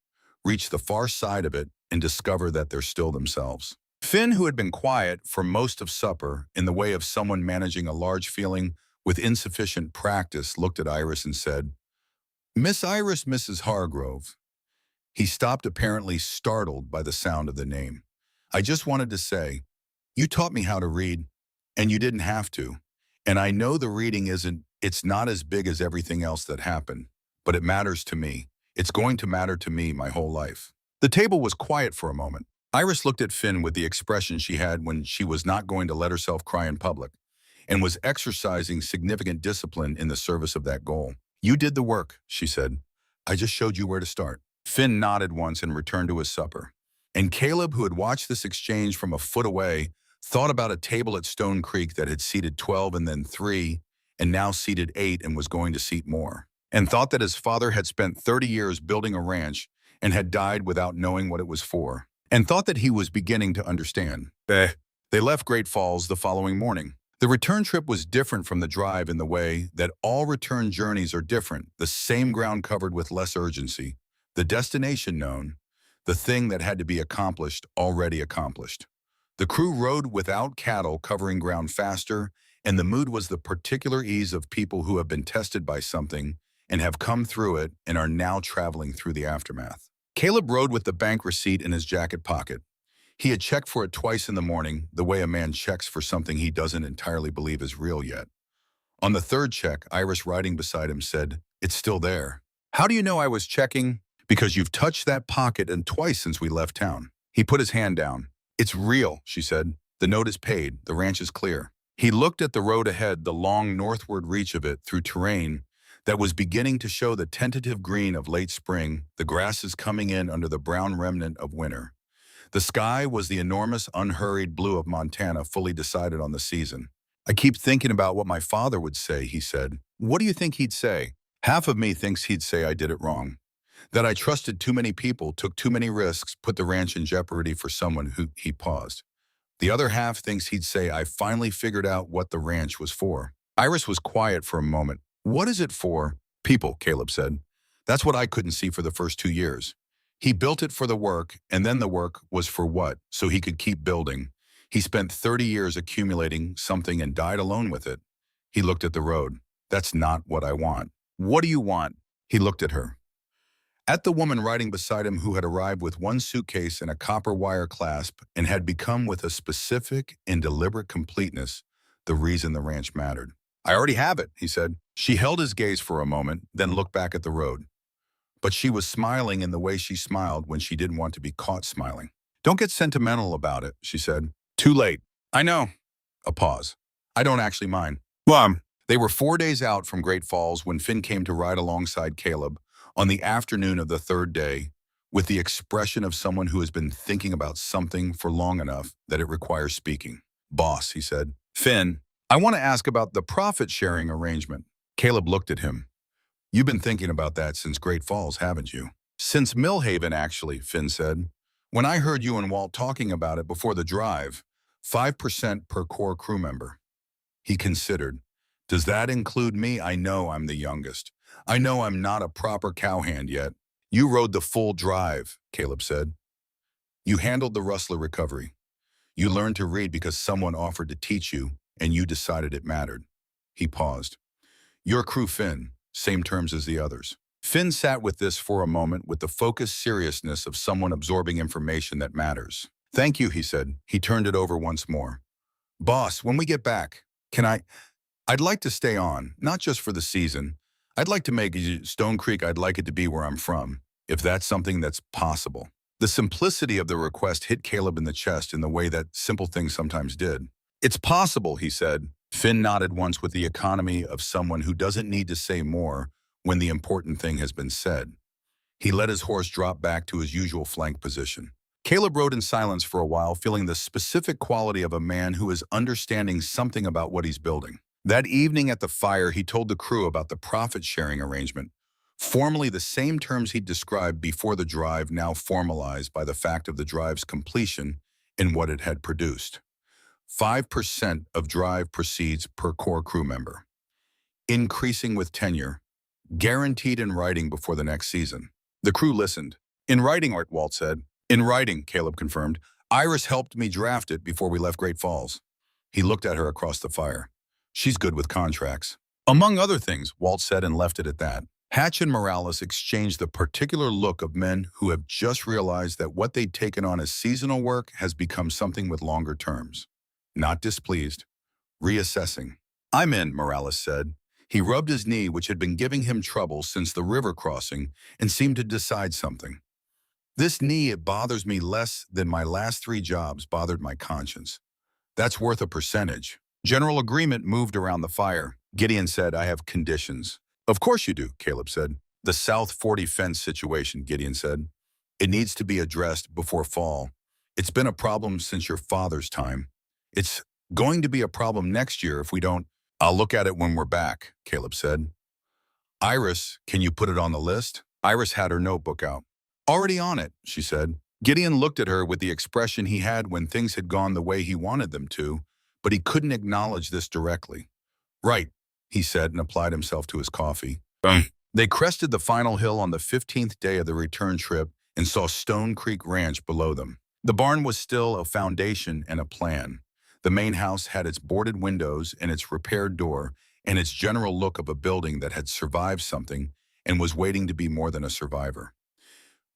[SPEAKER 1] reach the far side of it and discover that they're still themselves. Finn, who had been quiet for most of supper in the way of someone managing a large feeling with insufficient practice, looked at Iris and said, "Miss Iris, Mrs. Hargrove." He stopped, apparently startled by the sound of the name. "I just wanted to say, you taught me how to read, and you didn't have to. And I know the reading it's not as big as everything else that happened, but it matters to me. It's going to matter to me my whole life." The table was quiet for a moment. Iris looked at Finn with the expression she had when she was not going to let herself cry in public, and was exercising significant discipline in the service of that goal. "You did the work," she said. "I just showed you where to start." Finn nodded once and returned to his supper. And Caleb, who had watched this exchange from a foot away, thought about a table at Stone Creek that had seated 12 and then 3, and now seated 8 and was going to seat more. And thought that his father had spent 30 years building a ranch and had died without knowing what it was for. And thought that he was beginning to understand. They left Great Falls the following morning. The return trip was different from the drive in the way that all return journeys are different, the same ground covered with less urgency, the destination known, the thing that had to be accomplished already accomplished. The crew rode without cattle, covering ground faster, and the mood was the particular ease of people who have been tested by something and have come through it and are now traveling through the aftermath. Caleb rode with the bank receipt in his jacket pocket. He had checked for it twice in the morning, the way a man checks for something he doesn't entirely believe is real yet. On the third check, Iris, riding beside him, said, "It's still there." "How do you know I was checking?" "Because you've touched that pocket and twice since we left town." He put his hand down. "It's real," she said. "The note is paid. The ranch is clear." He looked at the road ahead, the long northward reach of it through terrain that was beginning to show the tentative green of late spring, the grasses coming in under the brown remnant of winter. The sky was the enormous, unhurried blue of Montana, fully decided on the season. "I keep thinking about what my father would say," he said. "What do you think he'd say?" "Half of me thinks he'd say I did it wrong. That I trusted too many people, took too many risks, put the ranch in jeopardy for someone who..." He paused. "The other half thinks he'd say I finally figured out what the ranch was for." Iris was quiet for a moment. "What is it for?" "People," Caleb said. "That's what I couldn't see for the first 2 years. He built it for the work, and then the work was for what? So he could keep building. He spent 30 years accumulating something and died alone with it." He looked at the road. "That's not what I want." "What do you want?" He looked at her. At the woman riding beside him, who had arrived with one suitcase and a copper wire clasp and had become with a specific and deliberate completeness the reason the ranch mattered. "I already have it," he said. She held his gaze for a moment, then looked back at the road. but she was smiling in the way she smiled when she didn't want to be caught smiling. "Don't get sentimental about it," she said. "Too late." "I know." A pause. "I don't actually mind." "Well, they were 4 days out from Great Falls when Finn came to ride alongside Caleb on the afternoon of the third day, with the expression of someone who has been thinking about something for long enough that it requires speaking. "Boss," he said. "Finn, I want to ask about the profit-sharing arrangement." Caleb looked at him. "You've been thinking about that since Great Falls, haven't you?" "Since Millhaven, actually," Finn said. "When I heard you and Walt talking about it before the drive, 5% per core crew member." He considered. "Does that include me? I know I'm the youngest. I know I'm not a proper cowhand yet." "You rode the full drive," Caleb said. "You handled the Rustler recovery. You learned to read because someone offered to teach you, and you decided it mattered." He paused. "Your crew, Finn, same terms as the others." Finn sat with this for a moment with the focused seriousness of someone absorbing information that matters. "Thank you," he said. He turned it over once more. "Boss, when we get back, I'd like to stay on, not just for the season. I'd like to make Stone Creek, I'd like it to be where I'm from, if that's something that's possible." The simplicity of the request hit Caleb in the chest in the way that simple things sometimes did. "It's possible," he said. Finn nodded once with the economy of someone who doesn't need to say more when the important thing has been said. He let his horse drop back to his usual flank position. Caleb rode in silence for a while, feeling the specific quality of a man who is understanding something about what he's building. That evening at the fire, he told the crew about the profit-sharing arrangement, formally the same terms he'd described before the drive, now formalized by the fact of the drive's completion and what it had produced. 5% of drive proceeds per core crew member, increasing with tenure, guaranteed in writing before the next season. The crew listened. "In writing," Walt said. "In writing," Caleb confirmed. "Iris helped me draft it before we left Great Falls." He looked at her across the fire. "She's good with contracts." "Among other things," Walt said, and left it at that. Hatch and Morales exchanged the particular look of men who have just realized that what they'd taken on as seasonal work has become something with longer terms. Not displeased, reassessing. "I'm in," Morales said. He rubbed his knee, which had been giving him trouble since the river crossing, and seemed to decide something. "This knee, it bothers me less than my last 3 jobs bothered my conscience. That's worth a percentage." General agreement moved around the fire. Gideon said, "I have conditions." "Of course you do," Caleb said. "The South 40 fence situation," Gideon said. "It needs to be addressed before fall. It's been a problem since your father's time. It's going to be a problem next year if we don't." "I'll look at it when we're back," Caleb said. "Iris, can you put it on the list?" Iris had her notebook out. "Already on it," she said. Gideon looked at her with the expression he had when things had gone the way he wanted them to, but he couldn't acknowledge this directly. "Right," he said, and applied himself to his coffee. They crested the final hill on the 15th day of the return trip and saw Stone Creek Ranch below them. The barn was still a foundation and a plan. The main house had its boarded windows and its repaired door and its general look of a building that had survived something and was waiting to be more than a survivor.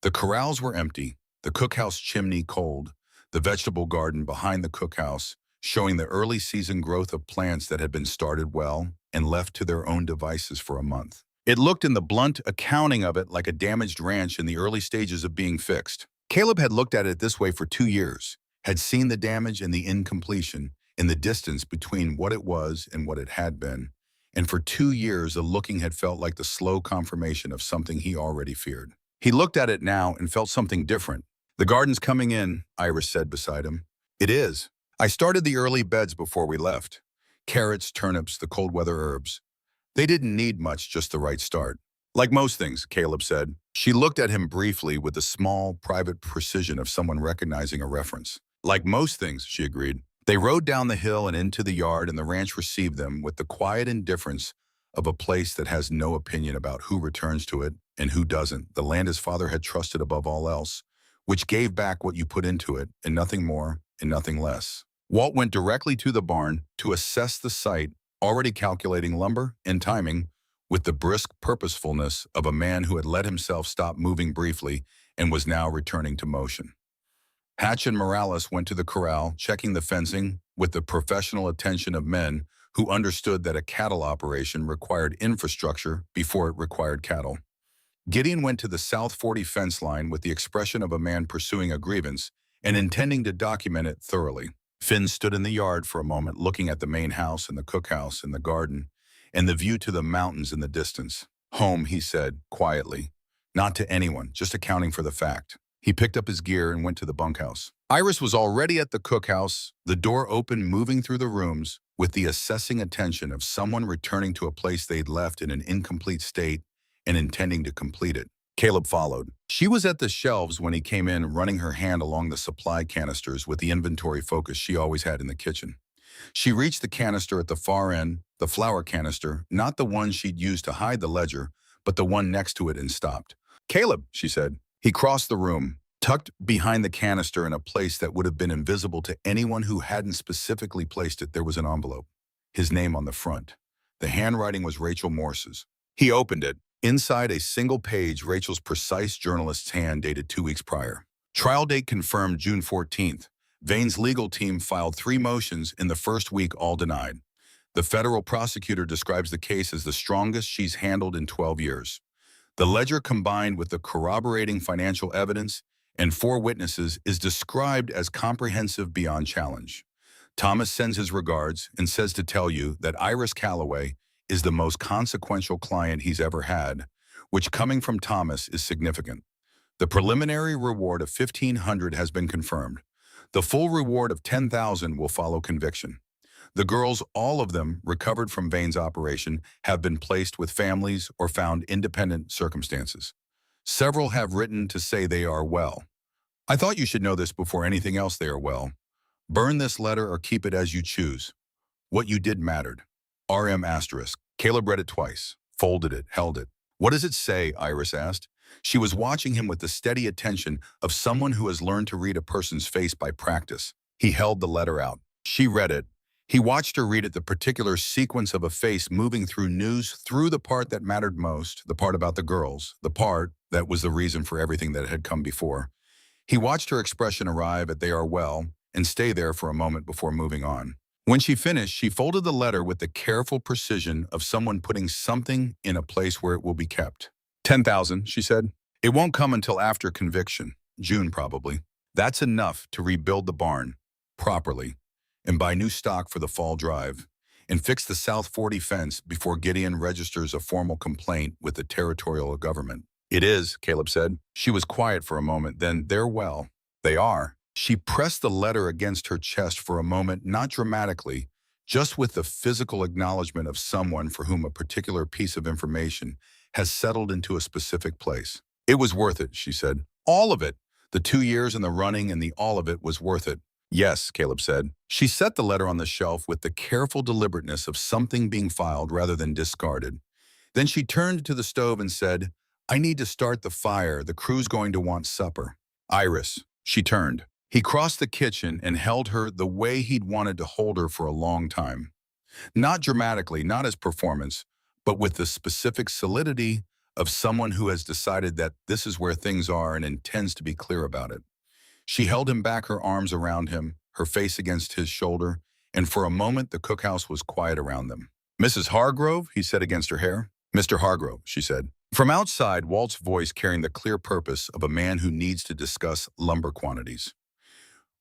[SPEAKER 1] The corrals were empty, the cookhouse chimney cold, the vegetable garden behind the cookhouse showing the early season growth of plants that had been started well and left to their own devices for a month. It looked, in the blunt accounting of it, like a damaged ranch in the early stages of being fixed. Caleb had looked at it this way for 2 years, had seen the damage and the incompletion in the distance between what it was and what it had been, and for 2 years the looking had felt like the slow confirmation of something he already feared. He looked at it now and felt something different. "The garden's coming in," Iris said beside him. "It is. I started the early beds before we left. Carrots, turnips, the cold weather herbs. They didn't need much, just the right start." "Like most things," Caleb said. She looked at him briefly with the small, private precision of someone recognizing a reference. "Like most things," she agreed. They rode down the hill and into the yard, and the ranch received them with the quiet indifference of a place that has no opinion about who returns to it and who doesn't. The land his father had trusted above all else, which gave back what you put into it, and nothing more and nothing less. Walt went directly to the barn to assess the site, already calculating lumber and timing with the brisk purposefulness of a man who had let himself stop moving briefly and was now returning to motion. Hatch and Morales went to the corral, checking the fencing with the professional attention of men who understood that a cattle operation required infrastructure before it required cattle. Gideon went to the South 40 fence line with the expression of a man pursuing a grievance and intending to document it thoroughly. Finn stood in the yard for a moment looking at the main house and the cookhouse and the garden and the view to the mountains in the distance. Home, he said, quietly. Not to anyone, just accounting for the fact. He picked up his gear and went to the bunkhouse. Iris was already at the cookhouse, the door open, moving through the rooms with the assessing attention of someone returning to a place they'd left in an incomplete state and intending to complete it. Caleb followed. She was at the shelves when he came in, running her hand along the supply canisters with the inventory focus she always had in the kitchen. She reached the canister at the far end, the flour canister, not the one she'd used to hide the ledger, but the one next to it, and stopped. "Caleb," she said. He crossed the room, tucked behind the canister in a place that would have been invisible to anyone who hadn't specifically placed it. There was an envelope, his name on the front. The handwriting was Rachel Morse's. He opened it. Inside a single page, Rachel's precise journalist's hand dated 2 weeks prior. Trial date confirmed June 14th. Vane's legal team filed 3 motions in the first week, all denied. The federal prosecutor describes the case as the strongest she's handled in 12 years. The ledger, combined with the corroborating financial evidence and 4 witnesses, is described as comprehensive beyond challenge. Thomas sends his regards and says to tell you that Iris Calloway is the most consequential client he's ever had, which, coming from Thomas, is significant. The preliminary reward of $1,500 has been confirmed. The full reward of $10,000 will follow conviction. The girls, all of them recovered from Vane's operation, have been placed with families or found independent circumstances. Several have written to say they are well. I thought you should know this before anything else. They are well. Burn this letter or keep it as you choose. What you did mattered. RM**. Caleb read it twice, folded it, held it. What does it say? Iris asked. She was watching him with the steady attention of someone who has learned to read a person's face by practice. He held the letter out. She read it. He watched her read it, the particular sequence of a face moving through news, through the part that mattered most, the part about the girls, the part that was the reason for everything that had come before. He watched her expression arrive at "they are well" and stay there for a moment before moving on. When she finished, she folded the letter with the careful precision of someone putting something in a place where it will be kept. $10,000, she said. It won't come until after conviction, June probably. That's enough to rebuild the barn properly and buy new stock for the fall drive and fix the South 40 fence before Gideon registers a formal complaint with the territorial government. It is, Caleb said. She was quiet for a moment, then, "They're well." "They are." She pressed the letter against her chest for a moment, not dramatically, just with the physical acknowledgement of someone for whom a particular piece of information has settled into a specific place. "It was worth it," she said. "All of it. The 2 years and the running and the all of it was worth it." "Yes," Caleb said. She set the letter on the shelf with the careful deliberateness of something being filed rather than discarded. Then she turned to the stove and said, "I need to start the fire. The crew's going to want supper." "Iris." She turned. He crossed the kitchen and held her the way he'd wanted to hold her for a long time. Not dramatically, not as performance, but with the specific solidity of someone who has decided that this is where things are and intends to be clear about it. She held him back, her arms around him, her face against his shoulder, and for a moment the cookhouse was quiet around them. "Mrs. Hargrove," he said against her hair. "Mr. Hargrove," she said. From outside, Walt's voice carrying the clear purpose of a man who needs to discuss lumber quantities.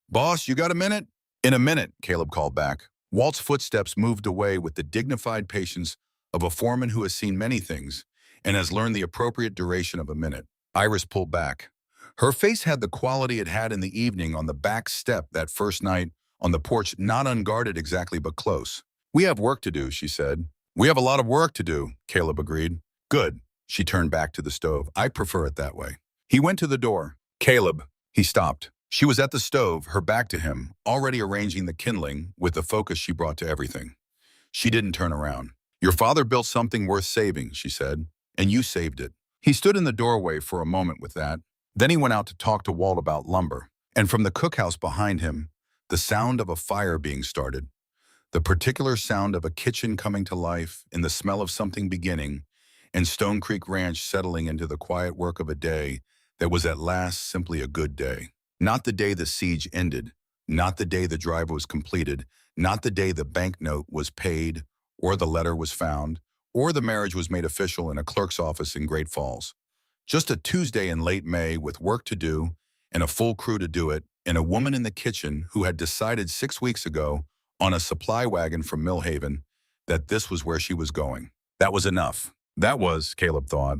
[SPEAKER 1] "Boss, you got a minute?" "In a minute," Caleb called back. Walt's footsteps moved away with the dignified patience of a foreman who has seen many things and has learned the appropriate duration of a minute. Iris pulled back. Her face had the quality it had in the evening on the back step that first night on the porch, not unguarded exactly, but close. "We have work to do," she said. "We have a lot of work to do," Caleb agreed. "Good." She turned back to the stove. "I prefer it that way." He went to the door. "Caleb." He stopped. She was at the stove, her back to him, already arranging the kindling with the focus she brought to everything. She didn't turn around. "Your father built something worth saving," she said, "and you saved it." He stood in the doorway for a moment with that. Then he went out to talk to Walt about lumber. And from the cookhouse behind him, the sound of a fire being started, the particular sound of a kitchen coming to life and the smell of something beginning, and Stone Creek Ranch settling into the quiet work of a day that was at last simply a good day. Not the day the siege ended, not the day the drive was completed, not the day the banknote was paid, or the letter was found, or the marriage was made official in a clerk's office in Great Falls. Just a Tuesday in late May with work to do and a full crew to do it, and a woman in the kitchen who had decided 6 weeks ago on a supply wagon from Millhaven that this was where she was going. That was enough. That was, Caleb thought,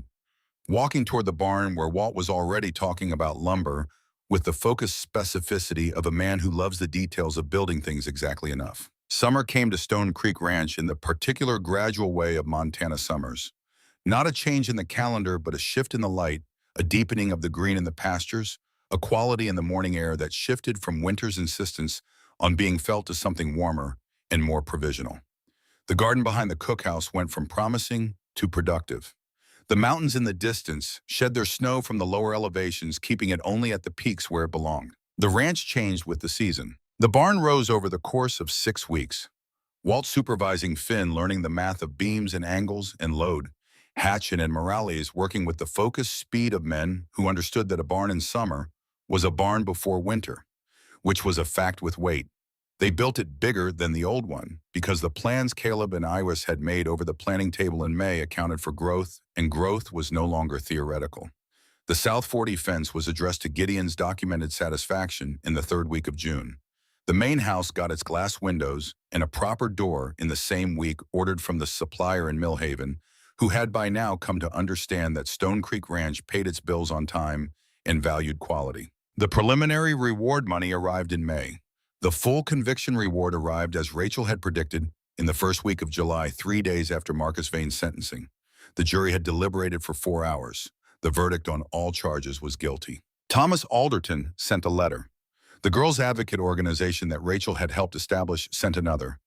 [SPEAKER 1] walking toward the barn where Walt was already talking about lumber with the focused specificity of a man who loves the details of building things exactly enough. Summer came to Stone Creek Ranch in the particular gradual way of Montana summers. Not a change in the calendar, but a shift in the light, a deepening of the green in the pastures, a quality in the morning air that shifted from winter's insistence on being felt to something warmer and more provisional. The garden behind the cookhouse went from promising to productive. The mountains in the distance shed their snow from the lower elevations, keeping it only at the peaks where it belonged. The ranch changed with the season. The barn rose over the course of 6 weeks. Walt supervising Finn, learning the math of beams and angles and load. Hatchet and Morales working with the focused speed of men who understood that a barn in summer was a barn before winter, which was a fact with weight. They built it bigger than the old one because the plans Caleb and Iris had made over the planning table in May accounted for growth, and growth was no longer theoretical. The South 40 fence was addressed to Gideon's documented satisfaction in the 3rd week of June. The main house got its glass windows and a proper door in the same week, ordered from the supplier in Millhaven, who had by now come to understand that Stone Creek Ranch paid its bills on time and valued quality. The preliminary reward money arrived in May. The full conviction reward arrived as Rachel had predicted in the 1st week of July, 3 days after Marcus Vane's sentencing. The jury had deliberated for 4 hours. The verdict on all charges was guilty. Thomas Alderton sent a letter. The Girls Advocate organization that Rachel had helped establish sent another.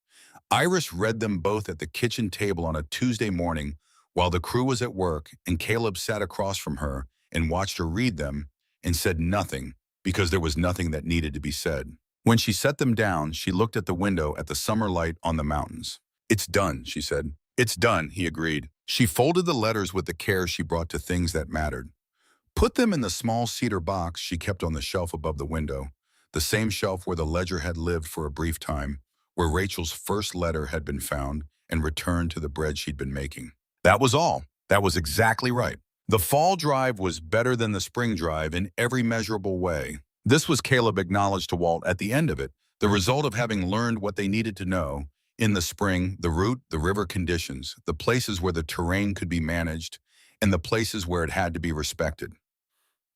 [SPEAKER 1] Iris read them both at the kitchen table on a Tuesday morning while the crew was at work, and Caleb sat across from her and watched her read them and said nothing because there was nothing that needed to be said. When she set them down, she looked at the window at the summer light on the mountains. "It's done," she said. "It's done," he agreed. She folded the letters with the care she brought to things that mattered. Put them in the small cedar box she kept on the shelf above the window, the same shelf where the ledger had lived for a brief time, where Rachel's first letter had been found and returned to the bread she'd been making. That was all. That was exactly right. The fall drive was better than the spring drive in every measurable way. This was, Caleb acknowledged to Walt at the end of it, the result of having learned what they needed to know. In the spring, the route, the river conditions, the places where the terrain could be managed, and the places where it had to be respected.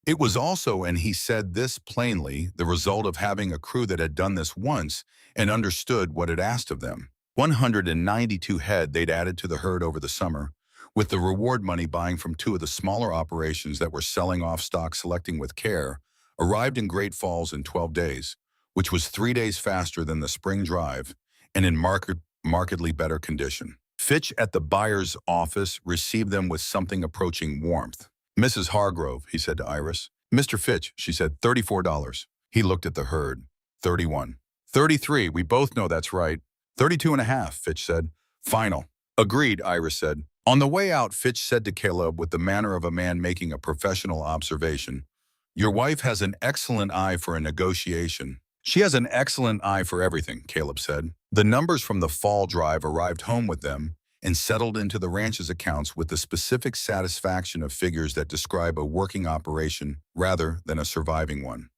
[SPEAKER 1] It was also, and he said this plainly, the result of having a crew that had done this once and understood what it asked of them. 192 head they'd added to the herd over the summer, with the reward money buying from 2 of the smaller operations that were selling off stock selecting with care, arrived in Great Falls in 12 days, which was 3 days faster than the spring drive and in markedly better condition. Fitch at the buyer's office received them with something approaching warmth. "Mrs. Hargrove," he said to Iris. "Mr. Fitch," she said, $34. He looked at the herd. 31. 33, we both know that's right. 32.5, Fitch said. "Final." "Agreed," Iris said. On the way out, Fitch said to Caleb with the manner of a man making a professional observation, "Your wife has an excellent eye for a negotiation." "She has an excellent eye for everything," Caleb said. The numbers from the fall drive arrived home with them and settled into the ranch's accounts with the specific satisfaction of figures that describe a working operation rather than a surviving one.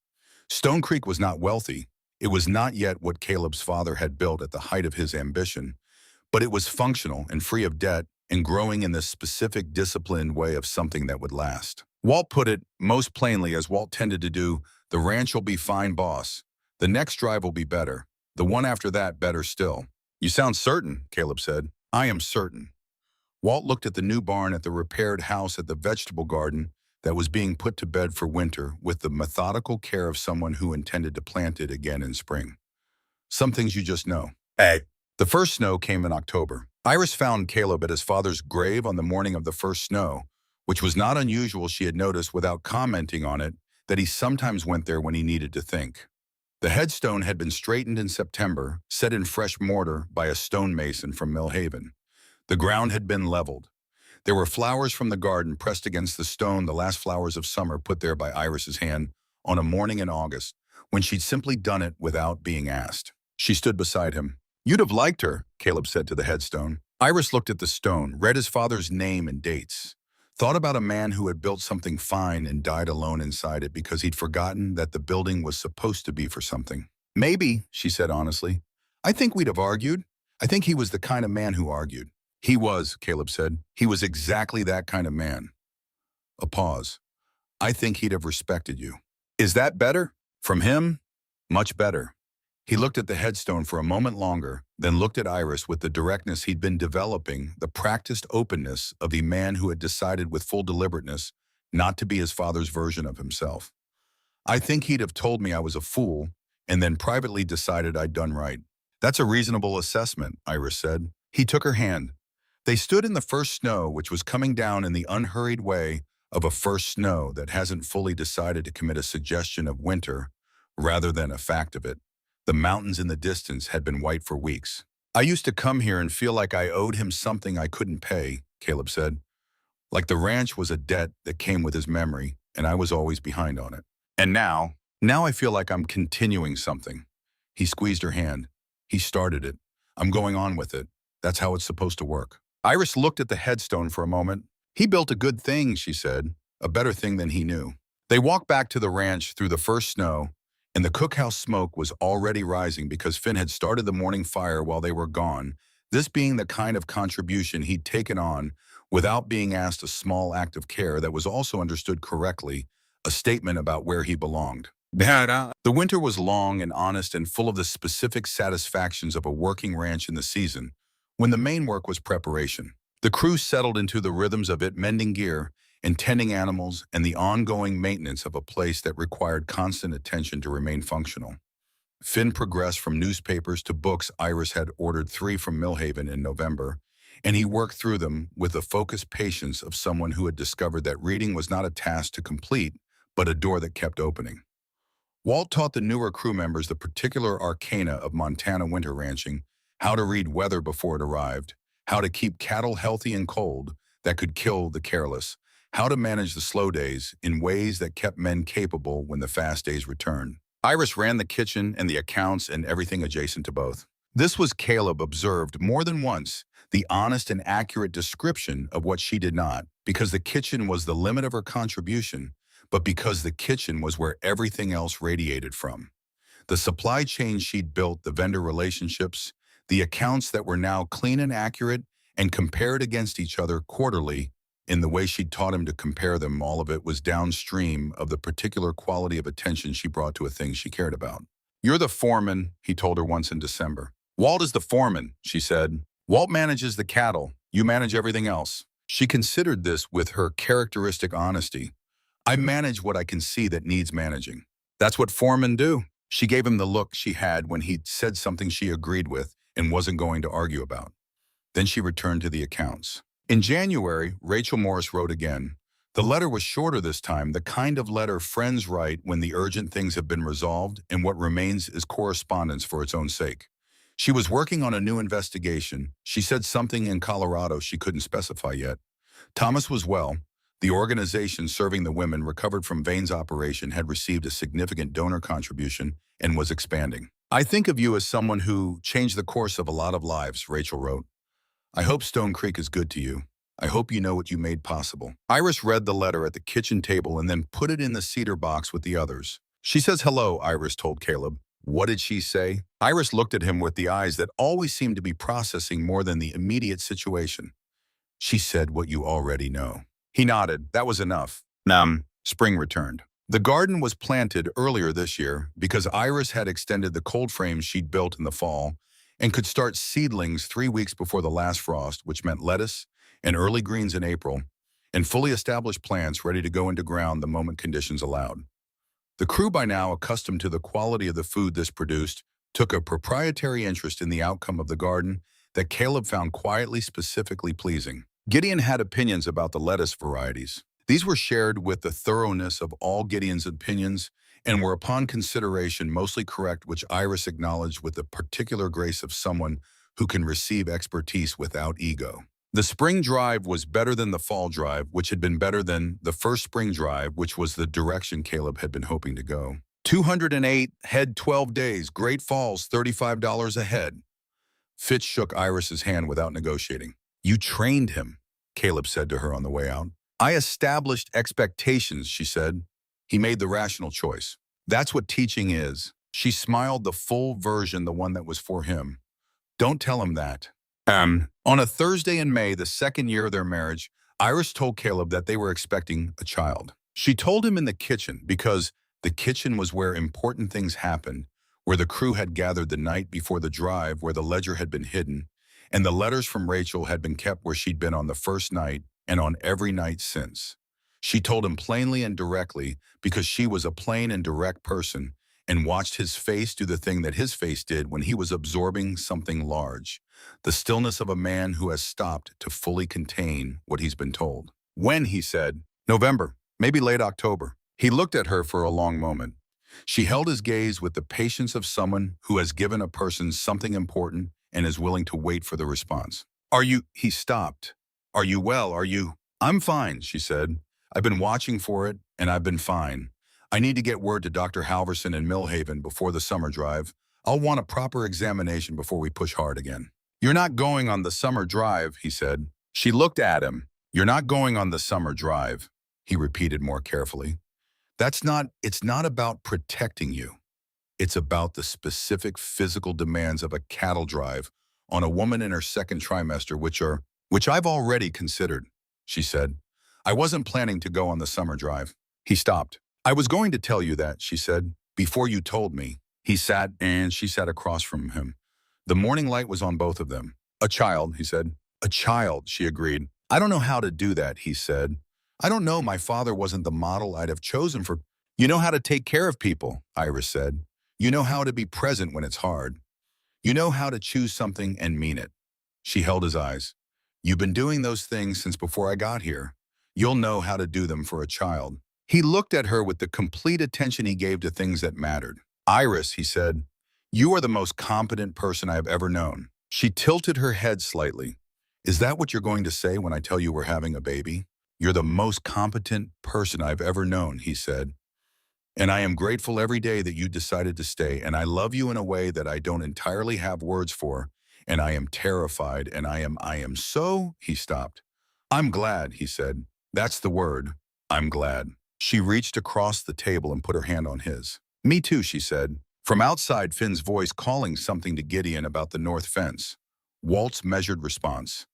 [SPEAKER 1] Stone Creek was not wealthy. It was not yet what Caleb's father had built at the height of his ambition, but it was functional and free of debt and growing in the specific disciplined way of something that would last. Walt put it most plainly, as Walt tended to do, "The ranch will be fine, boss. The next drive will be better. The one after that better still." "You sound certain," Caleb said. "I am certain." Walt looked at the new barn, at the repaired house, at the vegetable garden that was being put to bed for winter with the methodical care of someone who intended to plant it again in spring. Some things you just know. The first snow came in October. Iris found Caleb at his father's grave on the morning of the first snow, which was not unusual. She had noticed, without commenting on it, that he sometimes went there when he needed to think. The headstone had been straightened in September, set in fresh mortar by a stonemason from Millhaven. The ground had been leveled. There were flowers from the garden pressed against the stone, the last flowers of summer put there by Iris's hand on a morning in August, when she'd simply done it without being asked. She stood beside him. "You'd have liked her," Caleb said to the headstone. Iris looked at the stone, read his father's name and dates. Thought about a man who had built something fine and died alone inside it because he'd forgotten that the building was supposed to be for something. Maybe, she said honestly. I think we'd have argued. I think he was the kind of man who argued. He was, Caleb said. He was exactly that kind of man. A pause. I think he'd have respected you. Is that better? From him? Much better. He looked at the headstone for a moment longer, then looked at Iris with the directness he'd been developing, the practiced openness of the man who had decided with full deliberateness not to be his father's version of himself. I think he'd have told me I was a fool, and then privately decided I'd done right. That's a reasonable assessment, Iris said. He took her hand. They stood in the first snow, which was coming down in the unhurried way of a first snow that hasn't fully decided to commit a suggestion of winter rather than a fact of it. The mountains in the distance had been white for weeks. I used to come here and feel like I owed him something I couldn't pay, Caleb said. Like the ranch was a debt that came with his memory, and I was always behind on it. And now I feel like I'm continuing something. He squeezed her hand. He started it. I'm going on with it. That's how it's supposed to work. Iris looked at the headstone for a moment. He built a good thing, she said, a better thing than he knew. They walked back to the ranch through the first snow, and the cookhouse smoke was already rising because Finn had started the morning fire while they were gone, this being the kind of contribution he'd taken on without being asked, a small act of care that was also understood correctly, a statement about where he belonged. The winter was long and honest and full of the specific satisfactions of a working ranch in the season, when the main work was preparation. The crew settled into the rhythms of it, mending gear and tending animals and the ongoing maintenance of a place that required constant attention to remain functional. Finn progressed from newspapers to books. Iris had ordered 3 from Millhaven in November, and he worked through them with the focused patience of someone who had discovered that reading was not a task to complete, but a door that kept opening. Walt taught the newer crew members the particular arcana of Montana winter ranching, how to read weather before it arrived, how to keep cattle healthy and cold that could kill the careless, how to manage the slow days in ways that kept men capable when the fast days returned. Iris ran the kitchen and the accounts and everything adjacent to both. This was, Caleb observed more than once, the honest and accurate description of what she did not, because the kitchen was the limit of her contribution, but because the kitchen was where everything else radiated from. The supply chain she'd built, the vendor relationships, the accounts that were now clean and accurate and compared against each other quarterly in the way she'd taught him to compare them, all of it was downstream of the particular quality of attention she brought to a thing she cared about. You're the foreman, he told her once in December. Walt is the foreman, she said. Walt manages the cattle. You manage everything else. She considered this with her characteristic honesty. I manage what I can see that needs managing. That's what foremen do. She gave him the look she had when he'd said something she agreed with and wasn't going to argue about. Then she returned to the accounts. In January, Rachel Morris wrote again. The letter was shorter this time, the kind of letter friends write when the urgent things have been resolved and what remains is correspondence for its own sake. She was working on a new investigation. She said something in Colorado she couldn't specify yet. Thomas was well. The organization serving the women recovered from Vane's operation had received a significant donor contribution and was expanding. I think of you as someone who changed the course of a lot of lives, Rachel wrote. I hope Stone Creek is good to you. I hope you know what you made possible. Iris read the letter at the kitchen table and then put it in the cedar box with the others. She says hello, Iris told Caleb. What did she say? Iris looked at him with the eyes that always seemed to be processing more than the immediate situation. She said what you already know. He nodded. That was enough. Spring returned. The garden was planted earlier this year because Iris had extended the cold frames she'd built in the fall and could start seedlings 3 weeks before the last frost, which meant lettuce and early greens in April, and fully established plants ready to go into ground the moment conditions allowed. The crew, by now accustomed to the quality of the food this produced, took a proprietary interest in the outcome of the garden that Caleb found quietly specifically pleasing. Gideon had opinions about the lettuce varieties. These were shared with the thoroughness of all Gideon's opinions and were upon consideration mostly correct, which Iris acknowledged with the particular grace of someone who can receive expertise without ego. The spring drive was better than the fall drive, which had been better than the first spring drive, which was the direction Caleb had been hoping to go. 208, head 12 days, Great Falls, $35 a head. Fitz shook Iris's hand without negotiating. You trained him, Caleb said to her on the way out. I established expectations, she said. He made the rational choice. That's what teaching is. She smiled, the full version, the one that was for him. Don't tell him that. On a Thursday in May, the second year of their marriage, Iris told Caleb that they were expecting a child. She told him in the kitchen because the kitchen was where important things happened, where the crew had gathered the night before the drive, where the ledger had been hidden, and the letters from Rachel had been kept where she'd been on the first night and on every night since. She told him plainly and directly because she was a plain and direct person and watched his face do the thing that his face did when he was absorbing something large, the stillness of a man who has stopped to fully contain what he's been told. When, he said, November, maybe late October. He looked at her for a long moment. She held his gaze with the patience of someone who has given a person something important and is willing to wait for the response. Are you, he stopped. Are you well? Are you? I'm fine, she said. I've been watching for it, and I've been fine. I need to get word to Dr. Halverson in Millhaven before the summer drive. I'll want a proper examination before we push hard again. You're not going on the summer drive, he said. She looked at him. You're not going on the summer drive, he repeated more carefully. It's not about protecting you. It's about the specific physical demands of a cattle drive on a woman in her second trimester, which I've already considered, she said. I wasn't planning to go on the summer drive. He stopped. I was going to tell you that, she said, before you told me. He sat, and she sat across from him. The morning light was on both of them. A child, he said. A child, she agreed. I don't know how to do that, he said. I don't know, my father wasn't the model I'd have chosen for. You know how to take care of people, Iris said. You know how to be present when it's hard. You know how to choose something and mean it. She held his eyes. You've been doing those things since before I got here. You'll know how to do them for a child. He looked at her with the complete attention he gave to things that mattered. Iris, he said, you are the most competent person I have ever known. She tilted her head slightly. Is that what you're going to say when I tell you we're having a baby? You're the most competent person I've ever known, he said. And I am grateful every day that you decided to stay, and I love you in a way that I don't entirely have words for, and I am terrified, and I am so, he stopped. I'm glad, he said. That's the word. I'm glad. She reached across the table and put her hand on his. Me too, she said. From outside, Finn's voice calling something to Gideon about the north fence. Walt's measured response.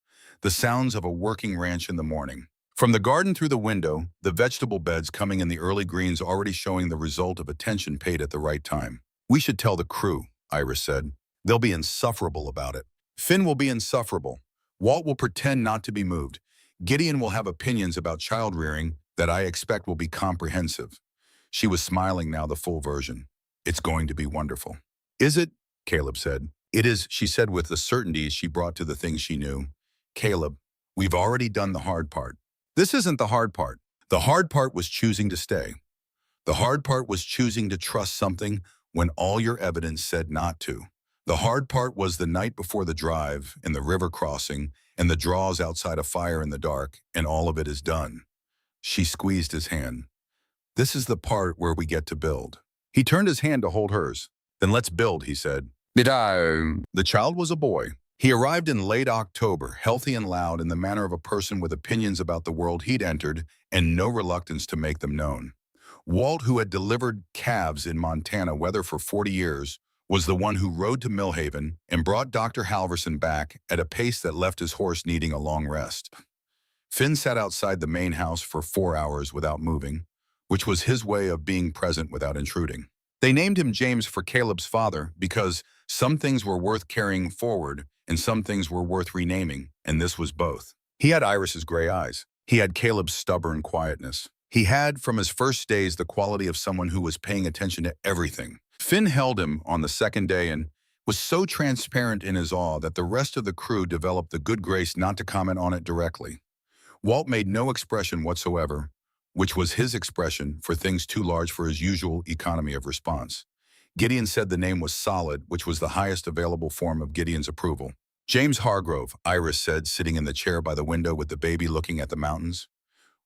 [SPEAKER 1] The sounds of a working ranch in the morning. From the garden through the window, the vegetable beds coming in the early greens already showing the result of attention paid at the right time. We should tell the crew, Iris said. They'll be insufferable about it. Finn will be insufferable. Walt will pretend not to be moved. Gideon will have opinions about child rearing that I expect will be comprehensive. She was smiling now, the full version. It's going to be wonderful. Is it? Caleb said. It is, she said with the certainty she brought to the things she knew. Caleb, we've already done the hard part. This isn't the hard part. The hard part was choosing to stay. The hard part was choosing to trust something when all your evidence said not to. The hard part was the night before the drive and the river crossing and the draws outside a fire in the dark, and all of it is done. She squeezed his hand. This is the part where we get to build. He turned his hand to hold hers. Then let's build, he said. The child was a boy. He arrived in late October, healthy and loud in the manner of a person with opinions about the world he'd entered and no reluctance to make them known. Walt, who had delivered calves in Montana weather for 40 years, was the one who rode to Millhaven and brought Dr. Halverson back at a pace that left his horse needing a long rest. Finn sat outside the main house for 4 hours without moving, which was his way of being present without intruding. They named him James for Caleb's father because some things were worth carrying forward and some things were worth renaming, and this was both. He had Iris's gray eyes. He had Caleb's stubborn quietness. He had, from his first days, the quality of someone who was paying attention to everything. Finn held him on the second day and was so transparent in his awe that the rest of the crew developed the good grace not to comment on it directly. Walt made no expression whatsoever, which was his expression for things too large for his usual economy of response. Gideon said the name was solid, which was the highest available form of Gideon's approval. James Hargrove, Iris said, sitting in the chair by the window with the baby looking at the mountains.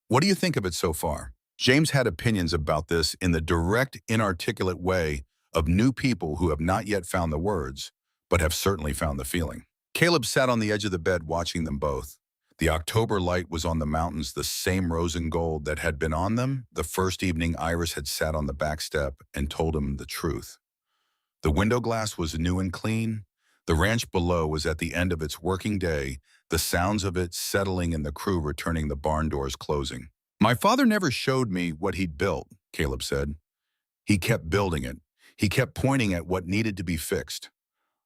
[SPEAKER 1] What do you think of it so far? James had opinions about this in the direct, inarticulate way of new people who have not yet found the words, but have certainly found the feeling. Caleb sat on the edge of the bed watching them both. The October light was on the mountains, the same rose and gold that had been on them the first evening Iris had sat on the back step and told him the truth. The window glass was new and clean. The ranch below was at the end of its working day, the sounds of it settling and the crew returning, the barn doors closing. "My father never showed me what he'd built," Caleb said. "He kept building it. He kept pointing at what needed to be fixed.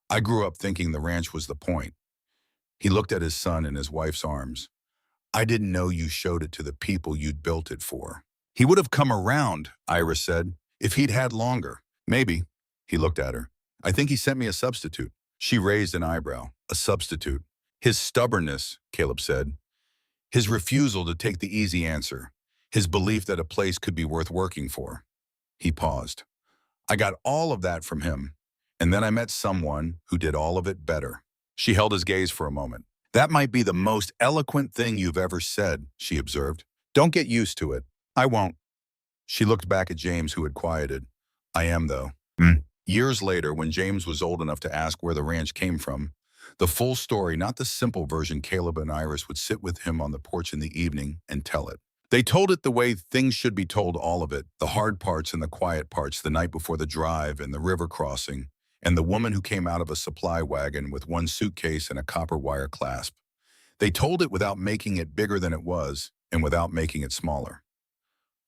[SPEAKER 1] I grew up thinking the ranch was the point." He looked at his son in his wife's arms. "I didn't know you showed it to the people you'd built it for." "He would have come around," Iris said, "if he'd had longer." "Maybe." He looked at her. "I think he sent me a substitute." She raised an eyebrow. "A substitute?" "His stubbornness," Caleb said. "His refusal to take the easy answer. His belief that a place could be worth working for." He paused. "I got all of that from him. And then I met someone who did all of it better." She held his gaze for a moment. "That might be the most eloquent thing you've ever said," she observed. "Don't get used to it." "I won't." She looked back at James, who had quieted. "I am, though." Years later, when James was old enough to ask where the ranch came from, the full story, not the simple version, Caleb and Iris would sit with him on the porch in the evening and tell it. They told it the way things should be told, all of it, the hard parts and the quiet parts, the night before the drive and the river crossing, and the woman who came out of a supply wagon with one suitcase and a copper wire clasp. They told it without making it bigger than it was and without making it smaller.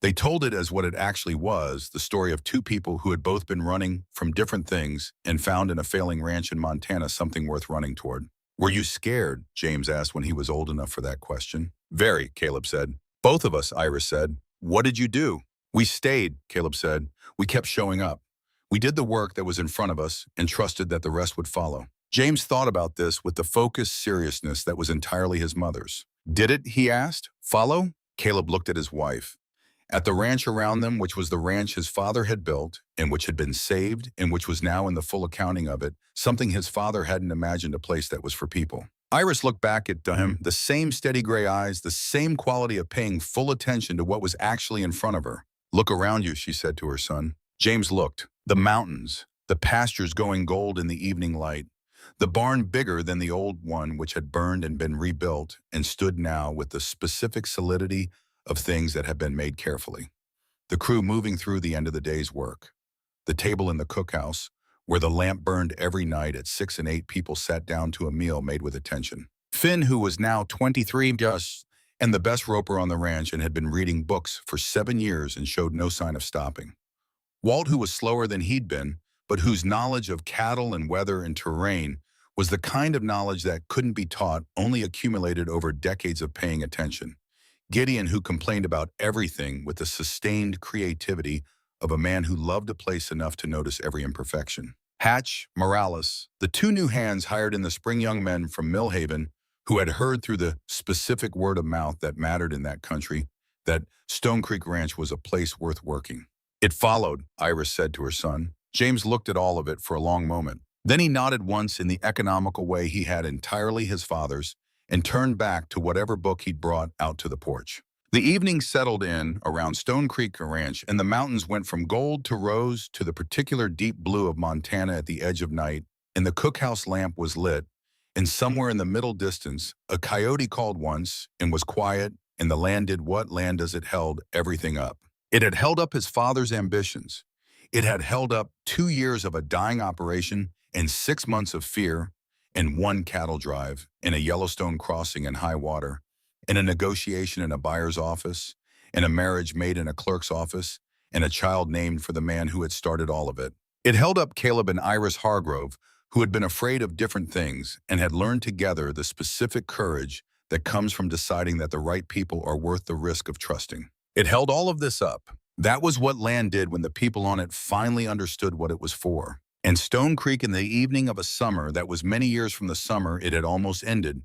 [SPEAKER 1] They told it as what it actually was, the story of two people who had both been running from different things and found in a failing ranch in Montana something worth running toward. "Were you scared?" James asked when he was old enough for that question. "Very," Caleb said. "Both of us," Iris said. "What did you do?" "We stayed," Caleb said. "We kept showing up. We did the work that was in front of us and trusted that the rest would follow." James thought about this with the focused seriousness that was entirely his mother's. "Did it?" he asked. "Follow?" Caleb looked at his wife. At the ranch around them, which was the ranch his father had built and which had been saved and which was now in the full accounting of it, something his father hadn't imagined, a place that was for people. Iris looked back at him, the same steady gray eyes, the same quality of paying full attention to what was actually in front of her. "Look around you," she said to her son. James looked. The mountains, the pastures going gold in the evening light, the barn bigger than the old one which had burned and been rebuilt and stood now with the specific solidity of things that had been made carefully. The crew moving through the end of the day's work. The table in the cookhouse, where the lamp burned every night at 6 and 8 people sat down to a meal made with attention. Finn, who was now 23 just, and the best roper on the ranch and had been reading books for 7 years and showed no sign of stopping. Walt, who was slower than he'd been, but whose knowledge of cattle and weather and terrain was the kind of knowledge that couldn't be taught, only accumulated over decades of paying attention. Gideon, who complained about everything with the sustained creativity of a man who loved a place enough to notice every imperfection. Hatch, Morales, the 2 new hands hired in the spring, young men from Millhaven who had heard through the specific word of mouth that mattered in that country that Stone Creek Ranch was a place worth working. "It followed," Iris said to her son. James looked at all of it for a long moment. Then he nodded once in the economical way he had entirely his father's and turned back to whatever book he'd brought out to the porch. The evening settled in around Stone Creek Ranch, and the mountains went from gold to rose to the particular deep blue of Montana at the edge of night, and the cookhouse lamp was lit, and somewhere in the middle distance, a coyote called once and was quiet, and the land did what land does, it held everything up. It had held up his father's ambitions. It had held up 2 years of a dying operation and 6 months of fear, and 1 cattle drive, and a Yellowstone crossing in high water, and a negotiation in a buyer's office, and a marriage made in a clerk's office, and a child named for the man who had started all of it. It held up Caleb and Iris Hargrove, who had been afraid of different things and had learned together the specific courage that comes from deciding that the right people are worth the risk of trusting. It held all of this up. That was what land did when the people on it finally understood what it was for. And Stone Creek, in the evening of a summer that was many years from the summer it had almost ended,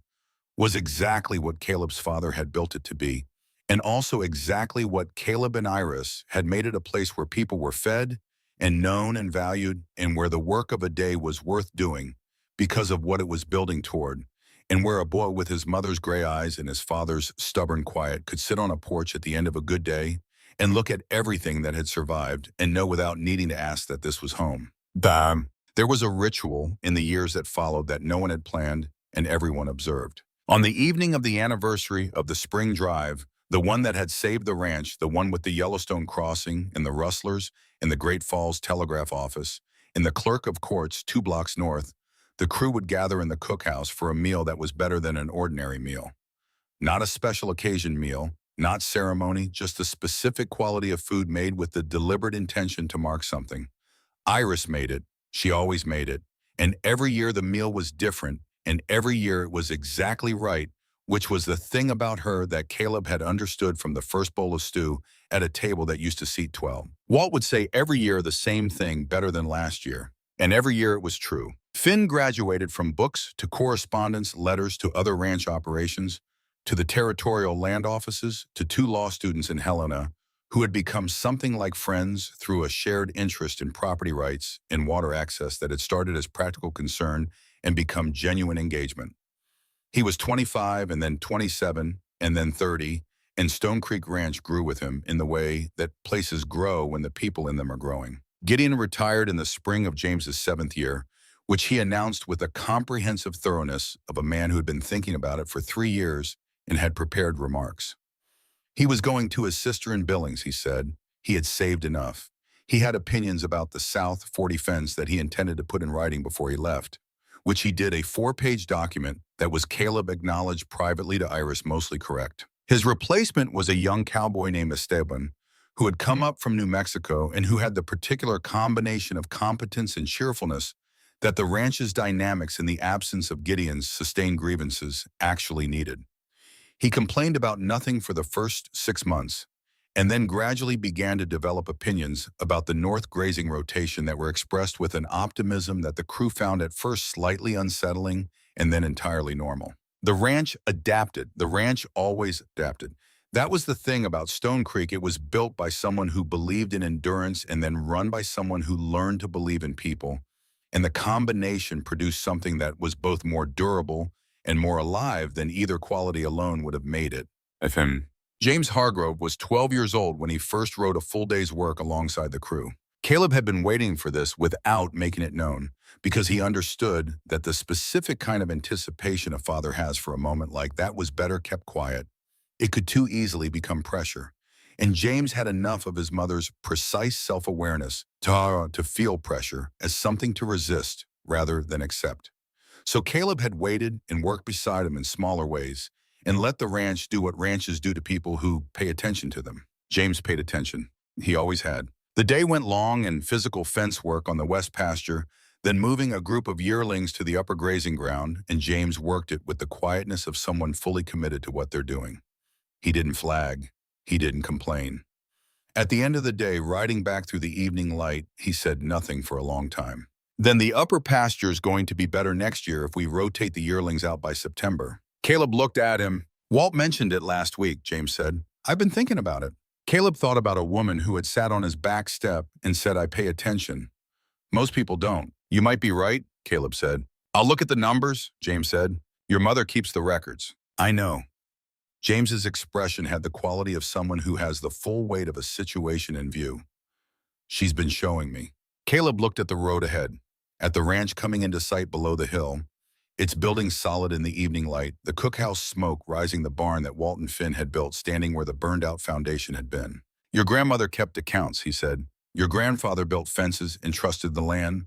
[SPEAKER 1] was exactly what Caleb's father had built it to be, and also exactly what Caleb and Iris had made it, a place where people were fed and known and valued, and where the work of a day was worth doing because of what it was building toward, and where a boy with his mother's gray eyes and his father's stubborn quiet could sit on a porch at the end of a good day and look at everything that had survived and know without needing to ask that this was home. There was a ritual in the years that followed that no one had planned and everyone observed. On the evening of the anniversary of the spring drive, the one that had saved the ranch, the one with the Yellowstone crossing and the rustlers in the Great Falls Telegraph office, and the clerk of courts 2 blocks north, the crew would gather in the cookhouse for a meal that was better than an ordinary meal. Not a special occasion meal, not ceremony, just a specific quality of food made with the deliberate intention to mark something. Iris made it. She always made it. And every year the meal was different, and every year it was exactly right, which was the thing about her that Caleb had understood from the first bowl of stew at a table that used to seat 12. Walt would say every year the same thing better than last year, and every year it was true. Finn graduated from books to correspondence, letters to other ranch operations, to the territorial land offices, to 2 law students in Helena, who had become something like friends through a shared interest in property rights and water access that had started as practical concern and become genuine engagement. He was 25 and then 27 and then 30, and Stone Creek Ranch grew with him in the way that places grow when the people in them are growing. Gideon retired in the spring of James's 7th year, which he announced with the comprehensive thoroughness of a man who had been thinking about it for 3 years and had prepared remarks. He was going to his sister in Billings, he said. He had saved enough. He had opinions about the South 40 fence that he intended to put in writing before he left, which he did a 4-page document that was Caleb acknowledged privately to Iris mostly correct. His replacement was a young cowboy named Esteban, who had come up from New Mexico and who had the particular combination of competence and cheerfulness that the ranch's dynamics in the absence of Gideon's sustained grievances actually needed. He complained about nothing for the first 6 months, and then gradually began to develop opinions about the north grazing rotation that were expressed with an optimism that the crew found at first slightly unsettling and then entirely normal. The ranch adapted. The ranch always adapted. That was the thing about Stone Creek. It was built by someone who believed in endurance and then run by someone who learned to believe in people. And the combination produced something that was both more durable and more alive than either quality alone would have made it. James Hargrove was 12 years old when he first wrote a full day's work alongside the crew. Caleb had been waiting for this without making it known, because he understood that the specific kind of anticipation a father has for a moment like that was better kept quiet. It could too easily become pressure. And James had enough of his mother's precise self-awareness to feel pressure as something to resist rather than accept. So Caleb had waited and worked beside him in smaller ways and let the ranch do what ranches do to people who pay attention to them. James paid attention. He always had. The day went long in physical fence work on the west pasture, then moving a group of yearlings to the upper grazing ground, and James worked it with the quietness of someone fully committed to what they're doing. He didn't flag. He didn't complain. At the end of the day, riding back through the evening light, he said nothing for a long time. Then the upper pasture's going to be better next year if we rotate the yearlings out by September. Caleb looked at him. Walt mentioned it last week, James said. I've been thinking about it. Caleb thought about a woman who had sat on his back step and said, I pay attention. Most people don't. You might be right, Caleb said. I'll look at the numbers, James said. Your mother keeps the records. I know. James's expression had the quality of someone who has the full weight of a situation in view. She's been showing me. Caleb looked at the road ahead, at the ranch coming into sight below the hill, its buildings solid in the evening light, the cookhouse smoke rising the barn that Walt and Finn had built standing where the burned-out foundation had been. Your grandmother kept accounts, he said. Your grandfather built fences and trusted the land.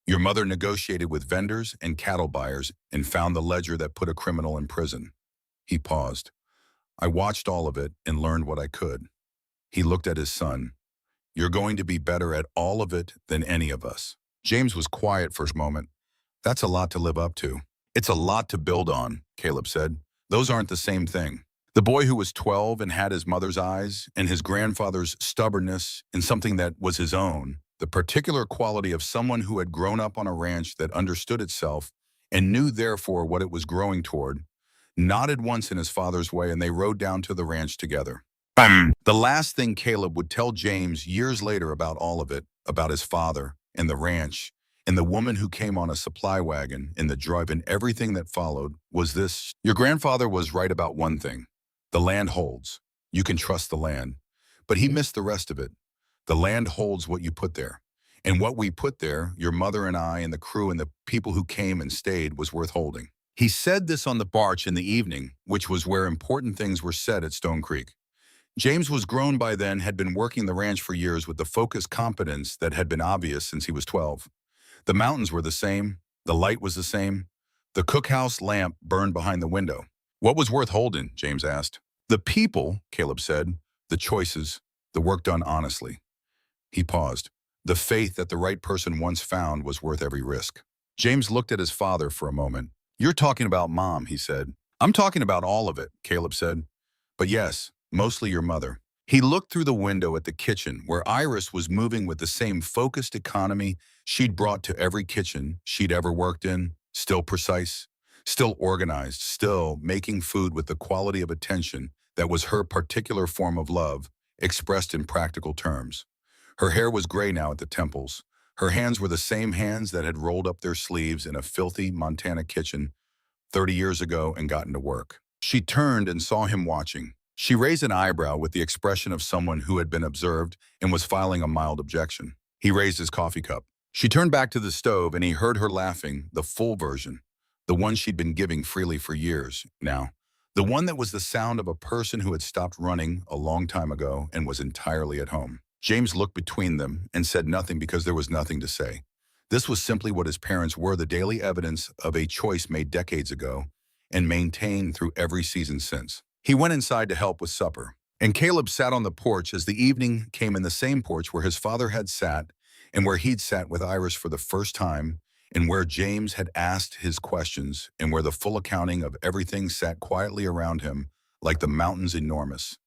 [SPEAKER 1] Your mother negotiated with vendors and cattle buyers and found the ledger that put a criminal in prison. He paused. I watched all of it and learned what I could. He looked at his son. You're going to be better at all of it than any of us. James was quiet for a moment. That's a lot to live up to. It's a lot to build on, Caleb said. Those aren't the same thing. The boy who was 12 and had his mother's eyes and his grandfather's stubbornness in something that was his own, the particular quality of someone who had grown up on a ranch that understood itself and knew therefore what it was growing toward, nodded once in his father's way, and they rode down to the ranch together. The last thing Caleb would tell James years later about all of it, about his father and the ranch and the woman who came on a supply wagon in the drive and everything that followed, was this: your grandfather was right about one thing. The land holds. You can trust the land. But he missed the rest of it. The land holds what you put there. And what we put there, your mother and I and the crew and the people who came and stayed, was worth holding. He said this on the barge in the evening, which was where important things were said at Stone Creek. James was grown by then, had been working the ranch for years with the focused competence that had been obvious since he was 12. The mountains were the same, the light was the same, the cookhouse lamp burned behind the window. What was worth holding? James asked. The people, Caleb said, the choices, the work done honestly. He paused. The faith that the right person once found was worth every risk. James looked at his father for a moment. You're talking about Mom, he said. I'm talking about all of it, Caleb said. But yes, mostly your mother. He looked through the window at the kitchen, where Iris was moving with the same focused economy she'd brought to every kitchen she'd ever worked in, still precise, still organized, still making food with the quality of attention that was her particular form of love, expressed in practical terms. Her hair was gray now at the temples. Her hands were the same hands that had rolled up their sleeves in a filthy Montana kitchen 30 years ago and gotten to work. She turned and saw him watching. She raised an eyebrow with the expression of someone who had been observed and was filing a mild objection. He raised his coffee cup. She turned back to the stove and he heard her laughing, the full version, the one she'd been giving freely for years now, the one that was the sound of a person who had stopped running a long time ago and was entirely at home. James looked between them and said nothing because there was nothing to say. This was simply what his parents were, the daily evidence of a choice made decades ago and maintained through every season since. He went inside to help with supper, and Caleb sat on the porch as the evening came, in the same porch where his father had sat and where he'd sat with Iris for the first time, and where James had asked his questions, and where the full accounting of everything sat quietly around him like the mountains, enormous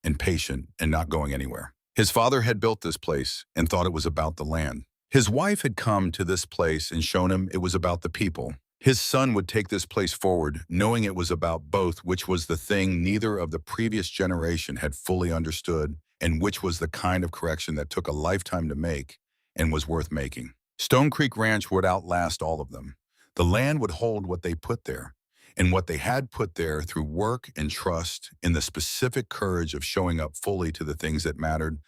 [SPEAKER 1] and patient and not going anywhere. His father had built this place and thought it was about the land. His wife had come to this place and shown him it was about the people. His son would take this place forward, knowing it was about both, which was the thing neither of the previous generation had fully understood, and which was the kind of correction that took a lifetime to make and was worth making. Stone Creek Ranch would outlast all of them. The land would hold what they put there, and what they had put there through work and trust in the specific courage of showing up fully to the things that mattered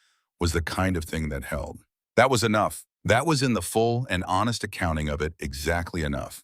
[SPEAKER 1] was the kind of thing that held. That was enough. That was, in the full and honest accounting of it, exactly enough.